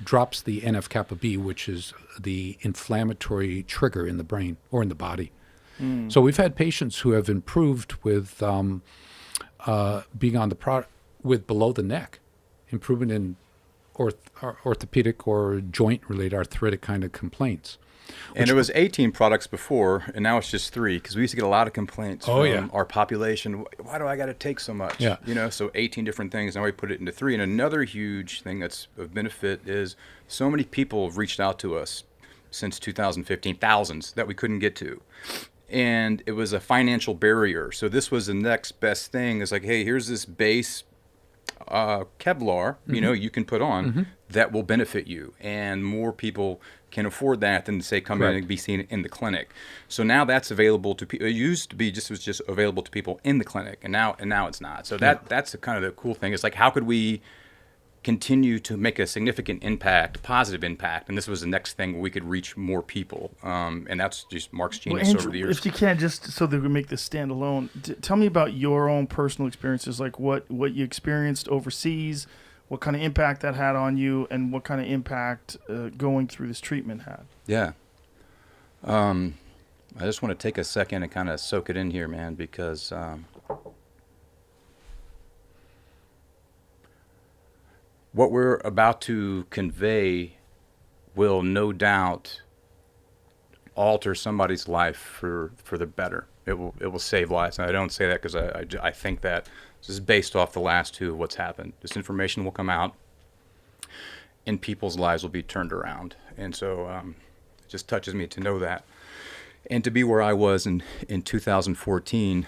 drops the NF-kappa B, which is the inflammatory trigger in the brain or in the body. So we've had patients who have improved with being on the product with below the neck, improvement in orthopedic or joint-related arthritic kind of complaints. And it was 18 products before, and now it's just 3, because we used to get a lot of complaints from our population. Why do I got to take so much? Yeah. So 18 different things. Now we put it into 3. And another huge thing that's of benefit is so many people have reached out to us since 2015, thousands that we couldn't get to. And it was a financial barrier. So this was the next best thing. It's like, hey, here's this base Kevlar, you can put on that will benefit you, and more people can afford that than say come in and be seen in the clinic. So now that's available to people. It used to be just available to people in the clinic, and now it's not. So that's the kind of the cool thing. It's like, how could we continue to make a significant impact, positive impact. And this was the next thing where we could reach more people. And that's just Mark's genius Andrew, over the years. if you can, just so that we make this stand alone, tell me about your own personal experiences, like what you experienced overseas, what kind of impact that had on you, and what kind of impact going through this treatment had. Yeah. I just want to take a second and kind of soak it in here, man, because what we're about to convey will no doubt alter somebody's life for the better. It will save lives. And I don't say that because I think that this is based off the last two of what's happened. This information will come out and people's lives will be turned around. And so it just touches me to know that. And to be where I was in 2014,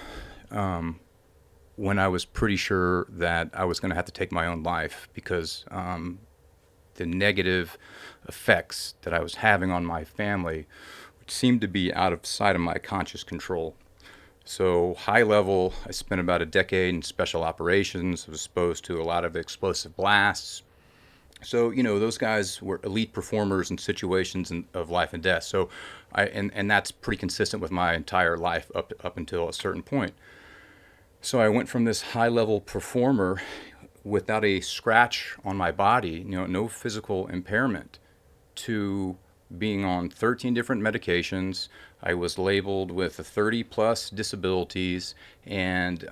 when I was pretty sure that I was going to have to take my own life because the negative effects that I was having on my family, which seemed to be out of sight of my conscious control. So high level, I spent about a decade in special operations. I was exposed to a lot of explosive blasts. So, those guys were elite performers in situations of life and death. So and that's pretty consistent with my entire life up until a certain point. So I went from this high-level performer without a scratch on my body, no physical impairment, to being on 13 different medications. I was labeled with 30-plus disabilities, and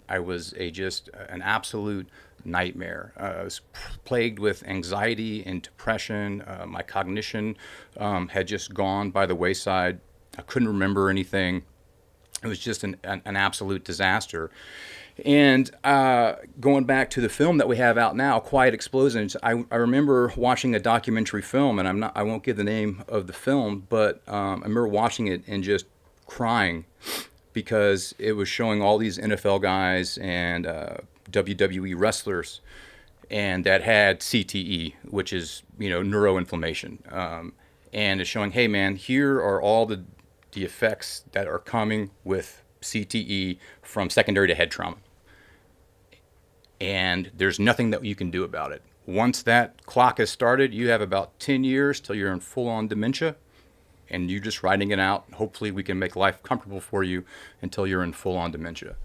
I was just an absolute nightmare. I was plagued with anxiety and depression. My cognition had just gone by the wayside. I couldn't remember anything. It was just an absolute disaster. And going back to the film that we have out now, Quiet Explosions, I remember watching a documentary film, and I won't give the name of the film, but I remember watching it and just crying because it was showing all these NFL guys and WWE wrestlers, and that had CTE, which is neuroinflammation, and it's showing, hey man, here are all the effects that are coming with CTE from secondary to head trauma. And there's nothing that you can do about it. Once that clock has started, you have about 10 years till you're in full-on dementia, and you're just riding it out. Hopefully we can make life comfortable for you until you're in full-on dementia.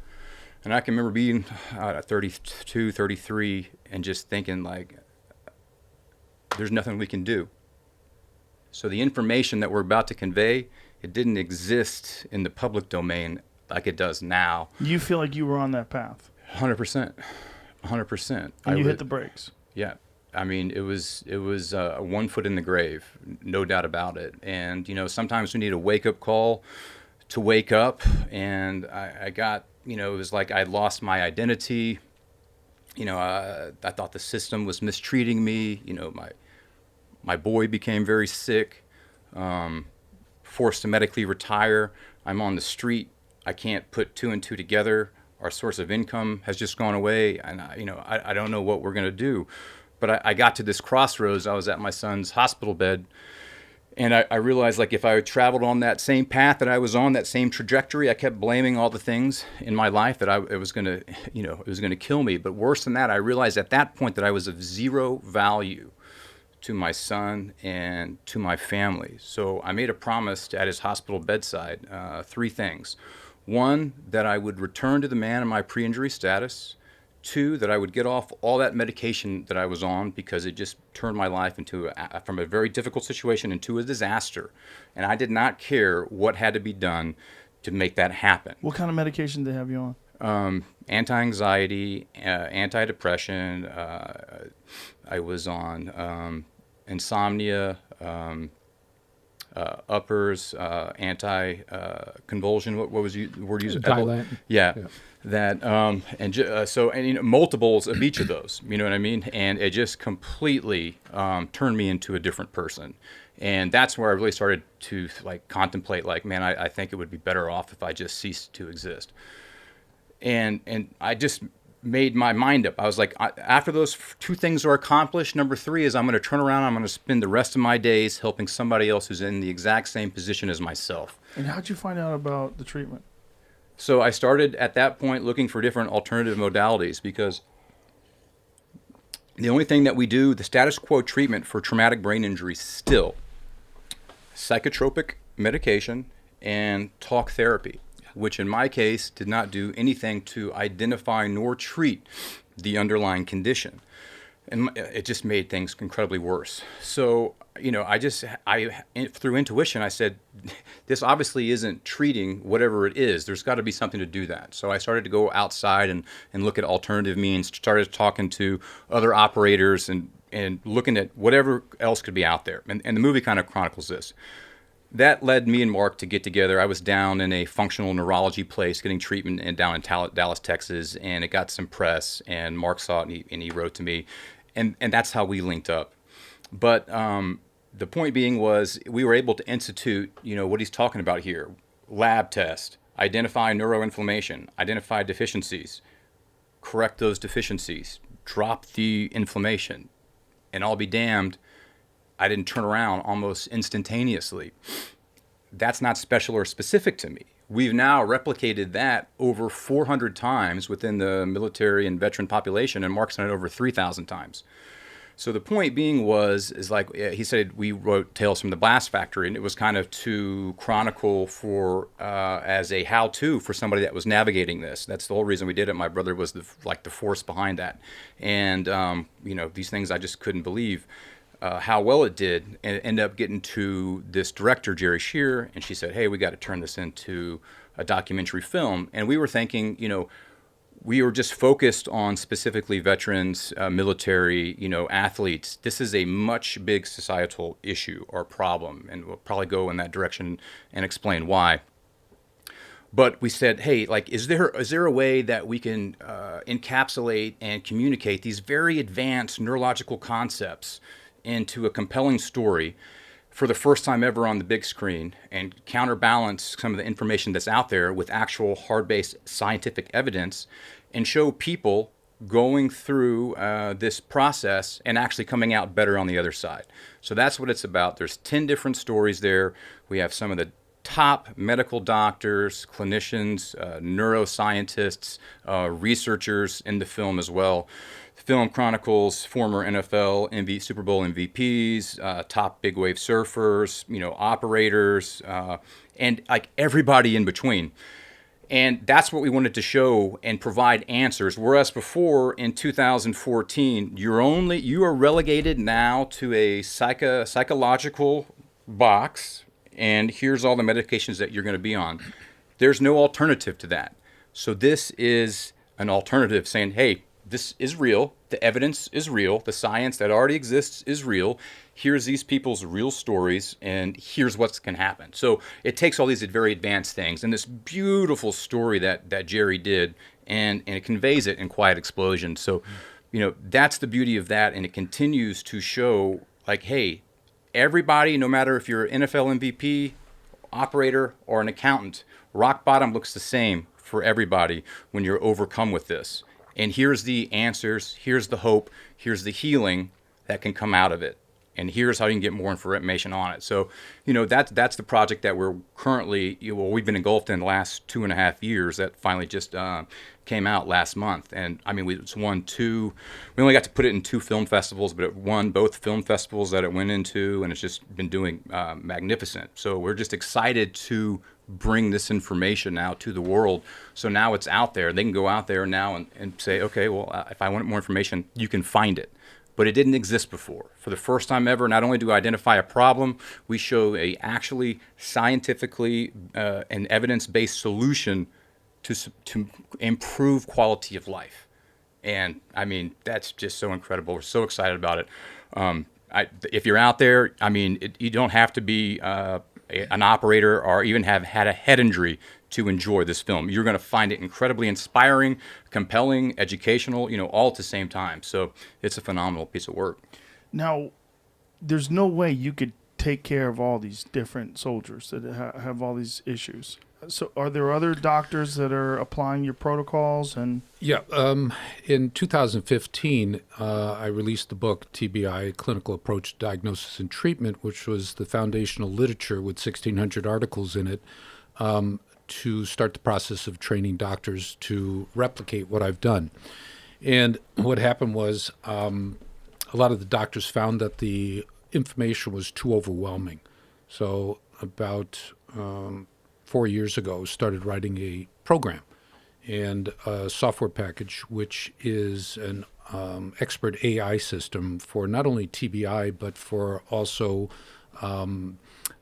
And I can remember being 32, 33, and just thinking, like, there's nothing we can do. So the information that we're about to convey, it didn't exist in the public domain like it does now. You feel like you were on that path? 100%. 100%. And you hit the brakes? Yeah. I mean, it was 1 foot in the grave, no doubt about it. And, sometimes we need a wake-up call to wake up. And I got, it was like I lost my identity. I thought the system was mistreating me. My boy became very sick, forced to medically retire. I'm on the street. I can't put two and two together. Our source of income has just gone away, and I don't know what we're going to do. But I got to this crossroads. I was at my son's hospital bed, and I realized, like, if I had traveled on that same path that I was on, that same trajectory, I kept blaming all the things in my life that it was going to kill me. But worse than that, I realized at that point that I was of zero value to my son and to my family. So I made a promise at his hospital bedside, 3 things. 1, that I would return to the man in my pre-injury status. 2, that I would get off all that medication that I was on because it just turned my life from a very difficult situation into a disaster. And I did not care what had to be done to make that happen. What kind of medication did they have you on? Anti-anxiety, anti-depression. I was on insomnia, uppers, anti-convulsion. What was the word used? Dilatant. Yeah. That multiples of each of those. You know what I mean? And it just completely turned me into a different person. And that's where I really started to contemplate, man, I think it would be better off if I just ceased to exist. And I just made my mind up. I was like, after those 2 things are accomplished, number 3 is I'm going to turn around. I'm going to spend the rest of my days helping somebody else who's in the exact same position as myself. And how'd you find out about the treatment? So I started at that point looking for different alternative modalities because The only thing that we do, the status quo treatment for traumatic brain injury still, psychotropic medication and talk therapy, which in my case did not do anything to identify nor treat the underlying condition. And it just made things incredibly worse. So, through intuition, I said, this obviously isn't treating whatever it is. There's got to be something to do that. So I started to go outside and look at alternative means, started talking to other operators and looking at whatever else could be out there. And the movie kind of chronicles this. That led me and Mark to get together. I was down in a functional neurology place getting treatment down in Dallas, Texas, and it got some press, and Mark saw it and he wrote to me. And that's how we linked up. But the point being was we were able to institute, what he's talking about here. Lab test, identify neuroinflammation, identify deficiencies, correct those deficiencies, drop the inflammation. And I'll be damned, I didn't turn around almost instantaneously. That's not special or specific to me. We've now replicated that over 400 times within the military and veteran population, and Mark's done it over 3,000 times. So the point being is like he said, we wrote Tales from the Blast Factory, and it was kind of to chronicle for as a how-to for somebody that was navigating this. That's the whole reason we did it. My brother was the force behind that, and these things I just couldn't believe. How well it did, and it ended up getting to this director, Jerry Shear, and she said, hey, we got to turn this into a documentary film. And we were thinking, we were just focused on specifically veterans, military, athletes. This is a much big societal issue or problem, and we'll probably go in that direction and explain why. But we said, hey, is there a way that we can encapsulate and communicate these very advanced neurological concepts into a compelling story for the first time ever on the big screen and counterbalance some of the information that's out there with actual hard-based scientific evidence and show people going through this process and actually coming out better on the other side. So that's what it's about. There's 10 different stories there. We have some of the top medical doctors, clinicians, neuroscientists, researchers in the film as well. The film chronicles former NFL Super Bowl MVPs, top big wave surfers, operators, and everybody in between. And that's what we wanted to show and provide answers. Whereas before, in 2014, you are relegated now to a psychological box, and here's all the medications that you're going to be on. There's no alternative to that. So this is an alternative saying, hey, this is real. The evidence is real. The science that already exists is real. Here's these people's real stories, and here's what's going to happen. So it takes all these very advanced things and this beautiful story that Jerry did, and it conveys it in quiet explosion. So, that's the beauty of that, and it continues to show, hey, everybody, no matter if you're an NFL MVP, operator, or an accountant, rock bottom looks the same for everybody when you're overcome with this. And here's the answers, here's the hope, here's the healing that can come out of it. And here's how you can get more information on it. So, that's the project that we're currently, we've been engulfed in the last 2.5 years. That finally just came out last month. And it's won we only got to put it in 2 film festivals, but it won both film festivals that it went into, and it's just been doing magnificent. So we're just excited to bring this information out to the world. So now it's out there. They can go out there now and say, okay, well, if I want more information, you can find it. But it didn't exist before. For the first time ever, not only do we identify a problem, we show a actually scientifically and evidence-based solution to improve quality of life. And that's just so incredible. We're so excited about it. If you're out there, you don't have to be an operator or even have had a head injury to enjoy this film. You're going to find it incredibly inspiring, compelling, educational, all at the same time. So it's a phenomenal piece of work. Now, there's no way you could take care of all these different soldiers that have all these issues. So are there other doctors that are applying your protocols? And Yeah. In 2015, I released the book TBI, Clinical Approach to Diagnosis and Treatment, which was the foundational literature with 1,600 articles in it, to start the process of training doctors to replicate what I've done. And what happened was a lot of the doctors found that the information was too overwhelming. So about 4 years ago, started writing a program and a software package, which is an expert AI system for not only TBI, but for also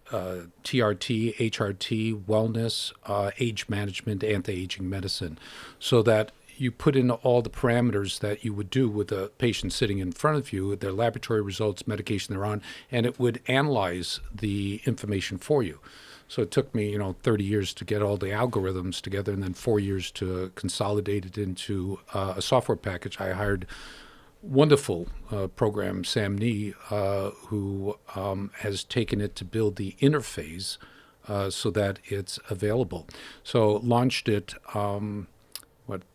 TRT, HRT, wellness, age management, anti-aging medicine, so that you put in all the parameters that you would do with a patient sitting in front of you, their laboratory results, medication they're on, and it would analyze the information for you. So it took me, 30 years to get all the algorithms together, and then 4 years to consolidate it into a software package. I hired wonderful program, Sam Nee, who has taken it to build the interface so that it's available. So launched it,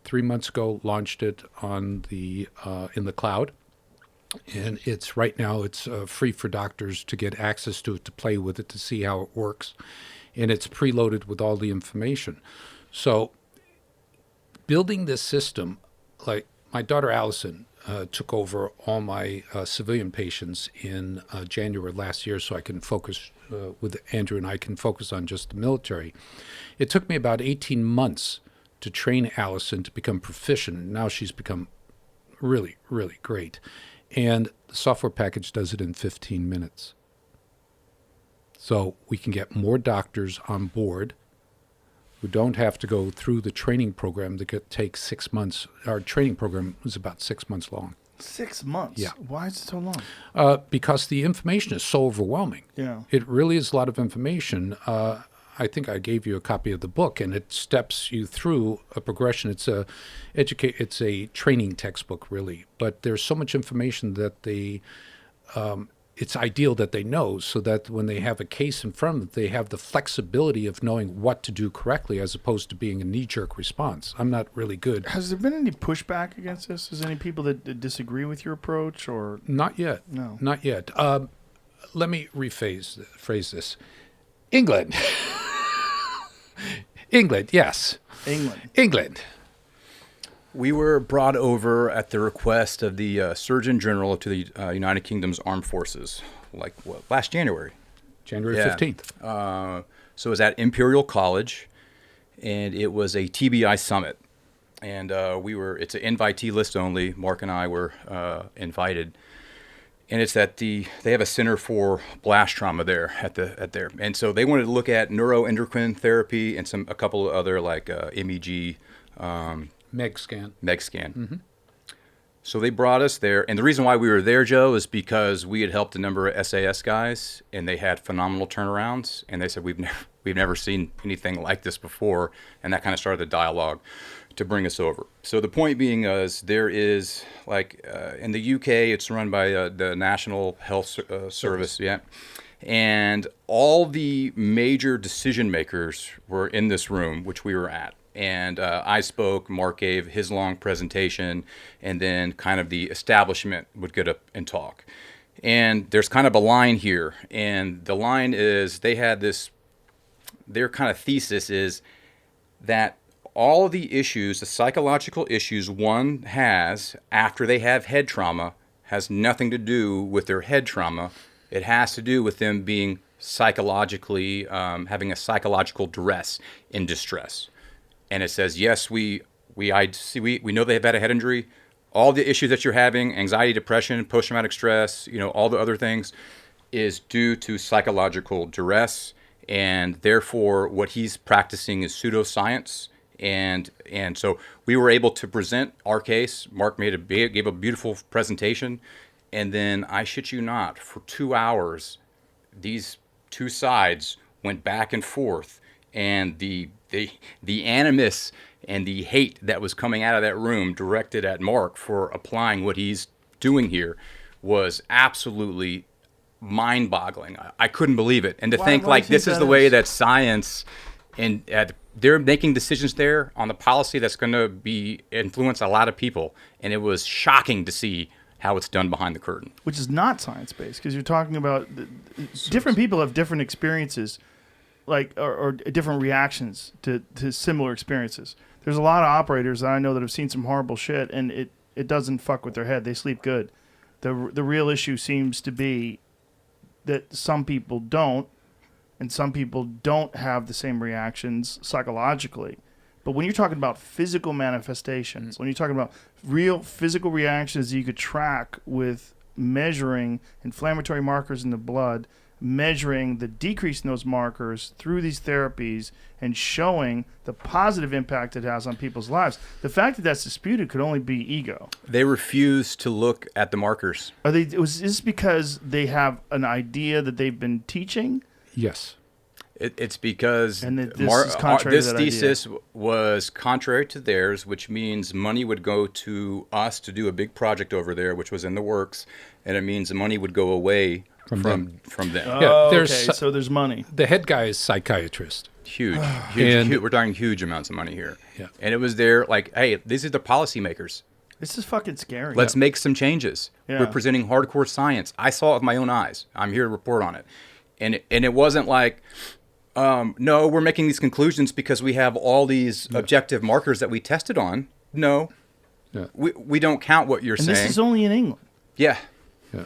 3 months ago, launched it on the in the cloud. And it's right now, it's free for doctors to get access to it, to play with it, to see how it works. And it's preloaded with all the information. So building this system, like my daughter Allison took over all my civilian patients in January last year, so I can focus with Andrew and I can focus on just the military. It took me about 18 months to train Allison to become proficient, and now she's become really, really great. And the software package does it in 15 minutes. So we can get more doctors on board who don't have to go through the training program that could take 6 months. Our training program was about 6 months long. 6 months? Yeah. Why is it so long? Because the information is so overwhelming. Yeah. It really is a lot of information. I think I gave you a copy of the book, and it steps you through a progression. It's a training textbook, really. But there's so much information that it's ideal that they know, so that when they have a case in front of them, they have the flexibility of knowing what to do correctly, as opposed to being a knee-jerk response. I'm not really good. Has there been any pushback against this? Is there any people that disagree with your approach, or Not yet. No. Not yet. Let me phrase this. England. England, yes. England. We were brought over at the request of the Surgeon General to the United Kingdom's Armed Forces, last January. January Yeah. 15th. So it was at Imperial College, and it was a TBI summit. And it's an invitee list only. Mark and I were invited. And it's at they have a center for blast trauma there at there. And so they wanted to look at neuroendocrine therapy and a couple of other MEG, Meg scan. Mm-hmm. So they brought us there. And the reason why we were there, Joe, is because we had helped a number of SAS guys, and they had phenomenal turnarounds. And they said, we've never seen anything like this before. And that kind of started the dialogue to bring us over. So the point being is there is, in the UK, it's run by the National Health Service, yeah. And all the major decision makers were in this room, which we were at. And I spoke, Mark gave his long presentation, and then kind of the establishment would get up and talk. And there's kind of a line here, and the line is their kind of thesis is that all of the issues, the psychological issues one has after they have head trauma, has nothing to do with their head trauma. It has to do with them being psychologically, having a psychological duress in distress. And it says, yes, we know they've had a head injury. All the issues that you're having, anxiety, depression, post-traumatic stress, all the other things, is due to psychological duress. And therefore, what he's practicing is pseudoscience. And so we were able to present our case. Mark gave a beautiful presentation. And then, I shit you not, for 2 hours, these two sides went back and forth. And the animus and the hate that was coming out of that room directed at Mark for applying what he's doing here was absolutely mind-boggling. I couldn't believe it. And to think this is the way that science and they're making decisions there on the policy that's going to be influence a lot of people. And it was shocking to see how it's done behind the curtain. Which is not science-based, because you're talking about different people have different experiences, or different reactions to similar experiences. There's a lot of operators that I know that have seen some horrible shit, and it doesn't fuck with their head. They sleep good. The real issue seems to be that some people don't, and some people don't have the same reactions psychologically. But when you're talking about physical manifestations, when you're talking about real physical reactions that you could track with measuring inflammatory markers in the blood, measuring the decrease in those markers through these therapies, and showing the positive impact it has on people's lives, the fact that that's disputed could only be ego. They refuse to look at the markers. Is this because they have an idea that they've been teaching? Yes. It's because And that this is contrary this to that thesis was contrary to theirs, which means money would go to us to do a big project over there, which was in the works, and it means the money would go away from them. Oh, there's- okay, so there's money. The head guy is psychiatrist. Huge. And- We're talking huge amounts of money here. Yeah. And it was there like, hey, these are the policymakers. This is fucking scary. Let's make some changes. Yeah. We're presenting hardcore science. I saw it with my own eyes. I'm here to report on it. And it wasn't like, no, we're making these conclusions because we have all these objective markers that we tested on. No. Yeah. We don't count what you're and saying. this is only in England, Yeah. Yeah.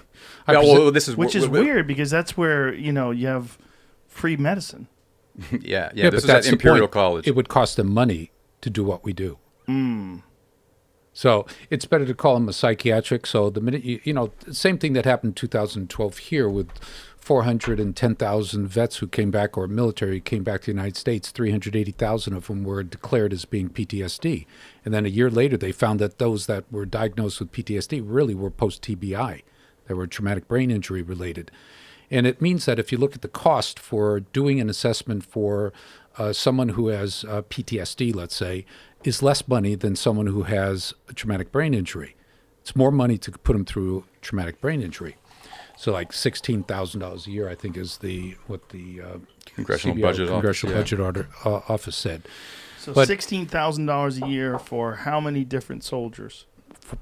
Yeah, well, this is which is weird because that's where you have free medicine. Yeah. Yeah, This but is that's at the Imperial point. College. It would cost them money to do what we do. So it's better to call them a psychiatric. So the minute same thing that happened in 2012 here with 410,000 vets who came back, or military came back to the United States. 380,000 of them were declared as being PTSD. And then a year later, they found that those that were diagnosed with PTSD really were post-TBI. They were traumatic brain injury related. And it means that if you look at the cost for doing an assessment for someone who has PTSD, let's say, is less money than someone who has a traumatic brain injury. It's more money to put them through traumatic brain injury. So like $16,000 a year, I think, is what the Congressional CBO, Budget Congressional Office, Budget Office said. So But- $16,000 a year for how many different soldiers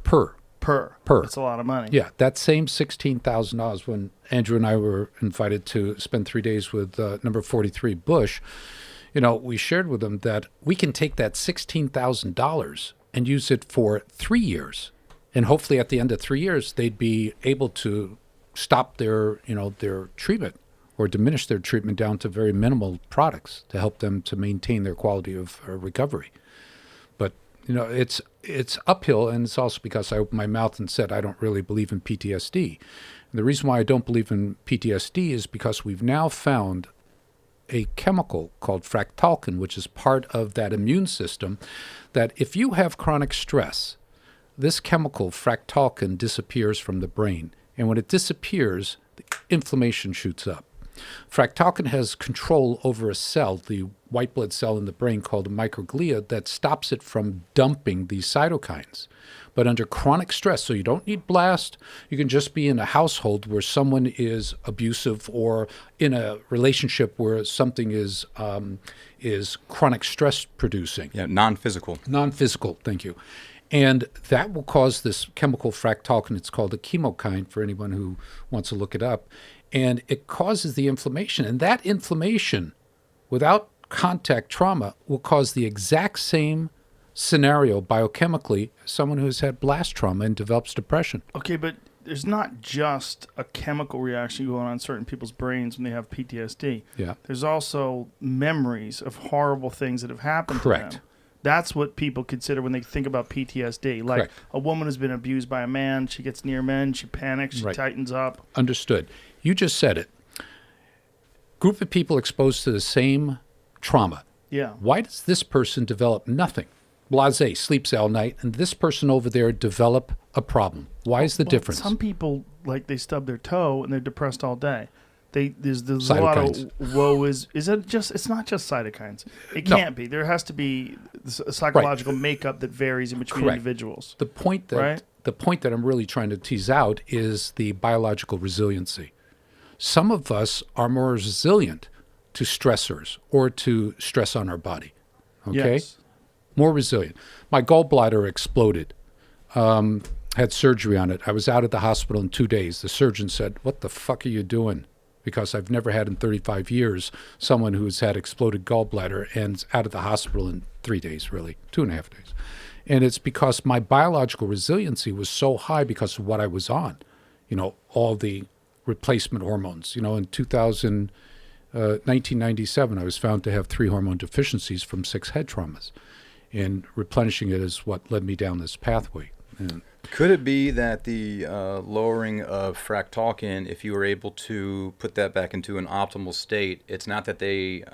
Per. per? Per. That's a lot of money. Yeah, that same $16,000, when Andrew and I were invited to spend 3 days with number 43 Bush, we shared with them that we can take that $16,000 and use it for 3 years. And hopefully at the end of 3 years, they'd be able to stop their treatment or diminish their treatment down to very minimal products to help them to maintain their quality of recovery. But, it's uphill, and it's also because I opened my mouth and said I don't really believe in PTSD. And the reason why I don't believe in PTSD is because we've now found a chemical called fractalkine, which is part of that immune system, that if you have chronic stress, this chemical, fractalkine, disappears from the brain. And when it disappears, the inflammation shoots up. Fractalkine has control over a cell, the white blood cell in the brain called a microglia, that stops it from dumping these cytokines. But under chronic stress, so you don't need blast, you can just be in a household where someone is abusive, or in a relationship where something is chronic stress producing. Yeah, non-physical. Non-physical, thank you. And that will cause this chemical fractalkine. It's called a chemokine for anyone who wants to look it up. And it causes the inflammation. And that inflammation, without contact trauma, will cause the exact same scenario biochemically as someone who's had blast trauma and develops depression. Okay, but there's not just a chemical reaction going on in certain people's brains when they have PTSD. Yeah. There's also memories of horrible things that have happened Correct. to them. That's what people consider when they think about PTSD. Like Correct. a woman has been abused by a man, she gets near men, she panics, she Right. tightens up. Understood. You just said it. Group of people exposed to the same trauma. Yeah. Why does this person develop nothing? Blasé, sleeps all night, and this person over there develop a problem. Why is the difference? Some people, like, they stub their toe and they're depressed all day. There's a lot Cytokines. of woe is it just, it's not just cytokines. It No. can't be. There has to be a psychological makeup that varies in between Correct. individuals. The point that I'm really trying to tease out is the biological resiliency. Some of us are more resilient to stressors or to stress on our body. Okay? Yes. More resilient. My gallbladder exploded. Had surgery on it. I was out at the hospital in 2 days. The surgeon said, "What the fuck are you doing?" because I've never had in 35 years someone who's had exploded gallbladder and is out of the hospital in 3 days, really, 2.5 days. And it's because my biological resiliency was so high because of what I was on, all the replacement hormones. In 1997, I was found to have 3 hormone deficiencies from 6 head traumas. And replenishing it is what led me down this pathway. And could it be that the lowering of fractalkine, if you were able to put that back into an optimal state, it's not that they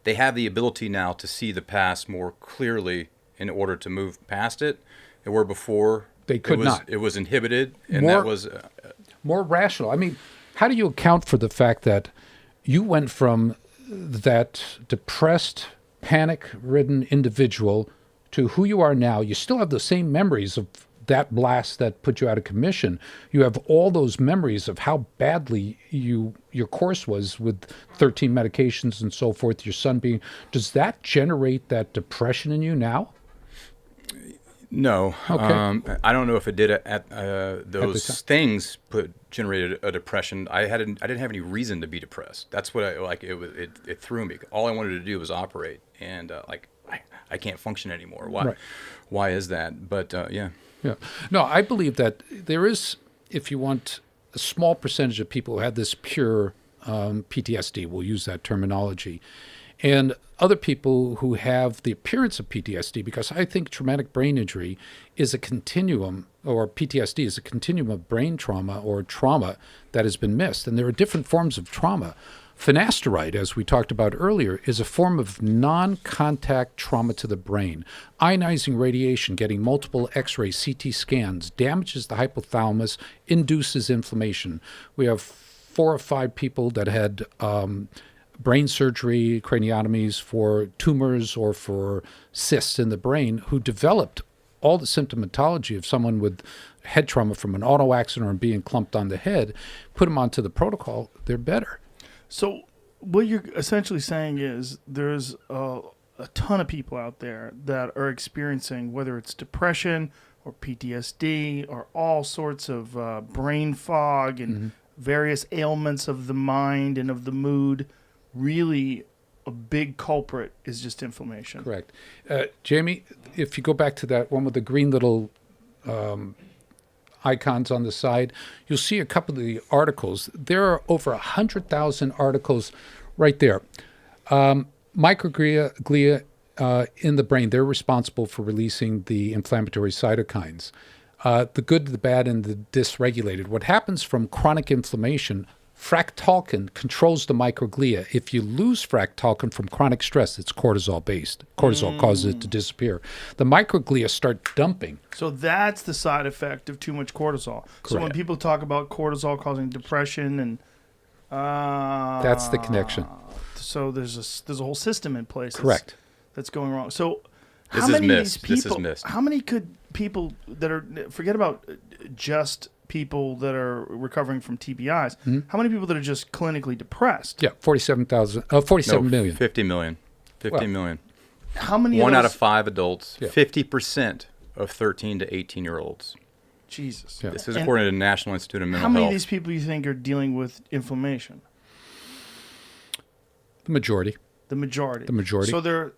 have the ability now to see the past more clearly in order to move past it, and where before they could not. It was inhibited, and that was more rational. I mean, how do you account for the fact that you went from that depressed, panic-ridden individual to who you are now? You still have the same memories of that blast that put you out of commission. You have all those memories of how badly your course was with 13 medications and so forth, your son being... Does that generate that depression in you now? No. Okay. I don't know if it did at those things generated a depression. I didn't have any reason to be depressed. That's what it threw me. All I wanted to do was operate, and I can't function anymore. Why? Right. Why is that? But yeah. Yeah. No, I believe that there is, if you want, a small percentage of people who have this pure PTSD, we'll use that terminology, and other people who have the appearance of PTSD, because I think traumatic brain injury is a continuum, or PTSD is a continuum of brain trauma or trauma that has been missed. And there are different forms of trauma. Finasteride, as we talked about earlier, is a form of non-contact trauma to the brain. Ionizing radiation, getting multiple X-rays, CT scans, damages the hypothalamus, induces inflammation. We have 4 or 5 people that had brain surgery, craniotomies for tumors or for cysts in the brain who developed all the symptomatology of someone with head trauma from an auto accident or being clumped on the head. Put them onto the protocol, they're better. So what you're essentially saying is there's a ton of people out there that are experiencing, whether it's depression or PTSD or all sorts of brain fog and various ailments of the mind and of the mood. Really, a big culprit is just inflammation. Correct. Jamie, if you go back to that one with the green little icons on the side, you'll see a couple of the articles. There are over 100,000 articles right there. Microglia in the brain, they're responsible for releasing the inflammatory cytokines. The good, the bad, and the dysregulated. What happens from chronic inflammation, fractalkine controls the microglia. If you lose fractalkine from chronic stress, it's cortisol-based. Cortisol causes it to disappear. The microglia start dumping. So that's the side effect of too much cortisol. Correct. So when people talk about cortisol causing depression and... that's the connection. So there's a whole system in place. Correct. That's going wrong. So This how is many missed. of these people... This is missed. How many could people that are... Forget about just... people that are recovering from TBIs, how many people that are just clinically depressed? Yeah, 47 million. 50 million. 50 million. How many? One of out those, of 5 adults. Yeah. 50% of 13 to 18-year-olds. Jesus. Yeah. This is And according to the National Institute of Mental how many Health. of these people you think are dealing with inflammation? The majority. The majority. The majority. So there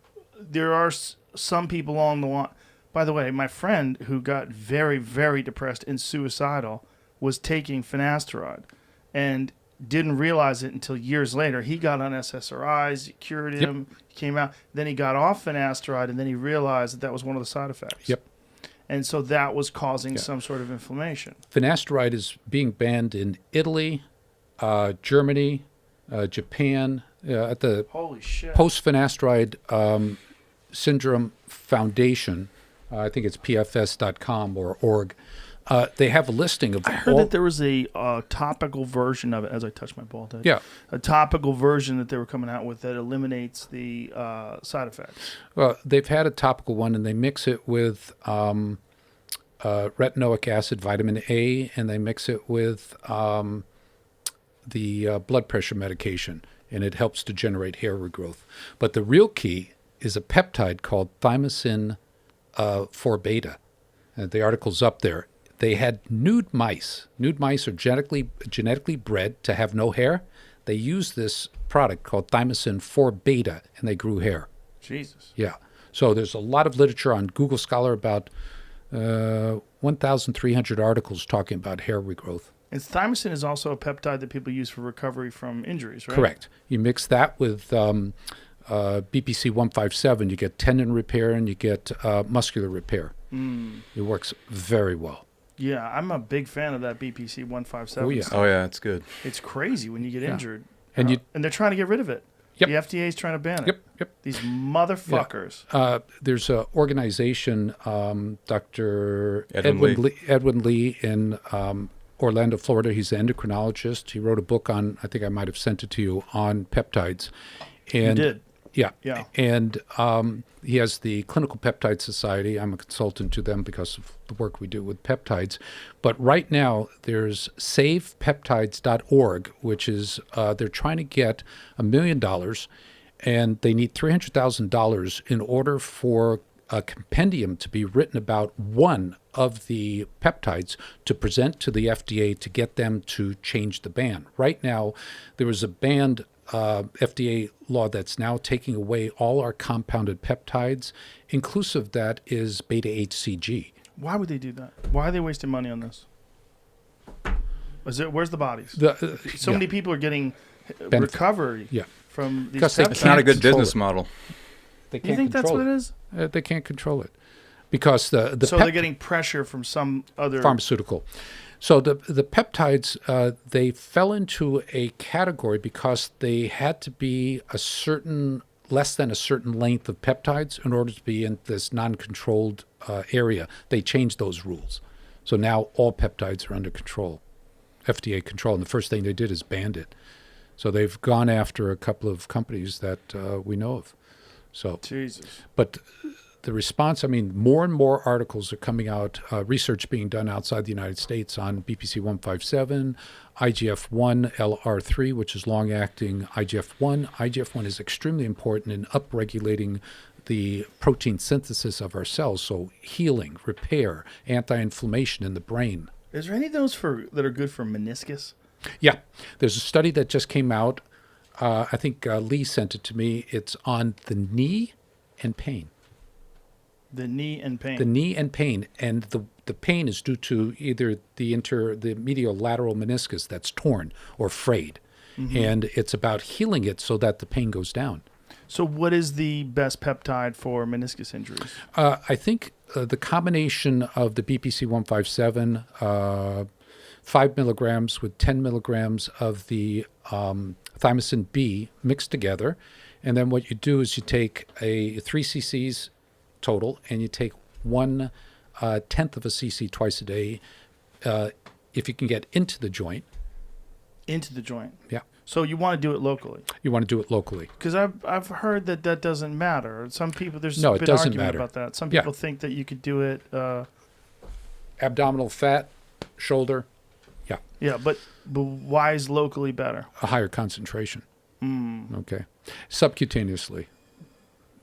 are some people on the line. By the way, my friend who got very, very depressed and suicidal was taking finasteride and didn't realize it until years later. He got on SSRIs, it cured him, he came out. Then he got off finasteride, and then he realized that was one of the side effects. Yep. And so that was causing some sort of inflammation. Finasteride is being banned in Italy, Germany, Japan, at the Holy shit. Post-Finasteride Syndrome Foundation. I think it's pfs.com or org. They have a listing of I heard all... that there was a topical version of it, as I touch my bald head. Yeah. A topical version that they were coming out with that eliminates the side effects. Well, they've had a topical one, and they mix it with retinoic acid, vitamin A, and they mix it with the blood pressure medication, and it helps to generate hair regrowth. But the real key is a peptide called thymosin 4-beta. The article's up there. they had nude mice. Nude mice are genetically bred to have no hair. They used this product called thymosin 4-beta, and they grew hair. Jesus. Yeah. So there's a lot of literature on Google Scholar about 1,300 articles talking about hair regrowth. And thymosin is also a peptide that people use for recovery from injuries, right? Correct. You mix that with BPC 157, you get tendon repair and you get muscular repair. It works very well. Yeah, I'm a big fan of that BPC 157. Oh, yeah. Oh yeah, it's good. It's crazy when you get injured. And And they're trying to get rid of it. Yep. The FDA is trying to ban it. Yep. These motherfuckers. There's an organization, Dr. Edwin Edwin Lee in Orlando, Florida. He's an endocrinologist. He wrote a book on, I think I might have sent it to you, on peptides. And You did. Yeah. Yeah. And he has the Clinical Peptide Society. I'm a consultant to them because of the work we do with peptides. But right now, there's savepeptides.org, which is they're trying to get $1 million, and they need $300,000 in order for a compendium to be written about one of the peptides to present to the FDA to get them to change the ban. Right now, there was a banned FDA law that's now taking away all our compounded peptides. Inclusive that is beta-HCG. Why would they do that? Why are they wasting money on this? Where's the bodies? So many people are getting recovery from these Because they peptides. It's not a good control business it. model. They You can't think that's control what it is? They can't control it because the So they're getting pressure from some other pharmaceutical. So the peptides, they fell into a category because they had to be less than a certain length of peptides in order to be in this non-controlled area. They changed those rules. So now all peptides are under control, FDA control. And the first thing they did is banned it. So they've gone after a couple of companies that we know of. So, Jesus. but the response, I mean, more and more articles are coming out, research being done outside the United States on BPC 157, IGF-1, LR3, which is long-acting IGF-1. IGF-1 is extremely important in upregulating the protein synthesis of our cells, so healing, repair, anti-inflammation in the brain. Is there any of those that are good for meniscus? Yeah, there's a study that just came out. I think Lee sent it to me. It's on the knee and pain. The knee and pain. The knee and pain, and the pain is due to either the medial lateral meniscus that's torn or frayed, and it's about healing it so that the pain goes down. So what is the best peptide for meniscus injuries? I think the combination of the BPC 157, 5 milligrams with 10 milligrams of the thymosin B mixed together, and then what you do is you take 3 cc's total, and you take 1/10 of a cc twice a day, if you can get into the joint. Into the joint. Yeah, So you want to do it locally? you want to do it locally. Because I've heard that doesn't matter. Some people No, it been doesn't argument matter. about that. Some Yeah. people think that you could do it. Abdominal fat, shoulder, Yeah, but why is locally better? a higher concentration. Okay, subcutaneously.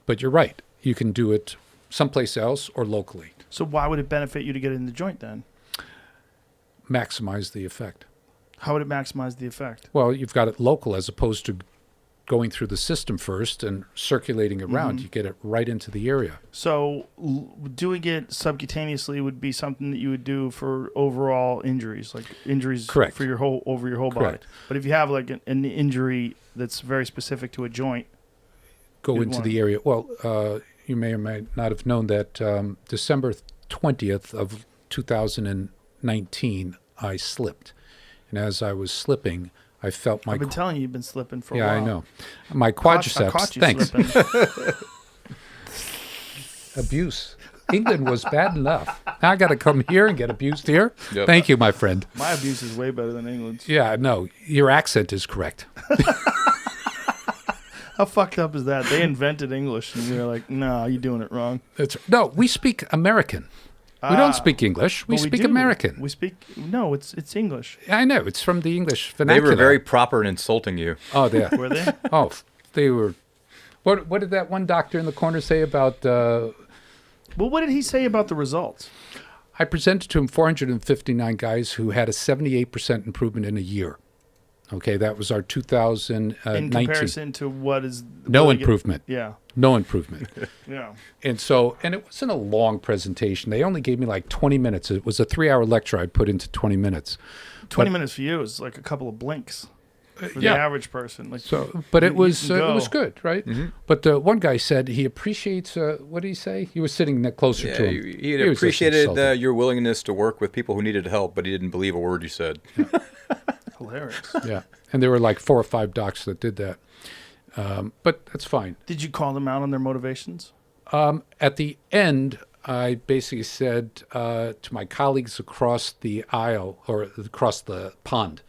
But you're right. You can do it someplace else or locally. So why would it benefit you to get it in the joint then? Maximize the effect. How would it maximize the effect? Well, you've got it local as opposed to going through the system first and circulating around. You get it right into the area. So doing it subcutaneously would be something that you would do for overall injuries, like injuries Correct. for your whole body. Correct. But if you have like an injury that's very specific to a joint, Go You'd into want the area. Well, you may or may not have known that December 20th of 2019, I slipped. And as I was slipping, I felt my... I've been telling you, you've been slipping for a yeah, while. I know. My I quadriceps... caught you Thanks. slipping. Abuse. England was bad enough. Now I got to come here and get abused here? Yep. Thank you, my friend. My abuse is way better than England's. Yeah, no, your accent is correct. How fucked up is that? They invented English, and you're like, no, you're doing it wrong. No, we speak American. We don't speak English. We But speak do. American. We speak. No, it's English. I know. It's from the English They vernacular. were very proper in insulting you. Oh, yeah. Were they? Oh, they were... What did that one doctor in the corner say about... Well, what did he say about the results? I presented to him 459 guys who had a 78% improvement in a year. Okay, that was our 2019. In comparison to what is No what they get- improvement. Yeah, No improvement. yeah. And it wasn't a long presentation. They only gave me like 20 minutes. It was a 3-hour lecture I put into 20 minutes. 20 minutes for you is like a couple of blinks for yeah. the average person. Like, So, but it you was can go. good, right? But one guy said he appreciates. What did he say? He was sitting closer to him. He was just appreciated insulted. your willingness to work with people who needed help, but he didn't believe a word you said. Hilarious. Yeah, and there were like 4 or 5 docs that did that. But that's fine. Did you call them out on their motivations? At the end, I basically said to my colleagues across the aisle or across the pond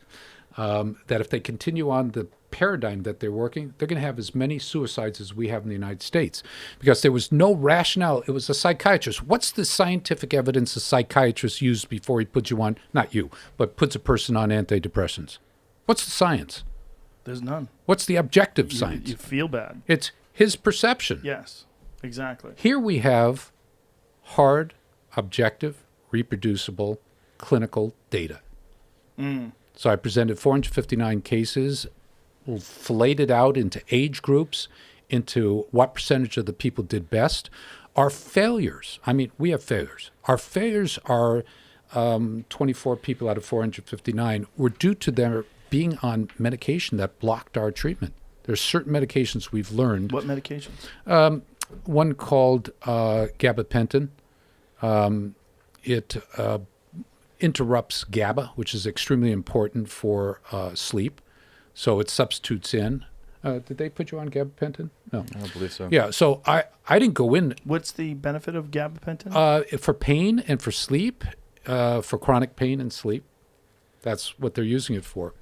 that if they continue on the paradigm that they're working, they're going to have as many suicides as we have in the United States, because there was no rationale. It was a psychiatrist. What's the scientific evidence a psychiatrist used before he puts you on, not you, but puts a person on antidepressants? What's the science? There's none. What's the objective You, science? you feel bad. It's his perception. Yes, exactly. Here we have hard, objective, reproducible, clinical data. So I presented 459 cases, filleted out into age groups, into what percentage of the people did best. Our failures, I mean, we have failures. Our failures are 24 people out of 459 were due to their being on medication that blocked our treatment. There's certain medications we've learned. What medications? One called gabapentin. It interrupts GABA, which is extremely important for sleep. So it substitutes in. Did they put you on gabapentin? No. I don't believe so. Yeah, so I didn't go in What's the benefit of gabapentin? for pain and for sleep, for chronic pain and sleep. That's what they're using it for.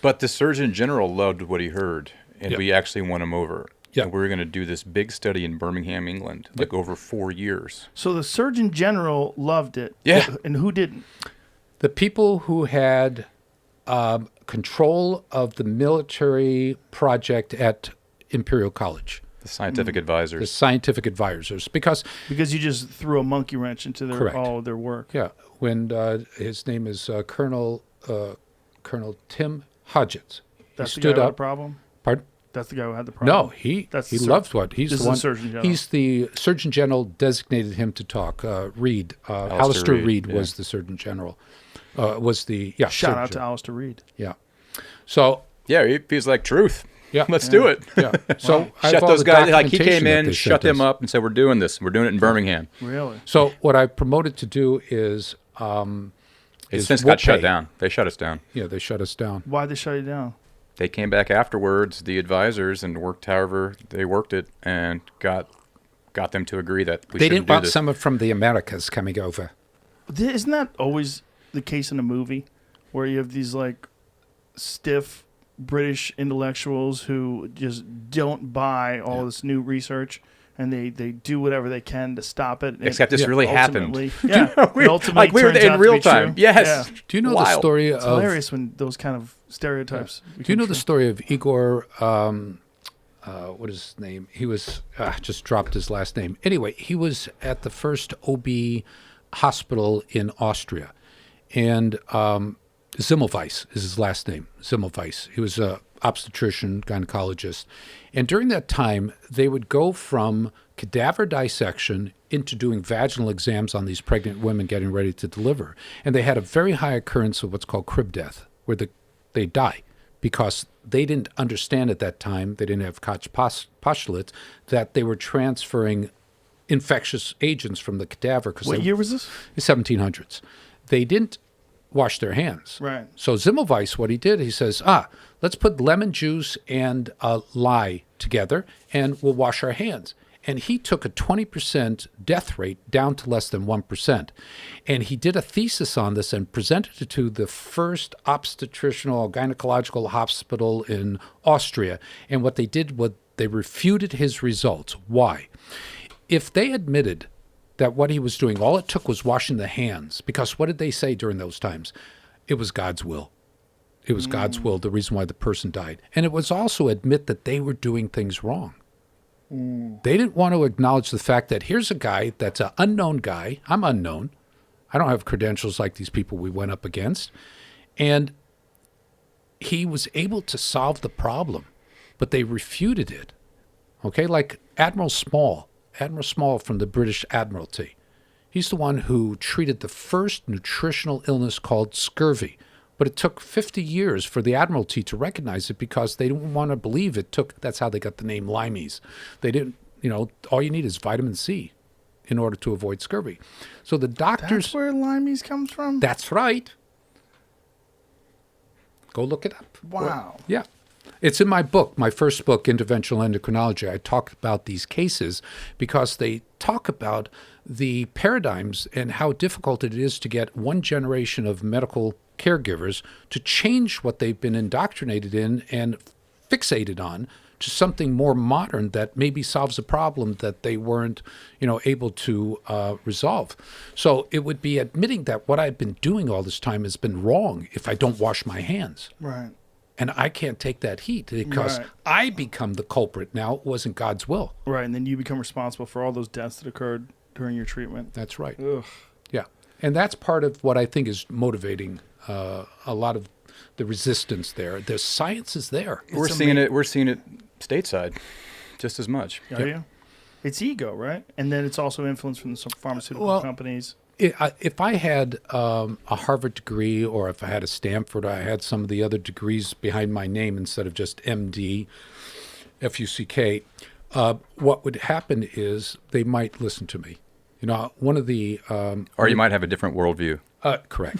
But the Surgeon General loved what he heard, and Yeah. we actually won him over. Yeah. And we were going to do this big study in Birmingham, England, like over 4 years. So the Surgeon General loved it. Yeah. And who didn't? The people who had control of the military project at Imperial College, The scientific the advisors. scientific advisors, because Because you just threw a monkey wrench into Correct. all of their work. yeah, when his name is Colonel Tim Hodgetts, That's he the guy stood who had the up. problem? Pardon? That's the guy who had the problem? No, he That's he the sur- loved what he's this the is one. the Surgeon General. He's the Surgeon General designated him to talk. Reed, Alistair Reed, Reed yeah. was the Surgeon General. Was the Shout Surgeon out to General. Alistair Reed. Yeah. So Yeah, he feels like truth. yeah, Let's do it. yeah. So I have Shut all those the guys. Like he documentation came that in, they shut sent them us. up, and said, "We're doing this. We're doing it in Birmingham." Really? So what I promoted to do is It's is since we'll got shut pay. down. They shut us down. Yeah, they shut us down. Why'd they shut you down? They came back afterwards, the advisors, and worked however they worked it, and got them to agree that we They shouldn't didn't do want this. someone from the Americas coming over. Isn't that always the case in a movie where you have these like stiff British intellectuals who just don't buy all this new research and they do whatever they can to stop it? And Except this Yeah, really happened. ultimately- Yeah. it ultimately Like we were turns out in to real be time. true. Yes. Yeah. Do you know the Wild. story It's of? hilarious when those kind of stereotypes. Do you know become the true. story of Igor? What is his name? He was just dropped his last name. Anyway, he was at the first OB hospital in Austria, and Zimmelweis is his last name. Zimmelweis. He was a obstetrician, gynecologist, and during that time, they would go from cadaver dissection into doing vaginal exams on these pregnant women getting ready to deliver, and they had a very high occurrence of what's called crib death, where they die because they didn't understand at that time, they didn't have Koch postulates, that they were transferring infectious agents from the cadaver. What year was this? 1700s. They didn't wash their hands. Right. So Zimmelweis, what he did, he says, let's put lemon juice and lye together and we'll wash our hands. And he took a 20% death rate down to less than 1%. And he did a thesis on this and presented it to the first obstetrical gynecological hospital in Austria. And what they did was they refuted his results. Why? If they admitted that what he was doing, all it took was washing the hands, because what did they say during those times? It was God's will. It was God's will, the reason why the person died. And it was also admit that they were doing things wrong. They didn't want to acknowledge the fact that here's a guy that's an unknown guy. I'm unknown. I don't have credentials like these people we went up against. And he was able to solve the problem, but they refuted it. Okay, like Admiral Small from the British Admiralty. He's the one who treated the first nutritional illness called scurvy. But it took 50 years for the Admiralty to recognize it because they didn't want to believe it took. That's how they got the name limeys. They didn't, all you need is vitamin C in order to avoid scurvy. So the doctors. That's where limeys comes from? That's right. Go look it up. Wow. Yeah. It's in my book, my first book, Interventional Endocrinology. I talk about these cases because they talk about the paradigms and how difficult it is to get one generation of medical caregivers to change what they've been indoctrinated in and fixated on to something more modern that maybe solves a problem that they weren't, able to resolve. So it would be admitting that what I've been doing all this time has been wrong if I don't wash my hands. Right. And I can't take that heat because Right. I become the culprit now. It wasn't God's will. Right, and then you become responsible for all those deaths that occurred during your treatment. That's right. Ugh. Yeah. And that's part of what I think is motivating a lot of the resistance there. The science is there. We're seeing it stateside just as much. Are you? It's ego, right? And then it's also influence from the pharmaceutical companies. If I had a Harvard degree or if I had a Stanford, I had some of the other degrees behind my name instead of just MD, FUCK, what would happen is they might listen to me. One of the... or you might have a different worldview. Correct.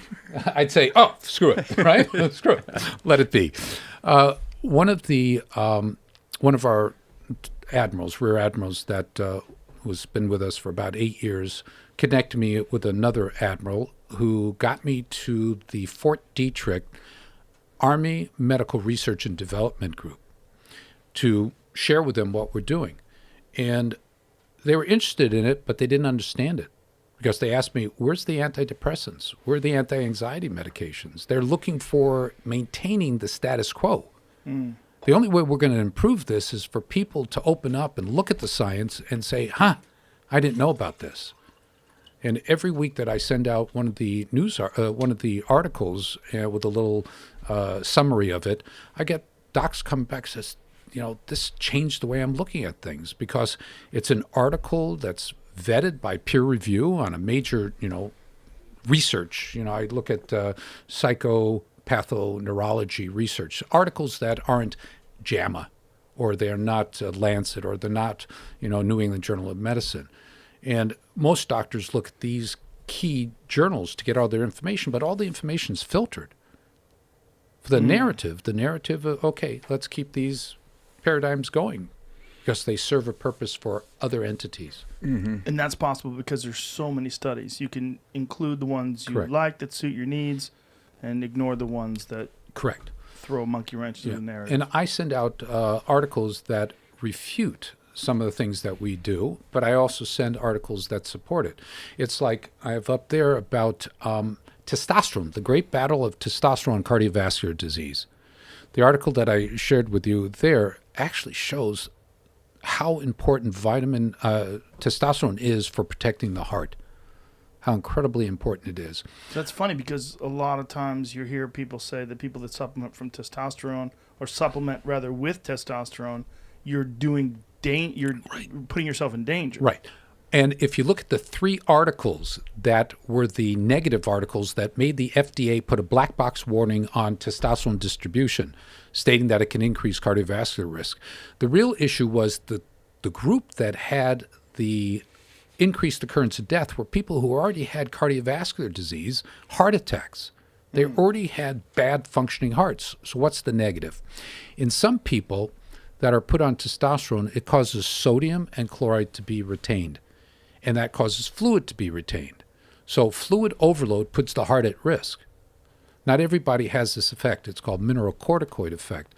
I'd say, oh, screw it, right? Screw it. Let it be. One of our admirals, rear admirals that who's been with us for about 8 years, connected me with another admiral who got me to the Fort Detrick Army Medical Research and Development Group to share with them what we're doing. And they were interested in it, but they didn't understand it because they asked me, where's the antidepressants? Where are the anti-anxiety medications? They're looking for maintaining the status quo. The only way we're going to improve this is for people to open up and look at the science and say, I didn't know about this. And every week that I send out one of the articles with a little summary of it, I get docs come back and says, this changed the way I'm looking at things because it's an article that's vetted by peer review on a major, research. I look at psychopathoneurology research, articles that aren't JAMA or they're not Lancet or they're not, New England Journal of Medicine. And most doctors look at these key journals to get all their information, but all the information is filtered. For the narrative of, okay, let's keep these paradigms going because they serve a purpose for other entities. Mm-hmm. And that's possible because there's so many studies. You can include the ones you Correct. like that suit your needs and ignore the ones that Correct. throw a monkey wrench into the narrative. And I send out articles that refute some of the things that we do, but I also send articles that support it. It's like I have up there about testosterone, the great battle of testosterone and cardiovascular disease. The article that I shared with you there actually shows how important testosterone is for protecting the heart, how incredibly important it is. That's funny because a lot of times you hear people say that people that supplement from testosterone or supplement rather with testosterone, you're putting yourself in danger. Right. And if you look at the 3 articles that were the negative articles that made the FDA put a black box warning on testosterone distribution, stating that it can increase cardiovascular risk, the real issue was the group that had the increased occurrence of death were people who already had cardiovascular disease, heart attacks. They already had bad functioning hearts. So what's the negative? In some people that are put on testosterone, it causes sodium and chloride to be retained, and that causes fluid to be retained. So fluid overload puts the heart at risk. Not everybody has this effect. It's called mineralocorticoid effect.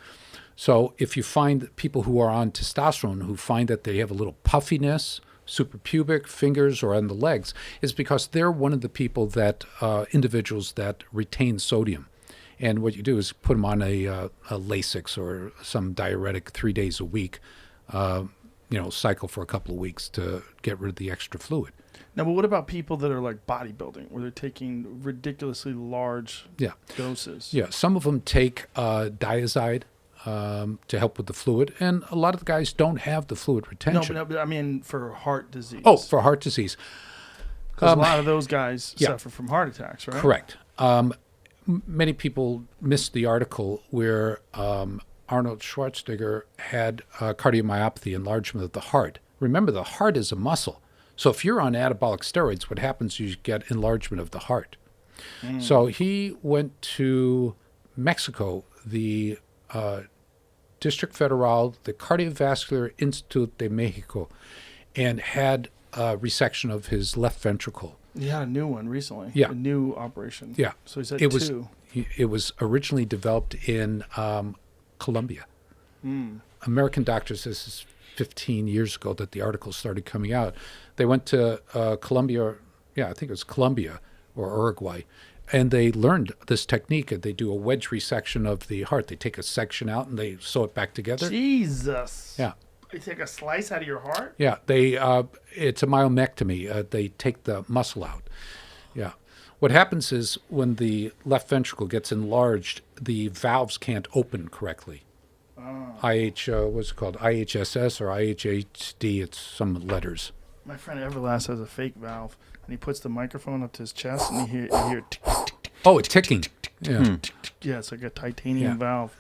So if you find people who are on testosterone who find that they have a little puffiness, suprapubic, fingers, or on the legs, is because they're one of the people that, individuals that retain sodium. And what you do is put them on a Lasix or some diuretic 3 days a week, cycle for a couple of weeks to get rid of the extra fluid. Now, but what about people that are like bodybuilding, where they're taking ridiculously large Yeah. doses? Yeah, some of them take diazide to help with the fluid, and a lot of the guys don't have the fluid No, retention. but I mean for heart disease. Oh, for heart disease. Because a lot of those guys yeah. suffer from heart attacks, right? Correct. Many people missed the article where Arnold Schwarzenegger had cardiomyopathy, enlargement of the heart. Remember, the heart is a muscle. So if you're on anabolic steroids, what happens is you get enlargement of the heart. So he went to Mexico, the District Federal, the Cardiovascular Institute de Mexico, and had a resection of his left ventricle. He had a new one recently. Yeah. A new operation. Yeah. So he said It was two. it was originally developed in Colombia. American doctors, this is 15 years ago that the article started coming out. They went to Colombia, I think it was Colombia or Uruguay, and they learned this technique. They do a wedge resection of the heart. They take a section out and they sew it back together. Jesus. Yeah. They take a slice out of your heart? Yeah, it's a myomectomy. They take the muscle out. Yeah. What happens is when the left ventricle gets enlarged, the valves can't open correctly. What's it called? IHSS or IHHD, it's some letters. My friend Everlast has a fake valve, and he puts the microphone up to his chest, and you hear tick, tick, tick, Oh, it's ticking. Yeah. tick, tick. Yeah, it's like a titanium Yeah. valve.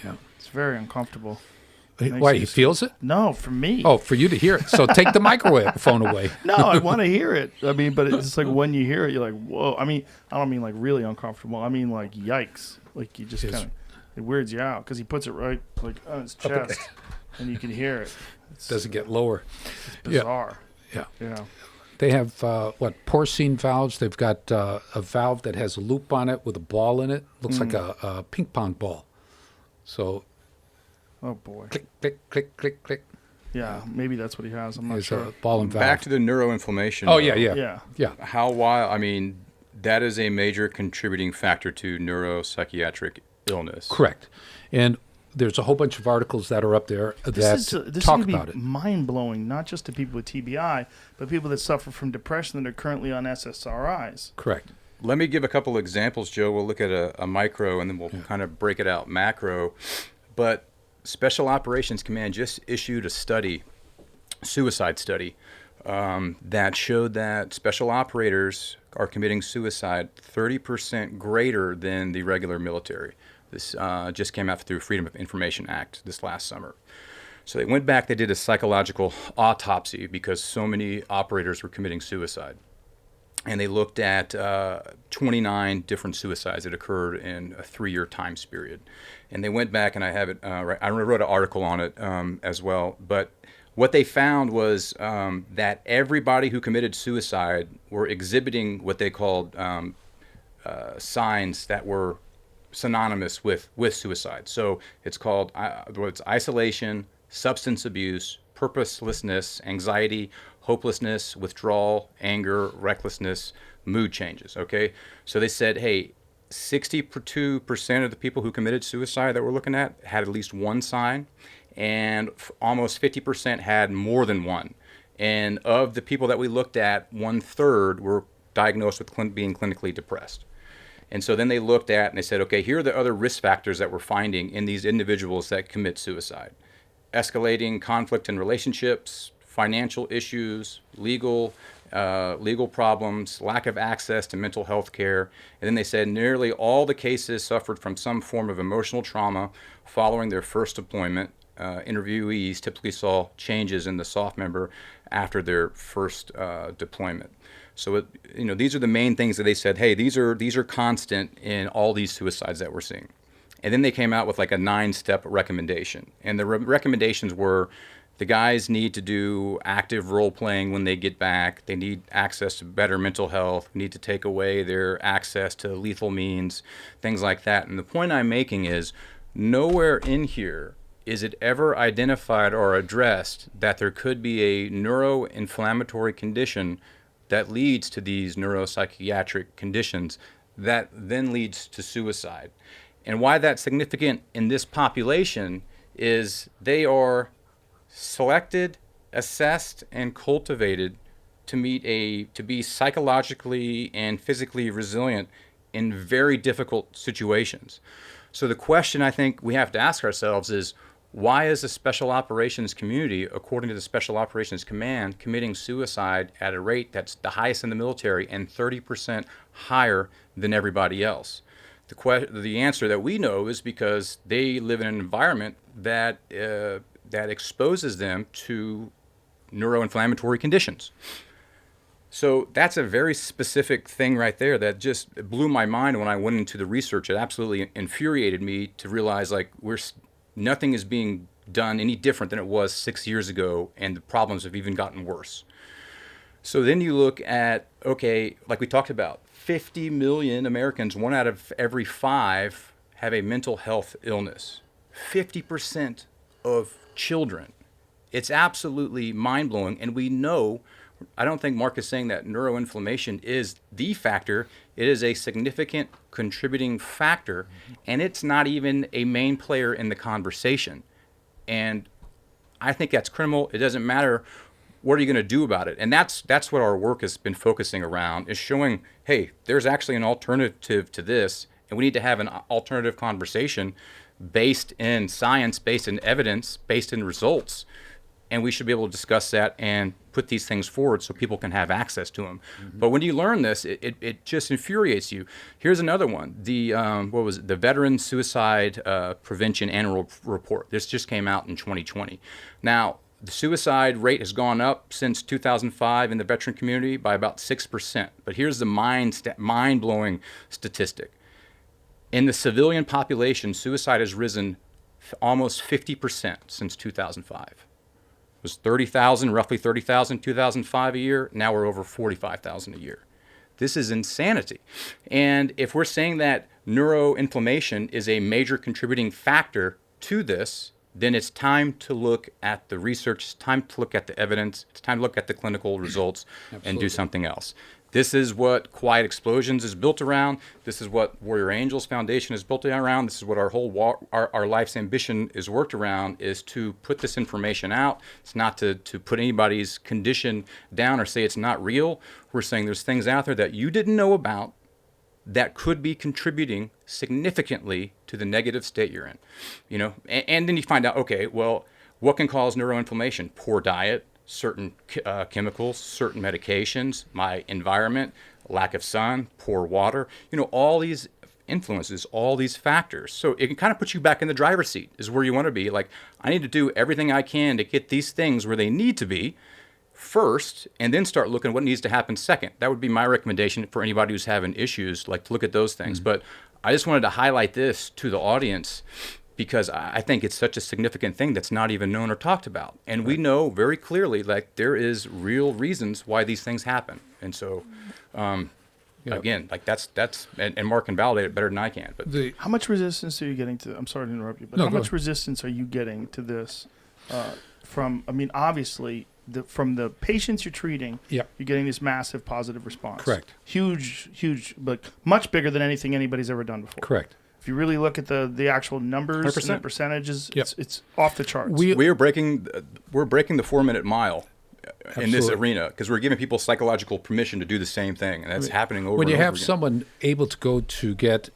Yeah. It's very uncomfortable. Why, he feels it? No, for me. Oh, for you to hear it. So take the microphone away. No, I want to hear it. I mean, but it's just like when you hear it, you're like, whoa. I mean, I don't mean like really uncomfortable. I mean like yikes. Like you just Yes. kind of, it weirds you out because he puts it right like on his chest, and you can hear it. It's Doesn't get lower. bizarre. Yeah. Yeah. They have, porcine valves. They've got a valve that has a loop on it with a ball in it. Looks like a ping pong ball. So Oh boy. click, click, click, click, click. Yeah, maybe that's what he has. I'm not There's sure. a ball and valve. Back to the neuroinflammation. Oh, though. yeah. Yeah. How wild? I mean, that is a major contributing factor to neuropsychiatric illness. Correct. And there's a whole bunch of articles that are up there that This talk is about be it. mind blowing, not just to people with TBI, but people that suffer from depression that are currently on SSRIs. Correct. Let me give a couple examples, Joe. We'll look at a micro and then we'll kind of break it out macro. But Special Operations Command just issued a study, suicide study, that showed that special operators are committing suicide 30% greater than the regular military. This just came out through Freedom of Information Act this last summer. So they went back, they did a psychological autopsy because so many operators were committing suicide. And they looked at 29 different suicides that occurred in a 3-year time period. And they went back, and I have it, I wrote an article on it as well. But what they found was that everybody who committed suicide were exhibiting what they called signs that were synonymous with suicide. So it's called it's isolation, substance abuse, purposelessness, anxiety, hopelessness, withdrawal, anger, recklessness, mood changes. Okay, so they said, hey, 62% of the people who committed suicide that we're looking at had at least one sign, and almost 50% had more than one. And of the people that we looked at, 1/3 were diagnosed with being clinically depressed. And so then they looked at and they said, okay, here are the other risk factors that we're finding in these individuals that commit suicide. Escalating conflict in relationships, financial issues, legal problems, lack of access to mental health care. And then they said nearly all the cases suffered from some form of emotional trauma following their first deployment. Interviewees typically saw changes in the soft member after their first deployment. So these are the main things that they said, hey, these are constant in all these suicides that we're seeing. And then they came out with like a 9-step recommendation. And the recommendations were the guys need to do active role playing when they get back. They need access to better mental health. We need to take away their access to lethal means, things like that. And the point I'm making is nowhere in here is it ever identified or addressed that there could be a neuroinflammatory condition that leads to these neuropsychiatric conditions that then leads to suicide. And why that's significant in this population is they are selected assessed and cultivated to be psychologically and physically resilient in very difficult situations. So the question I think we have to ask ourselves is, why is the Special Operations community, according to the Special Operations Command, committing suicide at a rate that's the highest in the military and 30% higher than everybody else? The answer that we know is because they live in an environment that exposes them to neuroinflammatory conditions. So that's a very specific thing right there that just blew my mind when I went into the research. It absolutely infuriated me to realize nothing is being done any different than it was 6 years ago, and the problems have even gotten worse. So then you look at, okay, like we talked about, 50 million Americans, 1 out of every 5, have a mental health illness. 50% of children. It's absolutely mind-blowing, and we know, I don't think Mark is saying that neuroinflammation is the factor. It is a significant contributing factor, and it's not even a main player in the conversation. And I think that's criminal. It doesn't matter. What are you going to do about it? And that's what our work has been focusing around, is showing, hey, there's actually an alternative to this, and we need to have an alternative conversation based in science, based in evidence, based in results. And we should be able to discuss that and put these things forward so people can have access to them. Mm-hmm. But when you learn this, it just infuriates you. Here's another one. The the Veteran Suicide Prevention Annual Report. This just came out in 2020. Now, the suicide rate has gone up since 2005 in the veteran community by about 6%. But here's the mind-blowing statistic. In the civilian population, suicide has risen almost 50% since 2005. It was 30,000, roughly 30,000, 2005 a year. Now we're over 45,000 a year. This is insanity. And if we're saying that neuroinflammation is a major contributing factor to this, then it's time to look at the research, it's time to look at the evidence, it's time to look at the clinical results and do something else. This is what Quiet Explosions is built around. This is what Warrior Angels Foundation is built around. This is what our whole our life's ambition is worked around, is to put this information out. It's not to put anybody's condition down or say it's not real. We're saying there's things out there that you didn't know about that could be contributing significantly to the negative state you're in. You know, and then you find out, okay, well, what can cause neuroinflammation? Poor diet, certain chemicals, certain medications, my environment, lack of sun, poor water, you know, all these influences, all these factors. So it can kind of put you back in the driver's seat, is where you want to be. Like, I need to do everything I can to get these things where they need to be first, and then start looking at what needs to happen second. That would be my recommendation for anybody who's having issues, like to look at those things. Mm-hmm. But I just wanted to highlight this to the audience, because I think it's such a significant thing that's not even known or talked about. And we know very clearly, like, there is real reasons why these things happen. And so, again, like that's and Mark can validate it better than I can. But how much resistance are you getting to? I'm sorry to interrupt you, but how much resistance are you getting to this from? I mean, obviously, from the patients you're treating, you're getting this massive positive response. Correct. Huge, but much bigger than anything anybody's ever done before. Correct. If you really look at the actual numbers 100%. And the percentages, it's off the charts. We're breaking the 4-minute mile in this arena, because we're giving people psychological permission to do the same thing, and that's happening over and over again. When you have someone able to go to get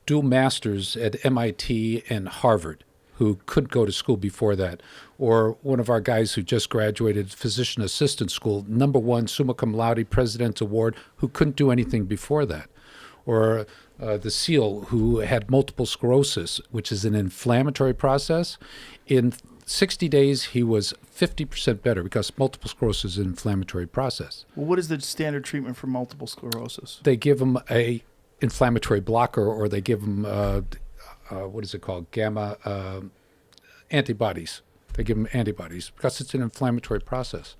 dual masters at MIT and Harvard, who couldn't go to school before that, or one of our guys who just graduated physician assistant school, #1 summa cum laude President's Award, who couldn't do anything before that, or the SEAL who had multiple sclerosis, which is an inflammatory process. In 60 days, he was 50% better, because multiple sclerosis is an inflammatory process. Well, what is the standard treatment for multiple sclerosis? They give him a inflammatory blocker, or they give him what is it called? Gamma antibodies. They give them antibodies because it's an inflammatory process.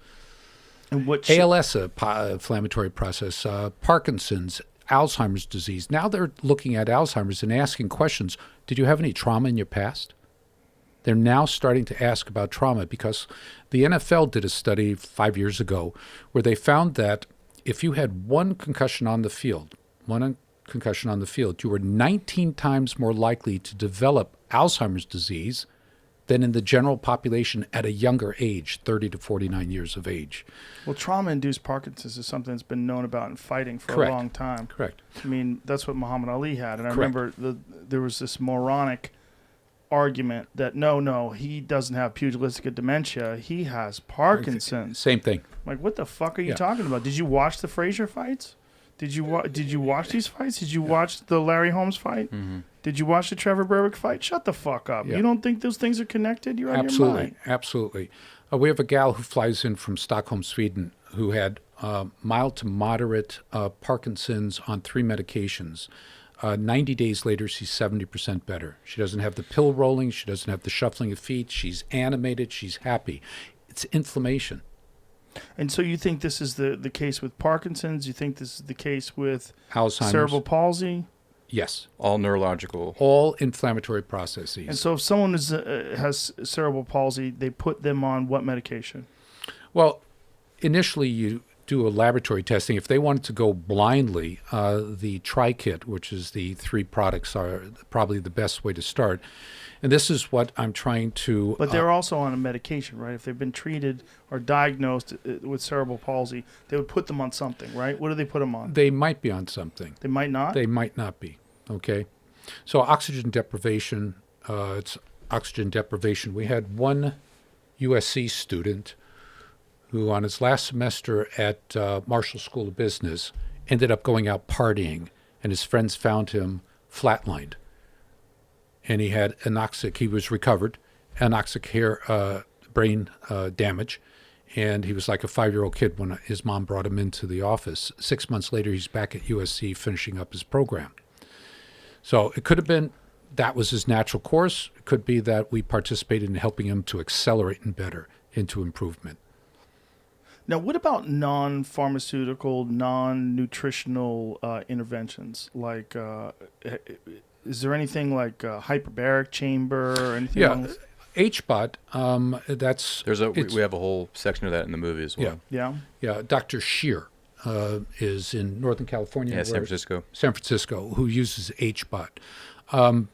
And what ALS, inflammatory process. Parkinson's, Alzheimer's disease. Now they're looking at Alzheimer's and asking questions. Did you have any trauma in your past? They're now starting to ask about trauma, because the NFL did a study 5 years ago where they found that if you had one concussion on the field, you were 19 times more likely to develop Alzheimer's disease than in the general population at a younger age, 30 to 49 years of age. Well, trauma-induced Parkinson's is something that's been known about in fighting for Correct. a long time. Correct. I mean, that's what Muhammad Ali had. And I Correct. remember there was this moronic argument that, no, he doesn't have pugilistic dementia. He has Parkinson's. Same thing. Like, what the fuck are you Yeah. talking about? Did you watch the Frazier fights? Did you watch these fights? Did you watch the Larry Holmes fight? Mm-hmm. Did you watch the Trevor Berbick fight? Shut the fuck up. Yeah. You don't think those things are connected? You're out of your Absolutely, mind. absolutely. We have a gal who flies in from Stockholm, Sweden, who had mild to moderate Parkinson's on 3 medications. 90 days later, she's 70% better. She doesn't have the pill rolling. She doesn't have the shuffling of feet. She's animated. She's happy. It's inflammation. And so you think this is the case with Parkinson's? You think this is the case with Alzheimer's. cerebral palsy? Yes. All neurological. All inflammatory processes. And so if someone has cerebral palsy, they put them on what medication? Well, initially you do a laboratory testing. If they wanted to go blindly, the tri-kit, which is the 3 products, are probably the best way to start. And this is what I'm trying to... But they're also on a medication, right? If they've been treated or diagnosed with cerebral palsy, they would put them on something, right? What do they put them on? They might be on something. They might not? They might not be, okay? So oxygen deprivation, it's oxygen deprivation. We had one USC student who on his last semester at Marshall School of Business ended up going out partying, and his friends found him flatlined. And he had anoxic, he was recovered, anoxic brain damage, and he was like a 5-year-old kid when his mom brought him into the office. 6 months later, he's back at USC finishing up his program. So it could have been that was his natural course. It could be that we participated in helping him to accelerate and better into improvement. Now, what about non-pharmaceutical, non-nutritional interventions? Like, is there anything like hyperbaric chamber or anything else? HBOT, that's... We have a whole section of that in the movie as well. Yeah. Dr. Shear is in Northern California. Yeah, San Francisco. San Francisco, who uses HBOT. And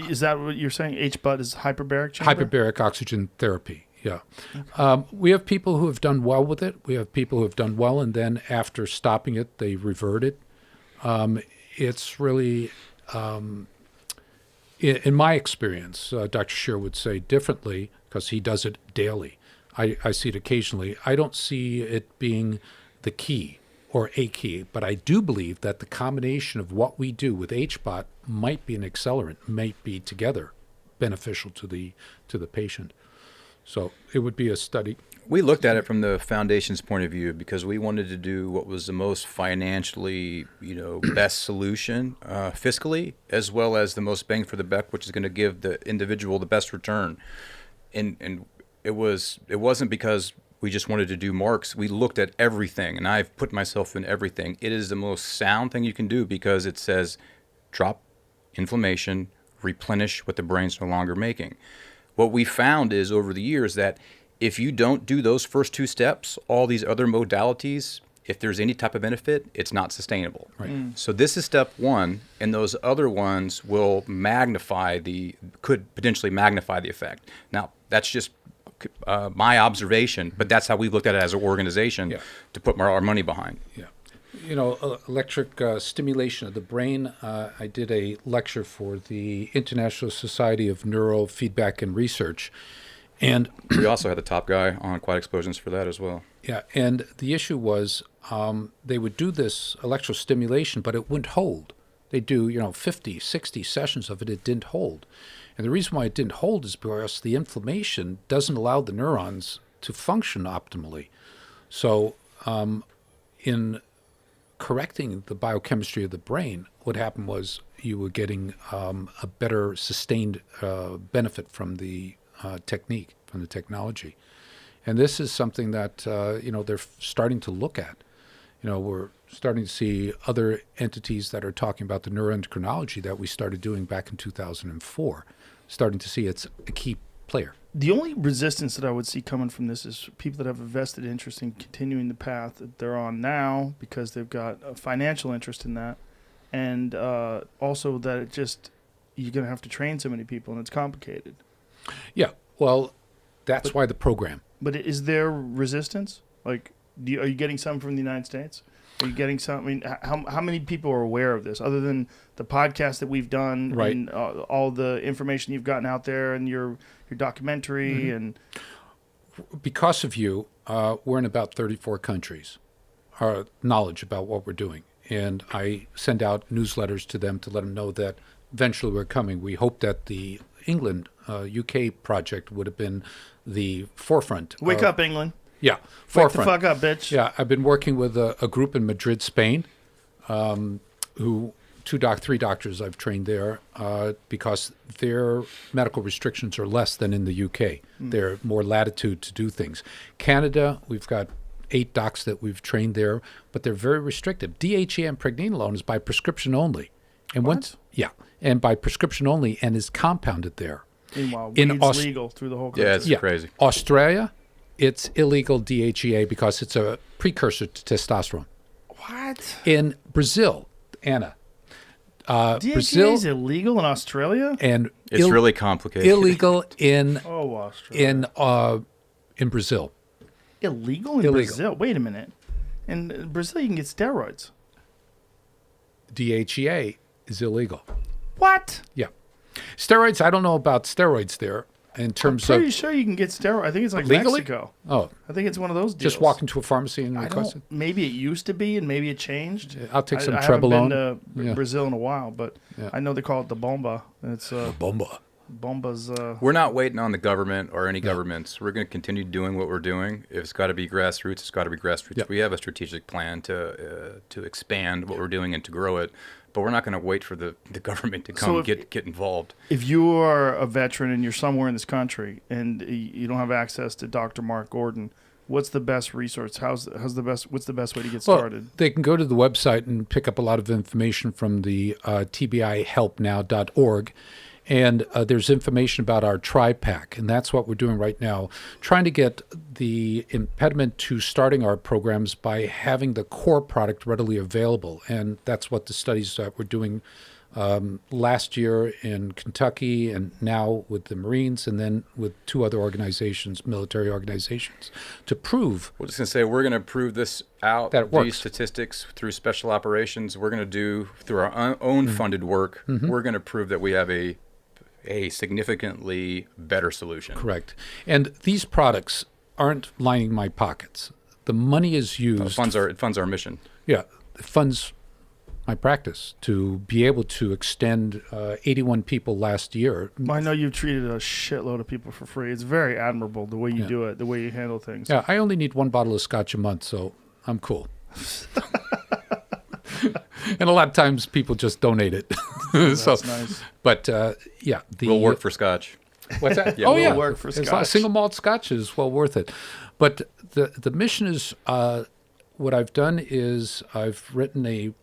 is that what you're saying? HBUT is hyperbaric chamber? Hyperbaric oxygen therapy, yeah. We have people who have done well with it. We have people who have done well, and then after stopping it, they reverted. It's really, in my experience, Dr. Shear would say differently because he does it daily. I see it occasionally. I don't see it being the key or a key, but I do believe that the combination of what we do with HBOT might be an accelerant, might be together beneficial to the patient. So it would be a study. We looked at it from the foundation's point of view because we wanted to do what was the most financially, best solution fiscally, as well as the most bang for the buck, which is going to give the individual the best return. And it wasn't because we just wanted to do marks. We looked at everything, and I've put myself in everything. It is the most sound thing you can do because it says drop inflammation, replenish what the brain's no longer making. What we found is over the years that if you don't do those first 2 steps, all these other modalities, if there's any type of benefit, it's not sustainable. Right. So this is step 1, and those other ones will could potentially magnify the effect. Now, that's just my observation, but that's how we looked at it as an organization to put our money behind. Yeah. Electric stimulation of the brain. I did a lecture for the International Society of Neurofeedback and Research. And we also had the top guy on Quiet Explosions for that as well. Yeah, and the issue was they would do this electrostimulation, but it wouldn't hold. They do, 50, 60 sessions of it. It didn't hold. And the reason why it didn't hold is because the inflammation doesn't allow the neurons to function optimally. So in correcting the biochemistry of the brain, what happened was you were getting a better sustained benefit from the technique, from the technology. And this is something that, they're starting to look at. We're starting to see other entities that are talking about the neuroendocrinology that we started doing back in 2004, starting to see it's a key player. The only resistance that I would see coming from this is people that have a vested interest in continuing the path that they're on now because they've got a financial interest in that. And also that you're going to have to train so many people and it's complicated. Yeah. Well, that's why the program. But is there resistance? Like, are you getting some from the United States? Are you getting some? I mean, how many people are aware of this, other than the podcast that we've done, Right. and all the information you've gotten out there, and your documentary, and Because of you, we're in about 34 countries. Our knowledge about what we're doing, and I send out newsletters to them to let them know that eventually we're coming. We hope that the England, UK project would have been the forefront. wake up, England, Yeah, wake the forefront. fuck up, bitch. Yeah, I've been working with a group in Madrid, Spain, who three doctors I've trained there because their medical restrictions are less than in the UK. They're more latitude to do things. Canada, we've got 8 docs that we've trained there, but they're very restrictive. DHEA and pregnenolone is by prescription only. And and by prescription only, and is compounded there. Meanwhile, In weed's legal through the whole country. Yeah, it's crazy. Australia, it's illegal DHEA because it's a precursor to testosterone. What? In Brazil, Anna, DHEA Brazil is illegal in Australia? and It's really complicated. illegal in Oh, Australia. in Brazil. Illegal in Brazil? Wait a minute. In Brazil, you can get steroids. DHEA is illegal. What? Yeah, steroids. I don't know about steroids there in terms Pretty of sure you can get steroids. I think it's like legally. Mexico. Oh, I think it's one of those deals. just walk into a pharmacy and I request it. don't, maybe it used to be, and maybe it changed. I'll take some I haven't Trebolone. been to Yeah. Brazil in a while, but Yeah. I know they call it the bomba. And it's Bomba. bomba's. We're not waiting on the government or any governments. We're going to continue doing what we're doing. If it's got to be grassroots, it's got to be grassroots. Yep. We have a strategic plan to expand what we're doing and to grow it. But we're not going to wait for the government to come So if- get involved. If you are a veteran and you're somewhere in this country and you don't have access to Dr. Mark Gordon, what's the best resource? What's the best way to get started? Well, they can go to the website and pick up a lot of information from the tbihelpnow.org. And there's information about our tri-pack, and that's what we're doing right now, trying to get the impediment to starting our programs by having the core product readily available. And that's what the studies that we're doing last year in Kentucky and now with the Marines and then with 2 other organizations, military organizations, to prove We're just going to say we're going to prove this out. That it works. These statistics through special operations. We're going to do through our own funded work. We're going to prove that we have a significantly better solution. correct. And these products aren't lining my pockets. The money is used. It funds our mission. Yeah, it funds my practice to be able to extend 81 people last year. I know you've treated a shitload of people for free. It's very admirable the way you do it, the way you handle things. Yeah, I only need 1 bottle of scotch a month, so I'm cool. And a lot of times people just donate it. That's nice. But yeah, We'll work for Scotch. What's that? Yeah, oh we'll yeah, work for As long as Scotch. single malt Scotch is well worth it. But the mission is what I've done is I've written a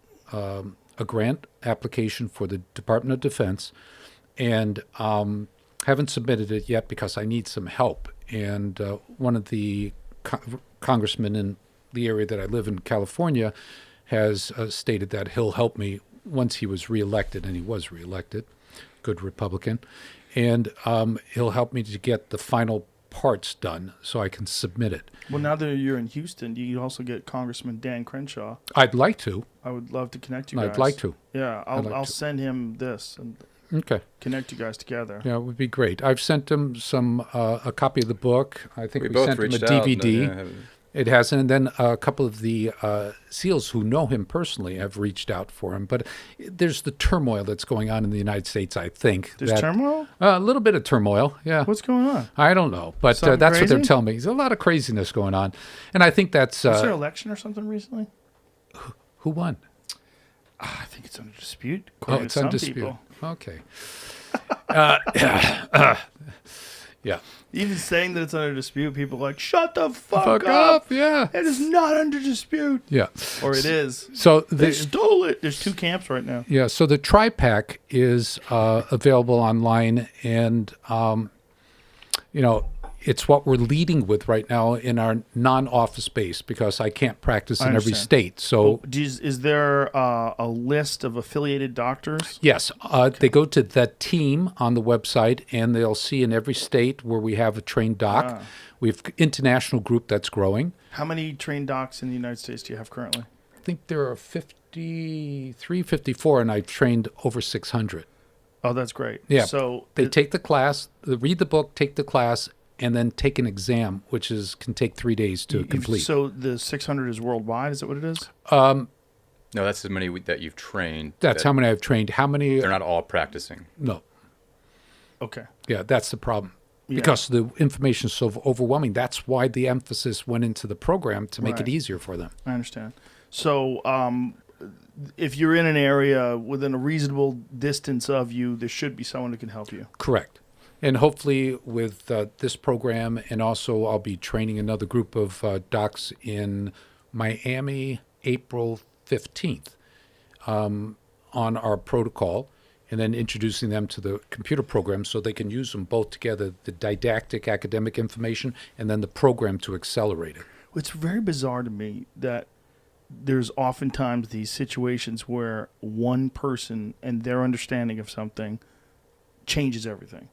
grant application for the Department of Defense, and haven't submitted it yet because I need some help. And one of the congressmen in the area that I live in, California, has stated that he'll help me once he was reelected, and he was reelected, good Republican, and he'll help me to get the final parts done so I can submit it. Well, now that you're in Houston, you can also get Congressman Dan Crenshaw. I'd like to. I would love to connect you guys. I'd like to. Yeah, I'd like I'll to. send him this and Okay. connect you guys together. Yeah, it would be great. I've sent him a copy of the book. I think we both sent him a reached out. DVD. It hasn't. And then a couple of the SEALs who know him personally have reached out for him. But there's the turmoil that's going on in the United States, I think. There's turmoil? A little bit of turmoil, yeah. What's going on? I don't know. But Something that's what they're crazy? telling me. There's a lot of craziness going on. And I think that's... Was there an election or something recently? who won? I think it's under dispute. Oh, according it's to some under dispute. people. Okay. Yeah. Even saying that it's under dispute, people are like, shut the fuck, Fuck up. up, yeah. It is not under dispute. Yeah. Or it is. So They the, stole it. There's 2 camps right now. yeah, so the tri-pack is available online, and you know, It's what we're leading with right now in our non-office base because I can't practice I in every understand. state. So Is there a list of affiliated doctors? yes, they go to that team on the website, and they'll see in every state where we have a trained doc. We have international group that's growing. How many trained docs in the United States do you have currently? I think there are 53, 54, and I've trained over 600. Oh, that's great. Yeah. So They take the class, they read the book, take the class, and then take an exam, which can take 3 days to complete. So the 600 is worldwide. Is that what it is? No, that's as many that you've trained. That's that how many I've trained. How many? They're not all practicing. No. Okay. Yeah, that's the problem. Yeah. Because the information is so overwhelming. That's why the emphasis went into the program to make it Right. easier for them. I understand. So, if you're in an area within a reasonable distance of you, there should be someone who can help you. Correct. And hopefully with this program, and also I'll be training another group of docs in Miami, April 15th, on our protocol, and then introducing them to the computer program so they can use them both together, the didactic academic information and then the program to accelerate it. It's very bizarre to me that there's oftentimes these situations where one person and their understanding of something changes everything.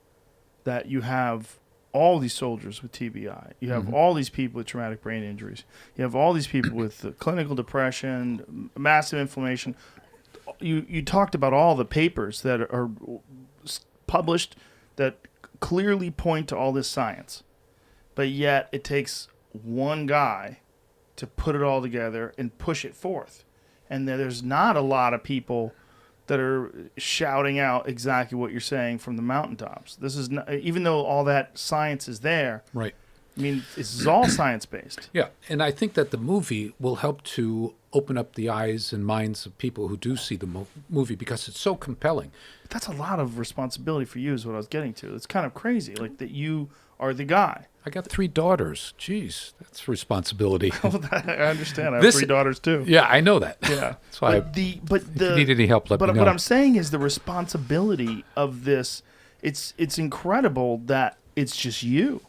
That you have all these soldiers with TBI. You have all these people with traumatic brain injuries. You have all these people with clinical depression, massive inflammation. You talked about all the papers that are published that clearly point to all this science. But yet it takes one guy to put it all together and push it forth. And there's not a lot of people that are shouting out exactly what you're saying from the mountaintops. This is not, even though all that science is there. Right. I mean, this is all science-based. Yeah, and I think that the movie will help to open up the eyes and minds of people who do see the movie because it's so compelling. But that's a lot of responsibility for you is what I was getting to. It's kind of crazy, like that you are the guy. I got 3 daughters. Jeez, that's responsibility. I understand. I have This- 3 daughters too. Yeah, I know that. Yeah. That's why But if you need any help, let me know. What I'm saying is the responsibility of this. It's incredible that it's just you,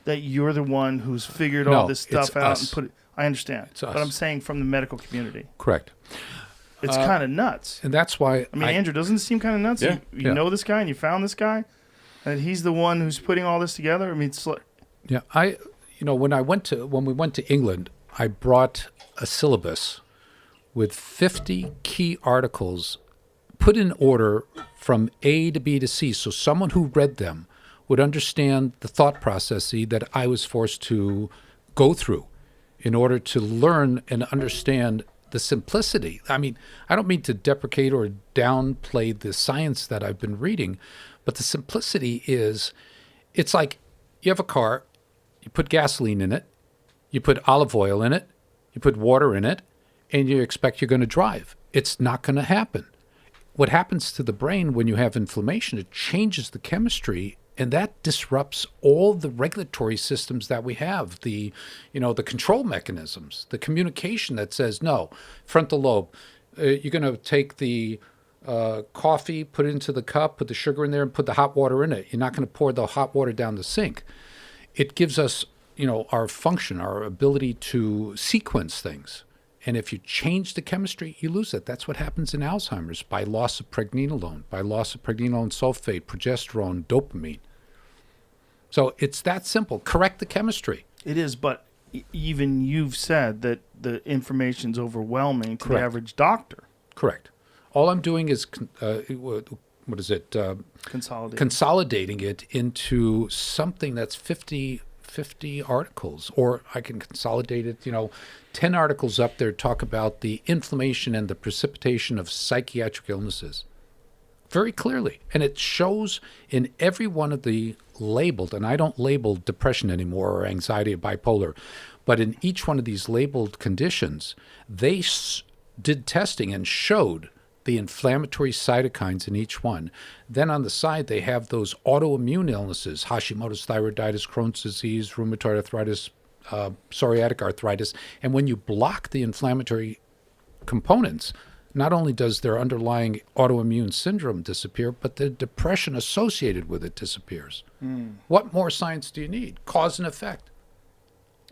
that you're the one who's figured all No, this stuff it's out us. and put it. I understand, It's us. but I'm saying from the medical community, Correct. it's kind of nuts. And that's why I mean, Andrew, doesn't it seem kind of nuts? Yeah. You Yeah. know this guy and you found this guy, and he's the one who's putting all this together. I mean, it's like, Yeah, when we went to England, I brought a syllabus with 50 key articles put in order from A to B to C, so someone who read them would understand the thought process that I was forced to go through in order to learn and understand the simplicity. I mean, I don't mean to deprecate or downplay the science that I've been reading, but the simplicity is, it's like you have a car, you put gasoline in it, you put olive oil in it, you put water in it, and you expect you're going to drive. It's not going to happen. What happens to the brain when you have inflammation, it changes the chemistry, and that disrupts all the regulatory systems that we have, the control mechanisms, the communication that says, no, frontal lobe, you're going to take the coffee, put it into the cup, put the sugar in there, and put the hot water in it. You're not going to pour the hot water down the sink. It gives us, our function, our ability to sequence things. And if you change the chemistry, you lose it. That's what happens in Alzheimer's by loss of pregnenolone, sulfate, progesterone, dopamine. So it's that simple. Correct the chemistry. it is. But even you've said that the information's overwhelming to the Correct. average doctor. Correct. All I'm doing is, Consolidate. consolidating it into something that's 50 articles, or I can consolidate it, 10 articles up there talk about the inflammation and the precipitation of psychiatric illnesses very clearly. And it shows in every one of the labeled, and I don't label depression anymore or anxiety or bipolar, but in each one of these labeled conditions, they did testing and showed the inflammatory cytokines in each one. Then on the side, they have those autoimmune illnesses, Hashimoto's thyroiditis, Crohn's disease, rheumatoid arthritis, psoriatic arthritis. And when you block the inflammatory components, not only does their underlying autoimmune syndrome disappear, but the depression associated with it disappears. What more science do you need? Cause and effect.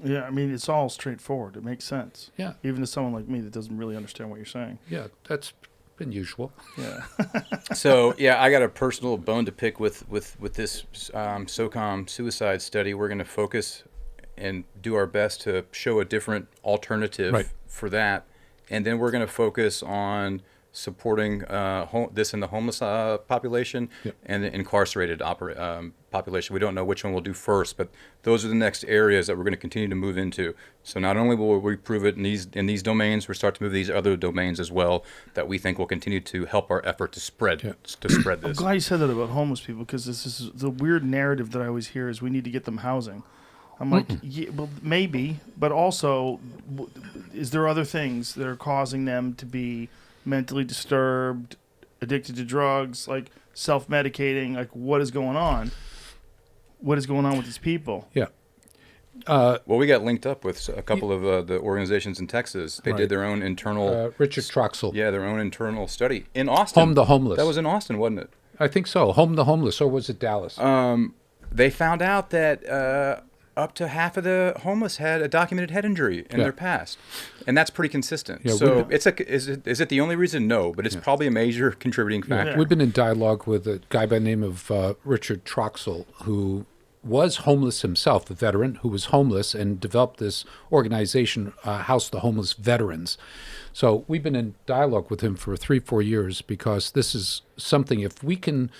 Yeah, I mean, it's all straightforward. It makes sense. Yeah. Even to someone like me that doesn't really understand what you're saying. Yeah, that's been usual. Yeah. So yeah, I got a personal bone to pick with this SOCOM suicide study. We're going to focus and do our best to show a different alternative for that, and then we're going to focus on supporting this in the homeless population and the incarcerated population. We don't know which one we'll do first, but those are the next areas that we're going to continue to move into. So not only will we prove it in these domains, we'll start to move these other domains as well that we think will continue to help our effort to spread this. I'm glad you said that about homeless people, because this is the weird narrative that I always hear is we need to get them housing. I'm like, yeah, well, maybe, but also, is there other things that are causing them to be mentally disturbed, addicted to drugs, like self-medicating? Like, what is going on? What is going on with these people? Yeah. Well, we got linked up with a couple of the organizations in Texas. They did their own internal... Richard Troxel. Yeah, their own internal study in Austin. Home the Homeless. That was in Austin, wasn't it? I think so. Home the Homeless, or was it Dallas? They found out that up to half of the homeless had a documented head injury in their past, and that's pretty consistent. Yeah, so is it the only reason? No, but it's probably a major contributing factor. Yeah. We've been in dialogue with a guy by the name of Richard Troxel, who was homeless himself, a veteran who was homeless and developed this organization, House the Homeless Veterans. So we've been in dialogue with him for 3-4 years, because this is something, if we can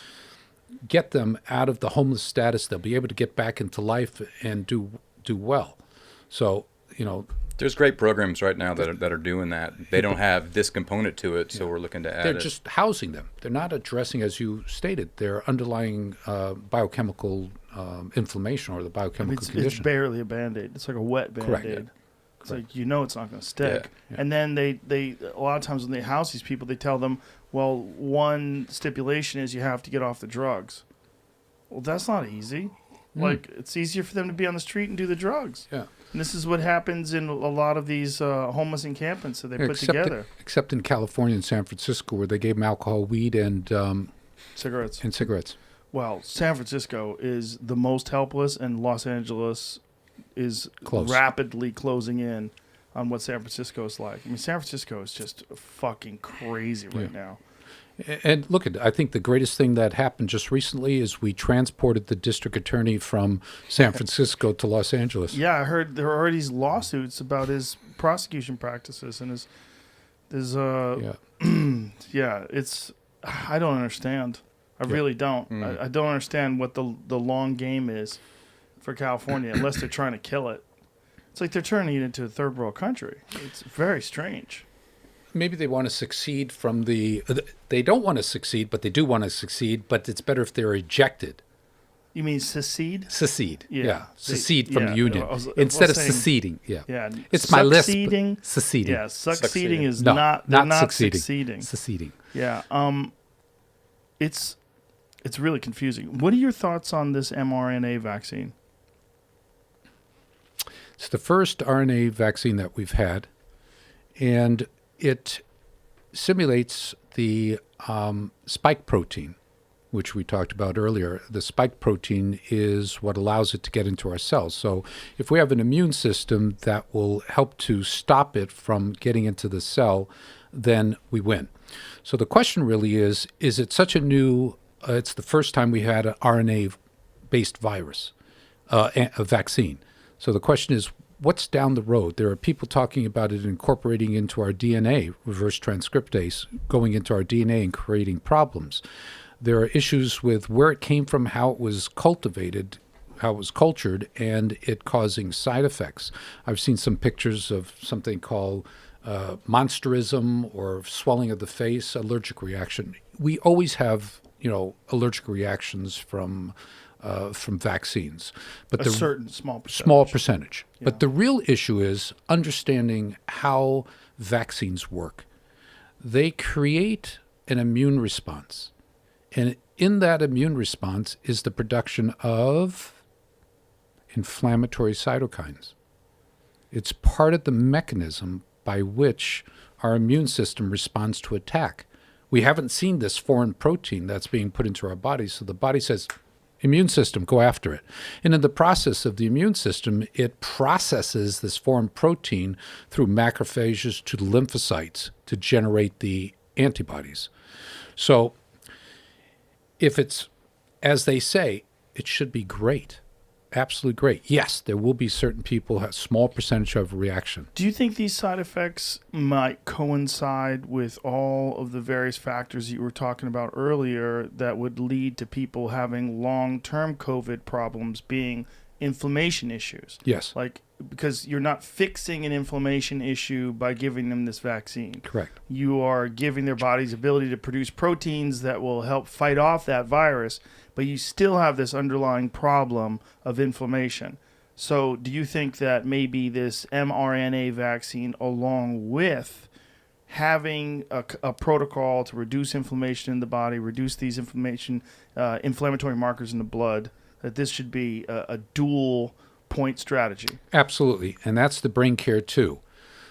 get them out of the homeless status, they'll be able to get back into life and do well. So, there's great programs right now that are doing that. They don't have this component to it, so we're looking to add they're it. just housing them. They're not addressing, as you stated, their underlying biochemical inflammation or the biochemical condition. It's barely a Band-Aid. It's like a wet Band-Aid. Correct. It's like, it's not going to stick. Yeah. And then they a lot of times when they house these people, they tell them, well, one stipulation is you have to get off the drugs. Well, that's not easy. Like, it's easier for them to be on the street and do the drugs. Yeah. And this is what happens in a lot of these homeless encampments that they put together. Except in California and San Francisco, where they gave them alcohol, weed, and cigarettes. Well, San Francisco is the most helpless, and Los Angeles is rapidly closing in on what San Francisco is like. I mean, San Francisco is just fucking crazy right now. And look, I think the greatest thing that happened just recently is we transported the district attorney from San Francisco to Los Angeles. Yeah, I heard there are already these lawsuits about his prosecution practices and his it's, I don't understand. I really don't. I don't understand what the long game is for California, unless they're trying to kill it. It's like they're turning it into a third world country. It's very strange. Maybe they want to succeed from they don't want to succeed, but they do want to succeed, but it's better if they're ejected. You mean secede? Secede. Yeah. Secede from the union. Instead of seceding. Yeah. Yeah. It's my list. Seceding. Yeah, succeeding is no, not succeeding. Seceding. Yeah. It's really confusing. What are your thoughts on this mRNA vaccine? It's the first RNA vaccine that we've had, and it simulates the spike protein, which we talked about earlier. The spike protein is what allows it to get into our cells. So if we have an immune system that will help to stop it from getting into the cell, then we win. So the question really is it such a new, it's the first time we had an RNA-based virus, a vaccine. So the question is, what's down the road? There are people talking about it incorporating into our DNA, reverse transcriptase, going into our DNA and creating problems. There are issues with where it came from, how it was cultivated, how it was cultured, and it causing side effects. I've seen some pictures of something called monsterism or swelling of the face, allergic reaction. We always have, allergic reactions from vaccines, but a certain small percentage. Yeah. But the real issue is understanding how vaccines work. They create an immune response, and in that immune response is the production of inflammatory cytokines. It's part of the mechanism by which our immune system responds to attack. We haven't seen this foreign protein that's being put into our bodies, so the body says, immune system, go after it. And in the process of the immune system, it processes this foreign protein through macrophages to the lymphocytes to generate the antibodies. So if it's, as they say, it should be great. Absolutely great. Yes, there will be certain people who have a small percentage of reaction. Do you think these side effects might coincide with all of the various factors you were talking about earlier that would lead to people having long-term COVID problems, being inflammation issues? Yes. Like, because you're not fixing an inflammation issue by giving them this vaccine. Correct. You are giving their body's ability to produce proteins that will help fight off that virus, but you still have this underlying problem of inflammation. So do you think that maybe this mRNA vaccine, along with having a protocol to reduce inflammation in the body, reduce these inflammatory markers in the blood, that this should be a dual point strategy? Absolutely. And that's the brain care too.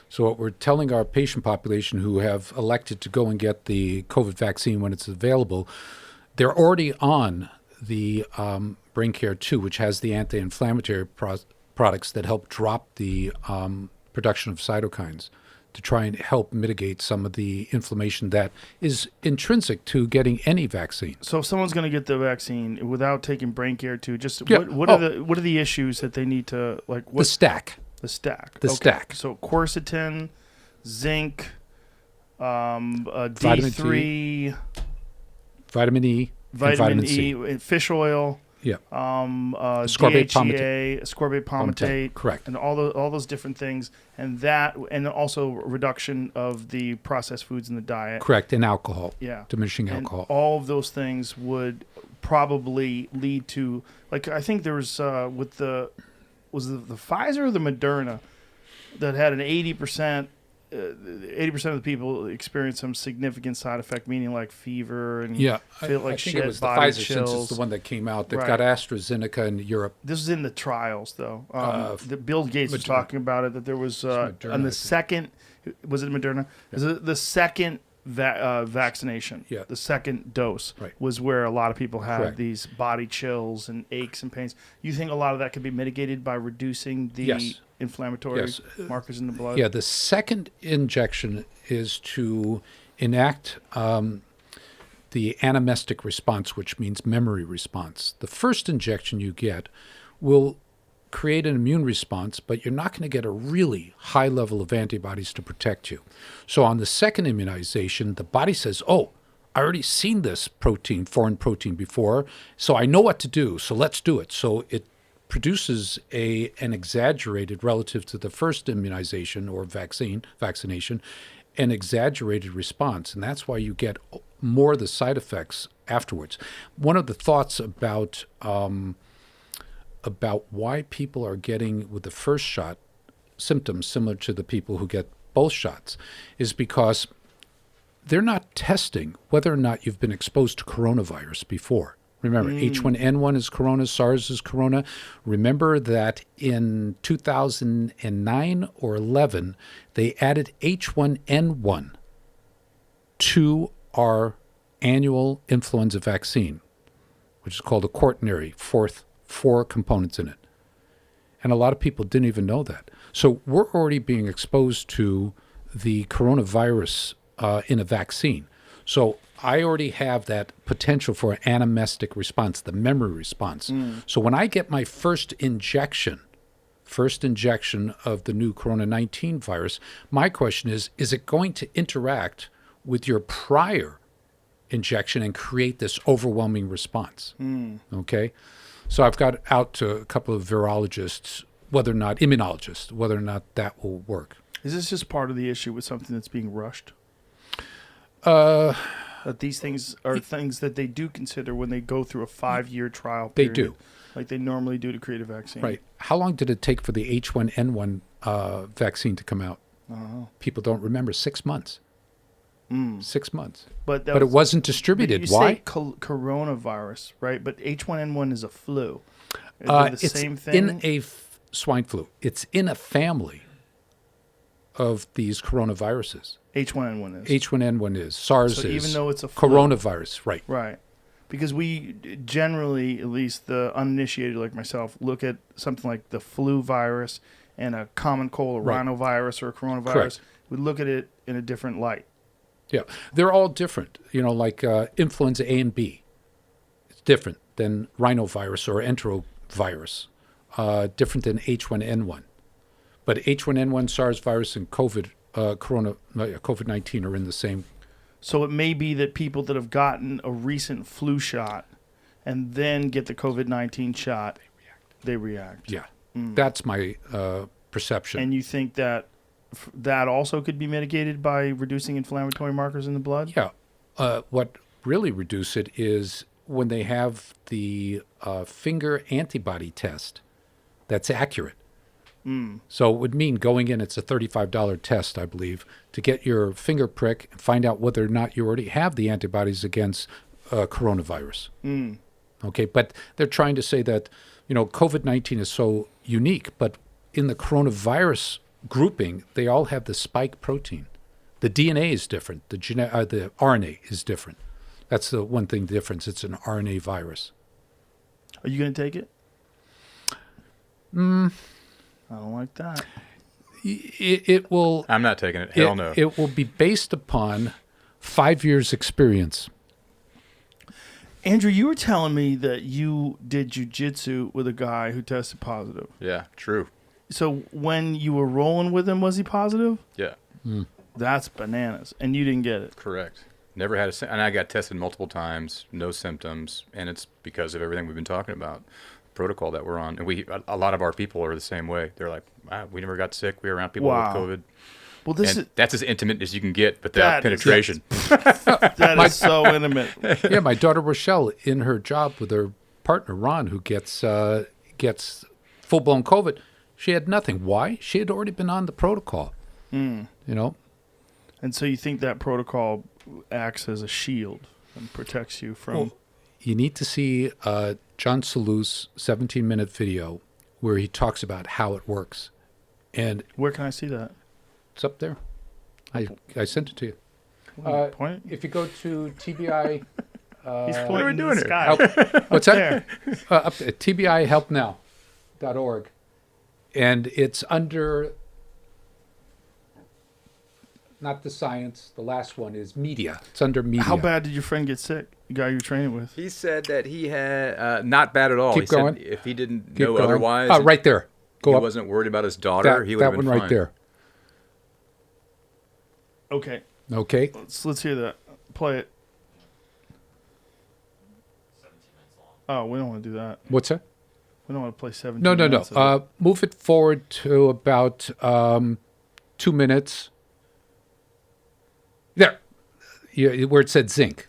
So what we're telling our patient population who have elected to go and get the COVID vaccine when it's available, they're already on the brain care 2, which has the anti-inflammatory products that help drop the production of cytokines to try and help mitigate some of the inflammation that is intrinsic to getting any vaccine. So if someone's going to get the vaccine without taking brain care 2, just Yeah. what are the issues that they need to, like, The stack. The stack. The stack. So quercetin, zinc, Vitamin D3, Vitamin E, and vitamin C. E, and fish oil, Yeah. ascorbate palmitate. ascorbate palmitate, Correct. and all those different things, and also reduction of the processed foods in the diet. Correct. And alcohol. Yeah, Diminishing and alcohol. all of those things would probably lead to, like, I think there was with the Pfizer or the Moderna that had an 80% of the people experience some significant side effect, meaning like fever and Yeah, feel like I think shit, it was the body Pfizer chills. since it's the one that came out. They've Right. got AstraZeneca in Europe. This is in the trials, though. That Bill Gates was Moderna. talking about it. That there was Moderna, I on the think. second, was it Moderna? Is it the second vaccination? Yeah. The second dose Right. was where a lot of people had Correct. these body chills and aches and pains. You think a lot of that could be mitigated by reducing the Yes. inflammatory Yes. markers in the blood? Yeah, the second injection is to enact the anamnestic response, which means memory response. The first injection you get will create an immune response, but you're not going to get a really high level of antibodies to protect you. So on the second immunization, the body says, oh, I already seen this protein, foreign protein before, so I know what to do, so let's do it. So it produces an exaggerated, relative to the first immunization or vaccination, an exaggerated response, and that's why you get more of the side effects afterwards. One of the thoughts about why people are getting with the first shot symptoms similar to the people who get both shots is because they're not testing whether or not you've been exposed to coronavirus before. Remember, H1N1 is corona, SARS is corona. Remember that in 2009 or 11, they added H1N1 to our annual influenza vaccine, which is called a quaternary, four components in it. And a lot of people didn't even know that. So we're already being exposed to the coronavirus in a vaccine. So I already have that potential for an anamnestic response, the memory response. So when I get my first injection of the new Corona-19 virus, my question is it going to interact with your prior injection and create this overwhelming response? Okay? So I've got out to a couple of virologists, immunologists, whether or not that will work. Is this just part of the issue with something that's being rushed? That these things are things that they do consider when they go through a 5-year trial They period, do. like they normally do to create a vaccine. Right. How long did it take for the H1N1 vaccine to come out? People don't remember. 6 months. 6 months. But But it wasn't distributed. But you Why? say coronavirus, right? But H1N1 is a flu. Is it the It's same thing? in swine flu. It's in a family of these coronaviruses. H1N1 is. H1N1 is. SARS So is. even though it's a flu. coronavirus, right. Right. Because we generally, at least the uninitiated like myself, look at something like the flu virus and a common cold, a Right. rhinovirus or a coronavirus. Correct. We look at it in a different light. Yeah, they're all different. Like influenza A and B. It's different than rhinovirus or enterovirus. Different than H1N1. But H1N1, SARS virus, and COVID-19 are in the same. So it may be that people that have gotten a recent flu shot and then get the COVID-19 shot, they react. Yeah, that's my perception. And you think that that also could be mitigated by reducing inflammatory markers in the blood? Yeah. What really reduce it is when they have the finger antibody test that's accurate. So it would mean going in, it's a $35 test, I believe, to get your finger prick and find out whether or not you already have the antibodies against coronavirus. Okay, but they're trying to say that, COVID-19 is so unique, but in the coronavirus grouping, they all have the spike protein. The DNA is different. The RNA is different. That's the one thing difference. It's an RNA virus. Are you going to take it? I don't like that. It will. I'm not taking it. Hell no. It will be based upon 5 years' experience. Andrew, you were telling me that you did jujitsu with a guy who tested positive. Yeah, true. So when you were rolling with him, was he positive? Yeah, That's bananas. And you didn't get it. correct. Never had and I got tested multiple times, no symptoms, and it's because of everything we've been talking about, protocol that we're on. And a lot of our people are the same way. They're like, we never got sick. We were around people Wow. with COVID. Well, this And is that's as intimate as you can get without That is- penetration. that is so intimate. Yeah, my daughter Rochelle, in her job with her partner Ron, who gets full blown COVID, she had nothing. Why? She had already been on the protocol. And so you think that protocol acts as a shield and protects you from... Well, you need to see John Salu's 17-minute video where he talks about how it works. And Where can I see that? it's up there. I sent it to you. Point. If you go to TBI, He's pointing are we in doing the here? sky. what's that? There. Up at tbihelpnow.org. And it's under, not the science, the last one is media. It's under media. How bad did your friend get sick? The guy you were training with? He said that he had not bad at all. Keep he going. said if he didn't Keep know going. otherwise, Oh, right there. Go he up. wasn't worried about his daughter. He would have that been one fine. right there. Okay. Okay. Let's hear that. Play it. Oh, we don't want to do that. What's that? We don't want to play 17 No. minutes of it. Move it forward to about 2 minutes. There. Yeah, where it said zinc.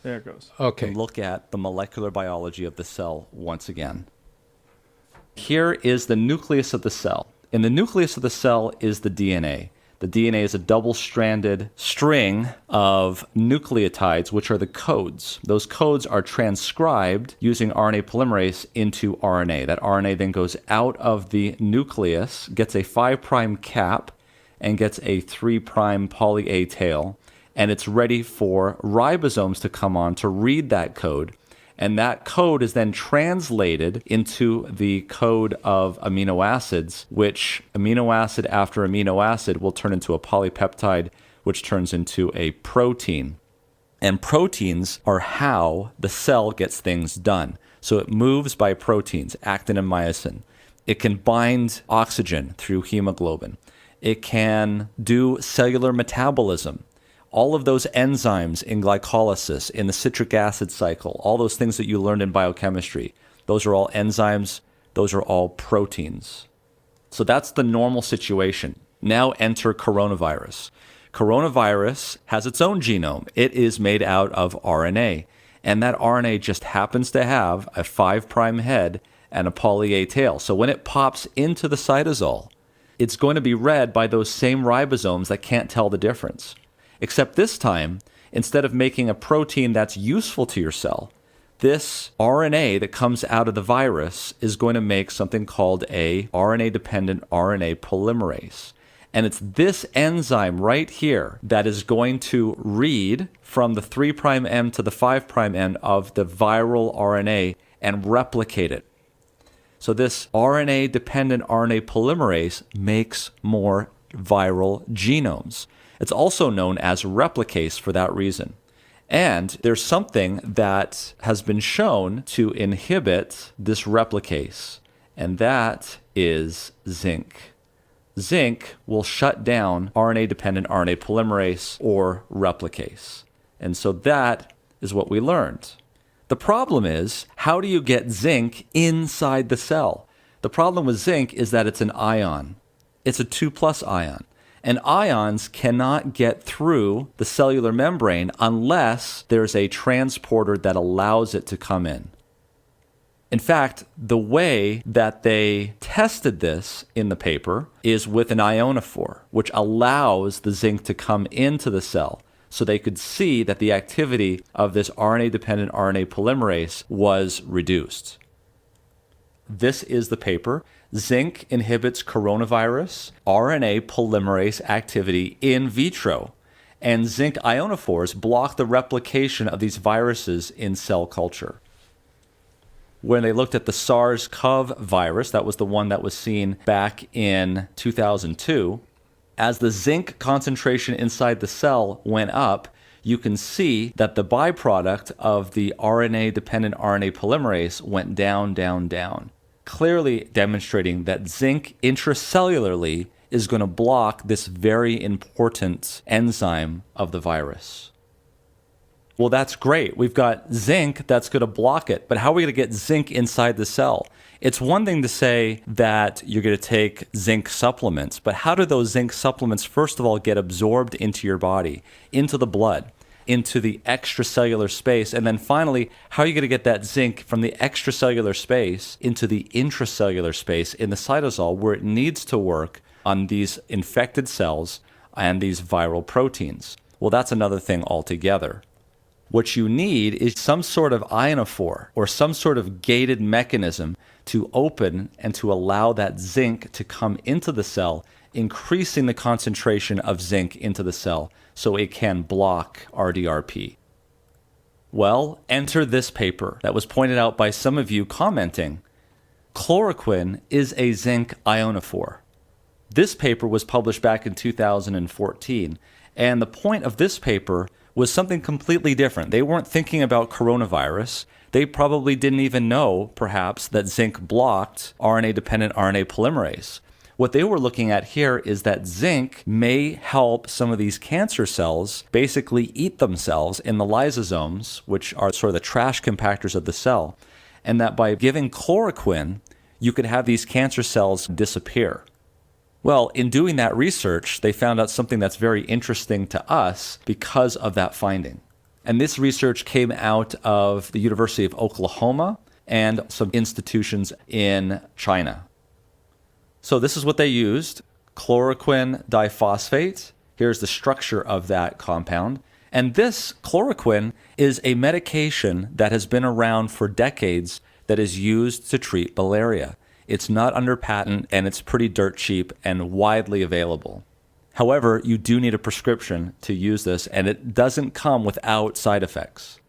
There it goes. Okay. Look at the molecular biology of the cell once again. Here is the nucleus of the cell. In the nucleus of the cell is the DNA. The DNA is a double-stranded string of nucleotides, which are the codes. Those codes are transcribed using RNA polymerase into RNA. That RNA then goes out of the nucleus, gets a 5' cap, and gets a 3' poly A tail, and it's ready for ribosomes to come on to read that code. And that code is then translated into the code of amino acids, which amino acid after amino acid will turn into a polypeptide, which turns into a protein. And proteins are how the cell gets things done. So it moves by proteins, actin and myosin. It can bind oxygen through hemoglobin. It can do cellular metabolism. All of those enzymes in glycolysis, in the citric acid cycle, all those things that you learned in biochemistry, those are all enzymes, those are all proteins. So that's the normal situation. Now enter coronavirus. Coronavirus has its own genome. It is made out of RNA, and that RNA just happens to have a 5' head and a poly A tail. So when it pops into the cytosol, it's going to be read by those same ribosomes that can't tell the difference. Except this time, instead of making a protein that's useful to your cell, this RNA that comes out of the virus is going to make something called a RNA-dependent RNA polymerase. And it's this enzyme right here that is going to read from the 3' end to the 5' end of the viral RNA and replicate it. So this RNA-dependent RNA polymerase makes more viral genomes. It's also known as replicase for that reason. And there's something that has been shown to inhibit this replicase, and that is zinc. Zinc will shut down RNA-dependent RNA polymerase or replicase. And so that is what we learned. The problem is, how do you get zinc inside the cell? The problem with zinc is that it's an ion. It's a 2+ ion. And ions cannot get through the cellular membrane unless there's a transporter that allows it to come in. In fact, the way that they tested this in the paper is with an ionophore, which allows the zinc to come into the cell. So they could see that the activity of this RNA-dependent RNA polymerase was reduced. This is the paper. Zinc inhibits coronavirus RNA polymerase activity in vitro, and zinc ionophores block the replication of these viruses in cell culture. When they looked at the SARS-CoV virus, that was the one that was seen back in 2002, as the zinc concentration inside the cell went up, you can see that the byproduct of the RNA-dependent RNA polymerase went down, down, down, clearly demonstrating that zinc intracellularly is going to block this very important enzyme of the virus. Well, that's great. We've got zinc that's going to block it, but how are we going to get zinc inside the cell? It's one thing to say that you're going to take zinc supplements, but how do those zinc supplements, first of all, get absorbed into your body, into the blood, into the extracellular space? And then finally, how are you going to get that zinc from the extracellular space into the intracellular space in the cytosol where it needs to work on these infected cells and these viral proteins? Well, that's another thing altogether. What you need is some sort of ionophore or some sort of gated mechanism to open and to allow that zinc to come into the cell, increasing the concentration of zinc into the cell so it can block RDRP. Well, enter this paper that was pointed out by some of you commenting. Chloroquine is a zinc ionophore. This paper was published back in 2014, and the point of this paper was something completely different. They weren't thinking about coronavirus. They probably didn't even know, perhaps, that zinc blocked RNA-dependent RNA polymerase. What they were looking at here is that zinc may help some of these cancer cells basically eat themselves in the lysosomes, which are sort of the trash compactors of the cell, and that by giving chloroquine, you could have these cancer cells disappear. Well, in doing that research, they found out something that's very interesting to us because of that finding. And this research came out of the University of Oklahoma and some institutions in China. So this is what they used: chloroquine diphosphate. Here's the structure of that compound. And this chloroquine is a medication that has been around for decades that is used to treat malaria. It's not under patent, and it's pretty dirt cheap and widely available. However, you do need a prescription to use this, and it doesn't come without side effects.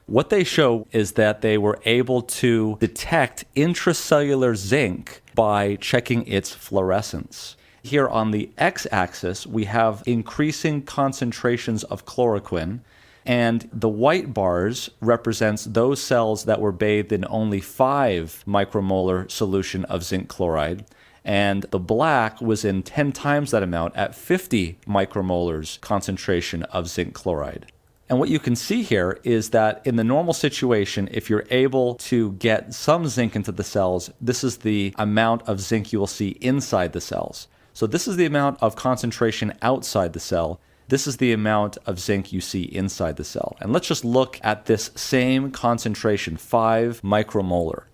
What they show is that they were able to detect intracellular zinc by checking its fluorescence. Here on the x-axis, we have increasing concentrations of chloroquine, and the white bars represents those cells that were bathed in only 5 micromolar solution of zinc chloride, and the black was in 10 times that amount at 50 micromolars concentration of zinc chloride. And what you can see here is that in the normal situation, if you're able to get some zinc into the cells, this is the amount of zinc you will see inside the cells. So this is the amount of concentration outside the cell. This is the amount of zinc you see inside the cell. And let's just look at this same concentration, 5 micromolar.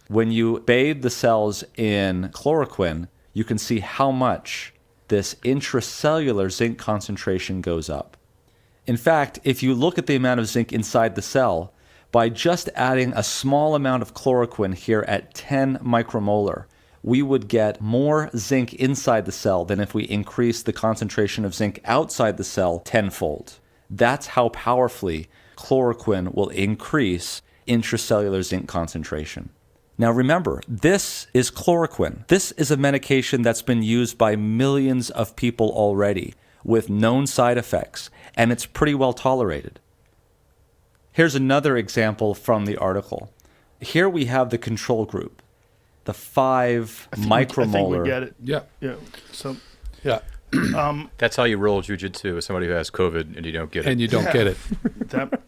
When you bathe the cells in chloroquine, you can see how much this intracellular zinc concentration goes up. In fact, if you look at the amount of zinc inside the cell, by just adding a small amount of chloroquine here at 10 micromolar, we would get more zinc inside the cell than if we increased the concentration of zinc outside the cell tenfold. That's how powerfully chloroquine will increase intracellular zinc concentration. Now remember, this is chloroquine. This is a medication that's been used by millions of people already with known side effects, and it's pretty well tolerated. Here's another example from the article. Here we have the control group, the 5 micromolar. I think we get it. Yeah. Yeah. So Yeah. That's how you roll jujitsu with somebody who has COVID and you don't get it. And you don't get it. that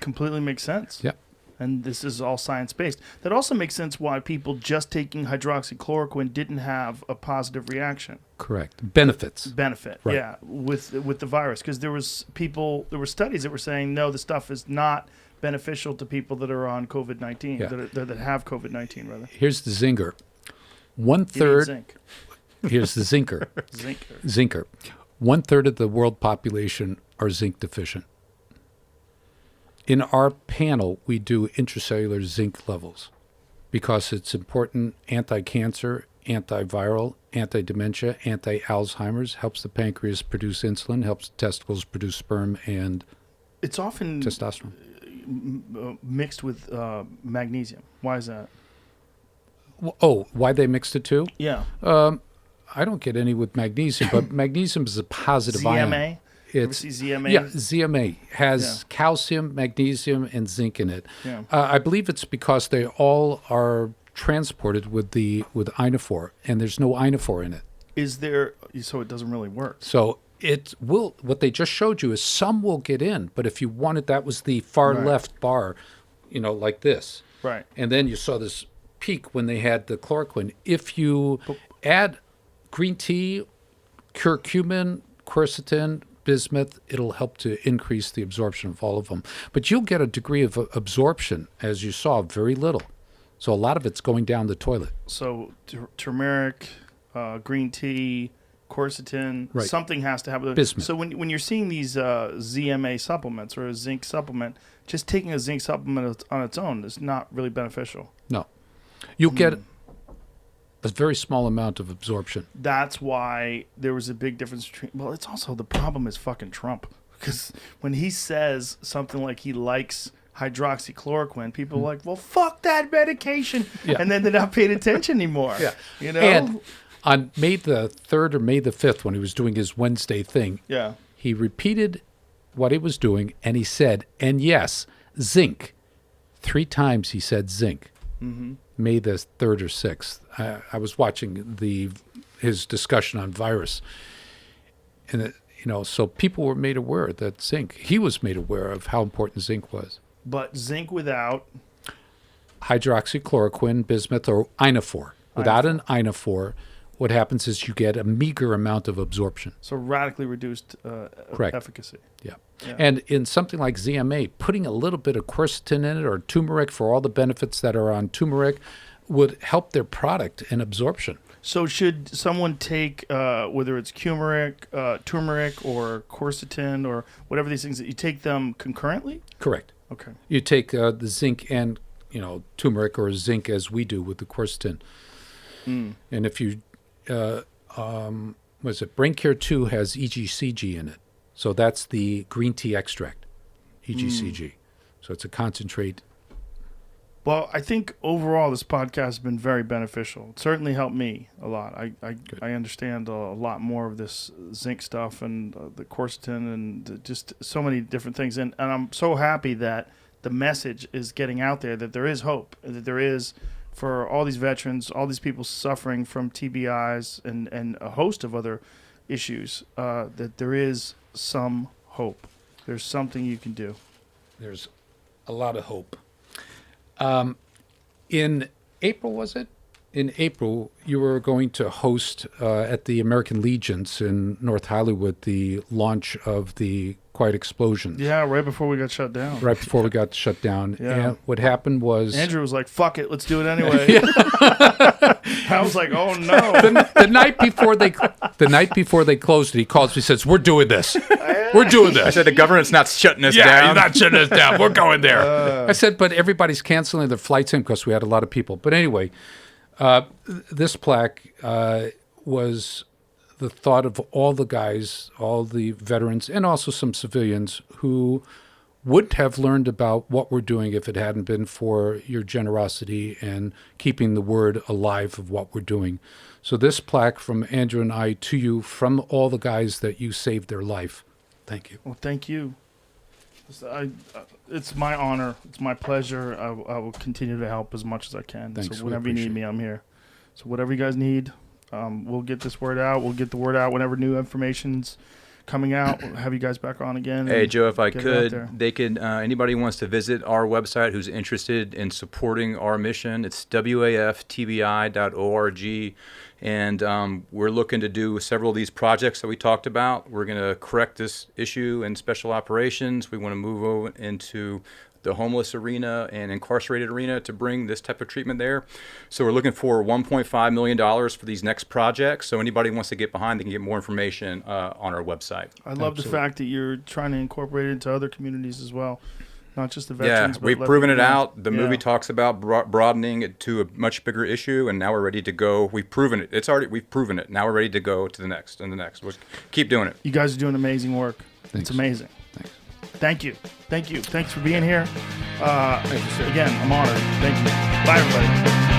completely makes sense. Yeah. And this is all science-based. That also makes sense why people just taking hydroxychloroquine didn't have a positive reaction. Correct. Benefit. Right. Yeah, with the virus. Because there were studies that were saying, no, the stuff is not beneficial to people that are on COVID-19, Yeah. that have COVID-19, rather. Here's the zinger. You need 1/3. zinc. Here's the zinker. Zinker. 1/3 of the world population are zinc deficient. In our panel, we do intracellular zinc levels because it's important anti-cancer, antiviral, anti-dementia, anti-Alzheimer's, helps the pancreas produce insulin, helps the testicles produce sperm and It's often testosterone. mixed with magnesium. Why is that? Oh, why they mixed the two? Yeah. I don't get any with magnesium, but magnesium is a positive ion. ZMA? Ever It's see ZMA? Yeah, ZMA has Yeah. calcium, magnesium, and zinc in it. Yeah. I believe it's because they all are transported with inophore, and there's no inophore in it. Is there, so it doesn't really work. So it will. What they just showed you is some will get in, but if you wanted, that was the far Right. left bar, like this. Right. And then you saw this peak when they had the chloroquine. If you add green tea, curcumin, quercetin, bismuth, it'll help to increase the absorption of all of them. But you'll get a degree of absorption, as you saw, very little. So a lot of it's going down the toilet. So turmeric, green tea, quercetin, Right. something has to have. Bismuth. So when you're seeing these ZMA supplements or a zinc supplement, just taking a zinc supplement on its own is not really beneficial. No. You'll get a very small amount of absorption. That's why there was a big difference between. Well, it's also the problem is fucking Trump, because when he says something like he likes hydroxychloroquine, people are like, well, fuck that medication. Yeah. And then they're not paying attention anymore. Yeah. You know? And on May the 3rd or May the 5th, when he was doing his Wednesday thing, yeah. he repeated what he was doing, and he said, and yes, zinc. 3 times he said zinc. Mm-hmm. May the 3rd or 6th. I was watching his discussion on virus. And, so people were made aware that zinc, he was made aware of how important zinc was. But zinc without. Hydroxychloroquine, bismuth, or inophore. Without an inophore, what happens is you get a meager amount of absorption. So radically reduced Correct. efficacy. Yeah. Yeah. And in something like ZMA, putting a little bit of quercetin in it or turmeric for all the benefits that are on turmeric would help their product in absorption. So should someone take, whether it's turmeric or quercetin or whatever these things, that you take them concurrently? Correct. Okay. You take the zinc and, turmeric or zinc as we do with the quercetin. And if you, Brain Care 2 has EGCG in it. So that's the green tea extract, EGCG. So it's a concentrate. Well, I think overall this podcast has been very beneficial. It certainly helped me a lot. I understand a lot more of this zinc stuff and the quercetin and just so many different things. And I'm so happy that the message is getting out there that there is hope, that there is, for all these veterans, all these people suffering from TBIs and a host of other issues, that there is some hope. There's something you can do. There's a lot of hope. In April, was it? In April, you were going to host at the American Legions in North Hollywood the launch of the Quiet Explosions. Yeah, right before we got shut down. Right before we got shut down. Yeah. And what happened was Andrew was like, fuck it, let's do it anyway. I was like, oh no. the night before they closed it, he calls me, says, "We're doing this. We're doing this." I said the government's not shutting us Yeah, down. you're not shutting us down. We're going there. I said, but everybody's canceling their flights in because we had a lot of people. But anyway, This plaque was the thought of all the guys, all the veterans, and also some civilians who wouldn't have learned about what we're doing if it hadn't been for your generosity and keeping the word alive of what we're doing. So this plaque from Andrew and I to you, from all the guys that you saved their life. Thank you. Well, thank you. It's my honor. It's my pleasure. I will continue to help as much as I can. Thanks, So we whenever you need appreciate me, I'm here. So whatever you guys need, we'll get this word out. We'll get the word out whenever new information's coming out. We'll have you guys back on again. Hey, Joe, if I get it out there. could, they could, anybody who wants to visit our website who's interested in supporting our mission, it's waftbi.org. And we're looking to do several of these projects that we talked about. We're going to correct this issue in special operations. We want to move over into the homeless arena and incarcerated arena to bring this type of treatment there. So we're looking for $1.5 million for these next projects. So anybody who wants to get behind, they can get more information on our website. I love the fact that you're trying to incorporate it into other communities as well, not just the veterans. Yeah, but we've let proven it people know. out. The movie talks about broadening it to a much bigger issue, and now we're ready to go. We've proven it. We've proven it. Now we're ready to go to the next and the next. We'll keep doing it. You guys are doing amazing work. Thanks. It's amazing. Thanks. Thank you. Thank you. Thanks for being here. Thank you, sir. Again, I'm honored. Thank you. Bye, everybody.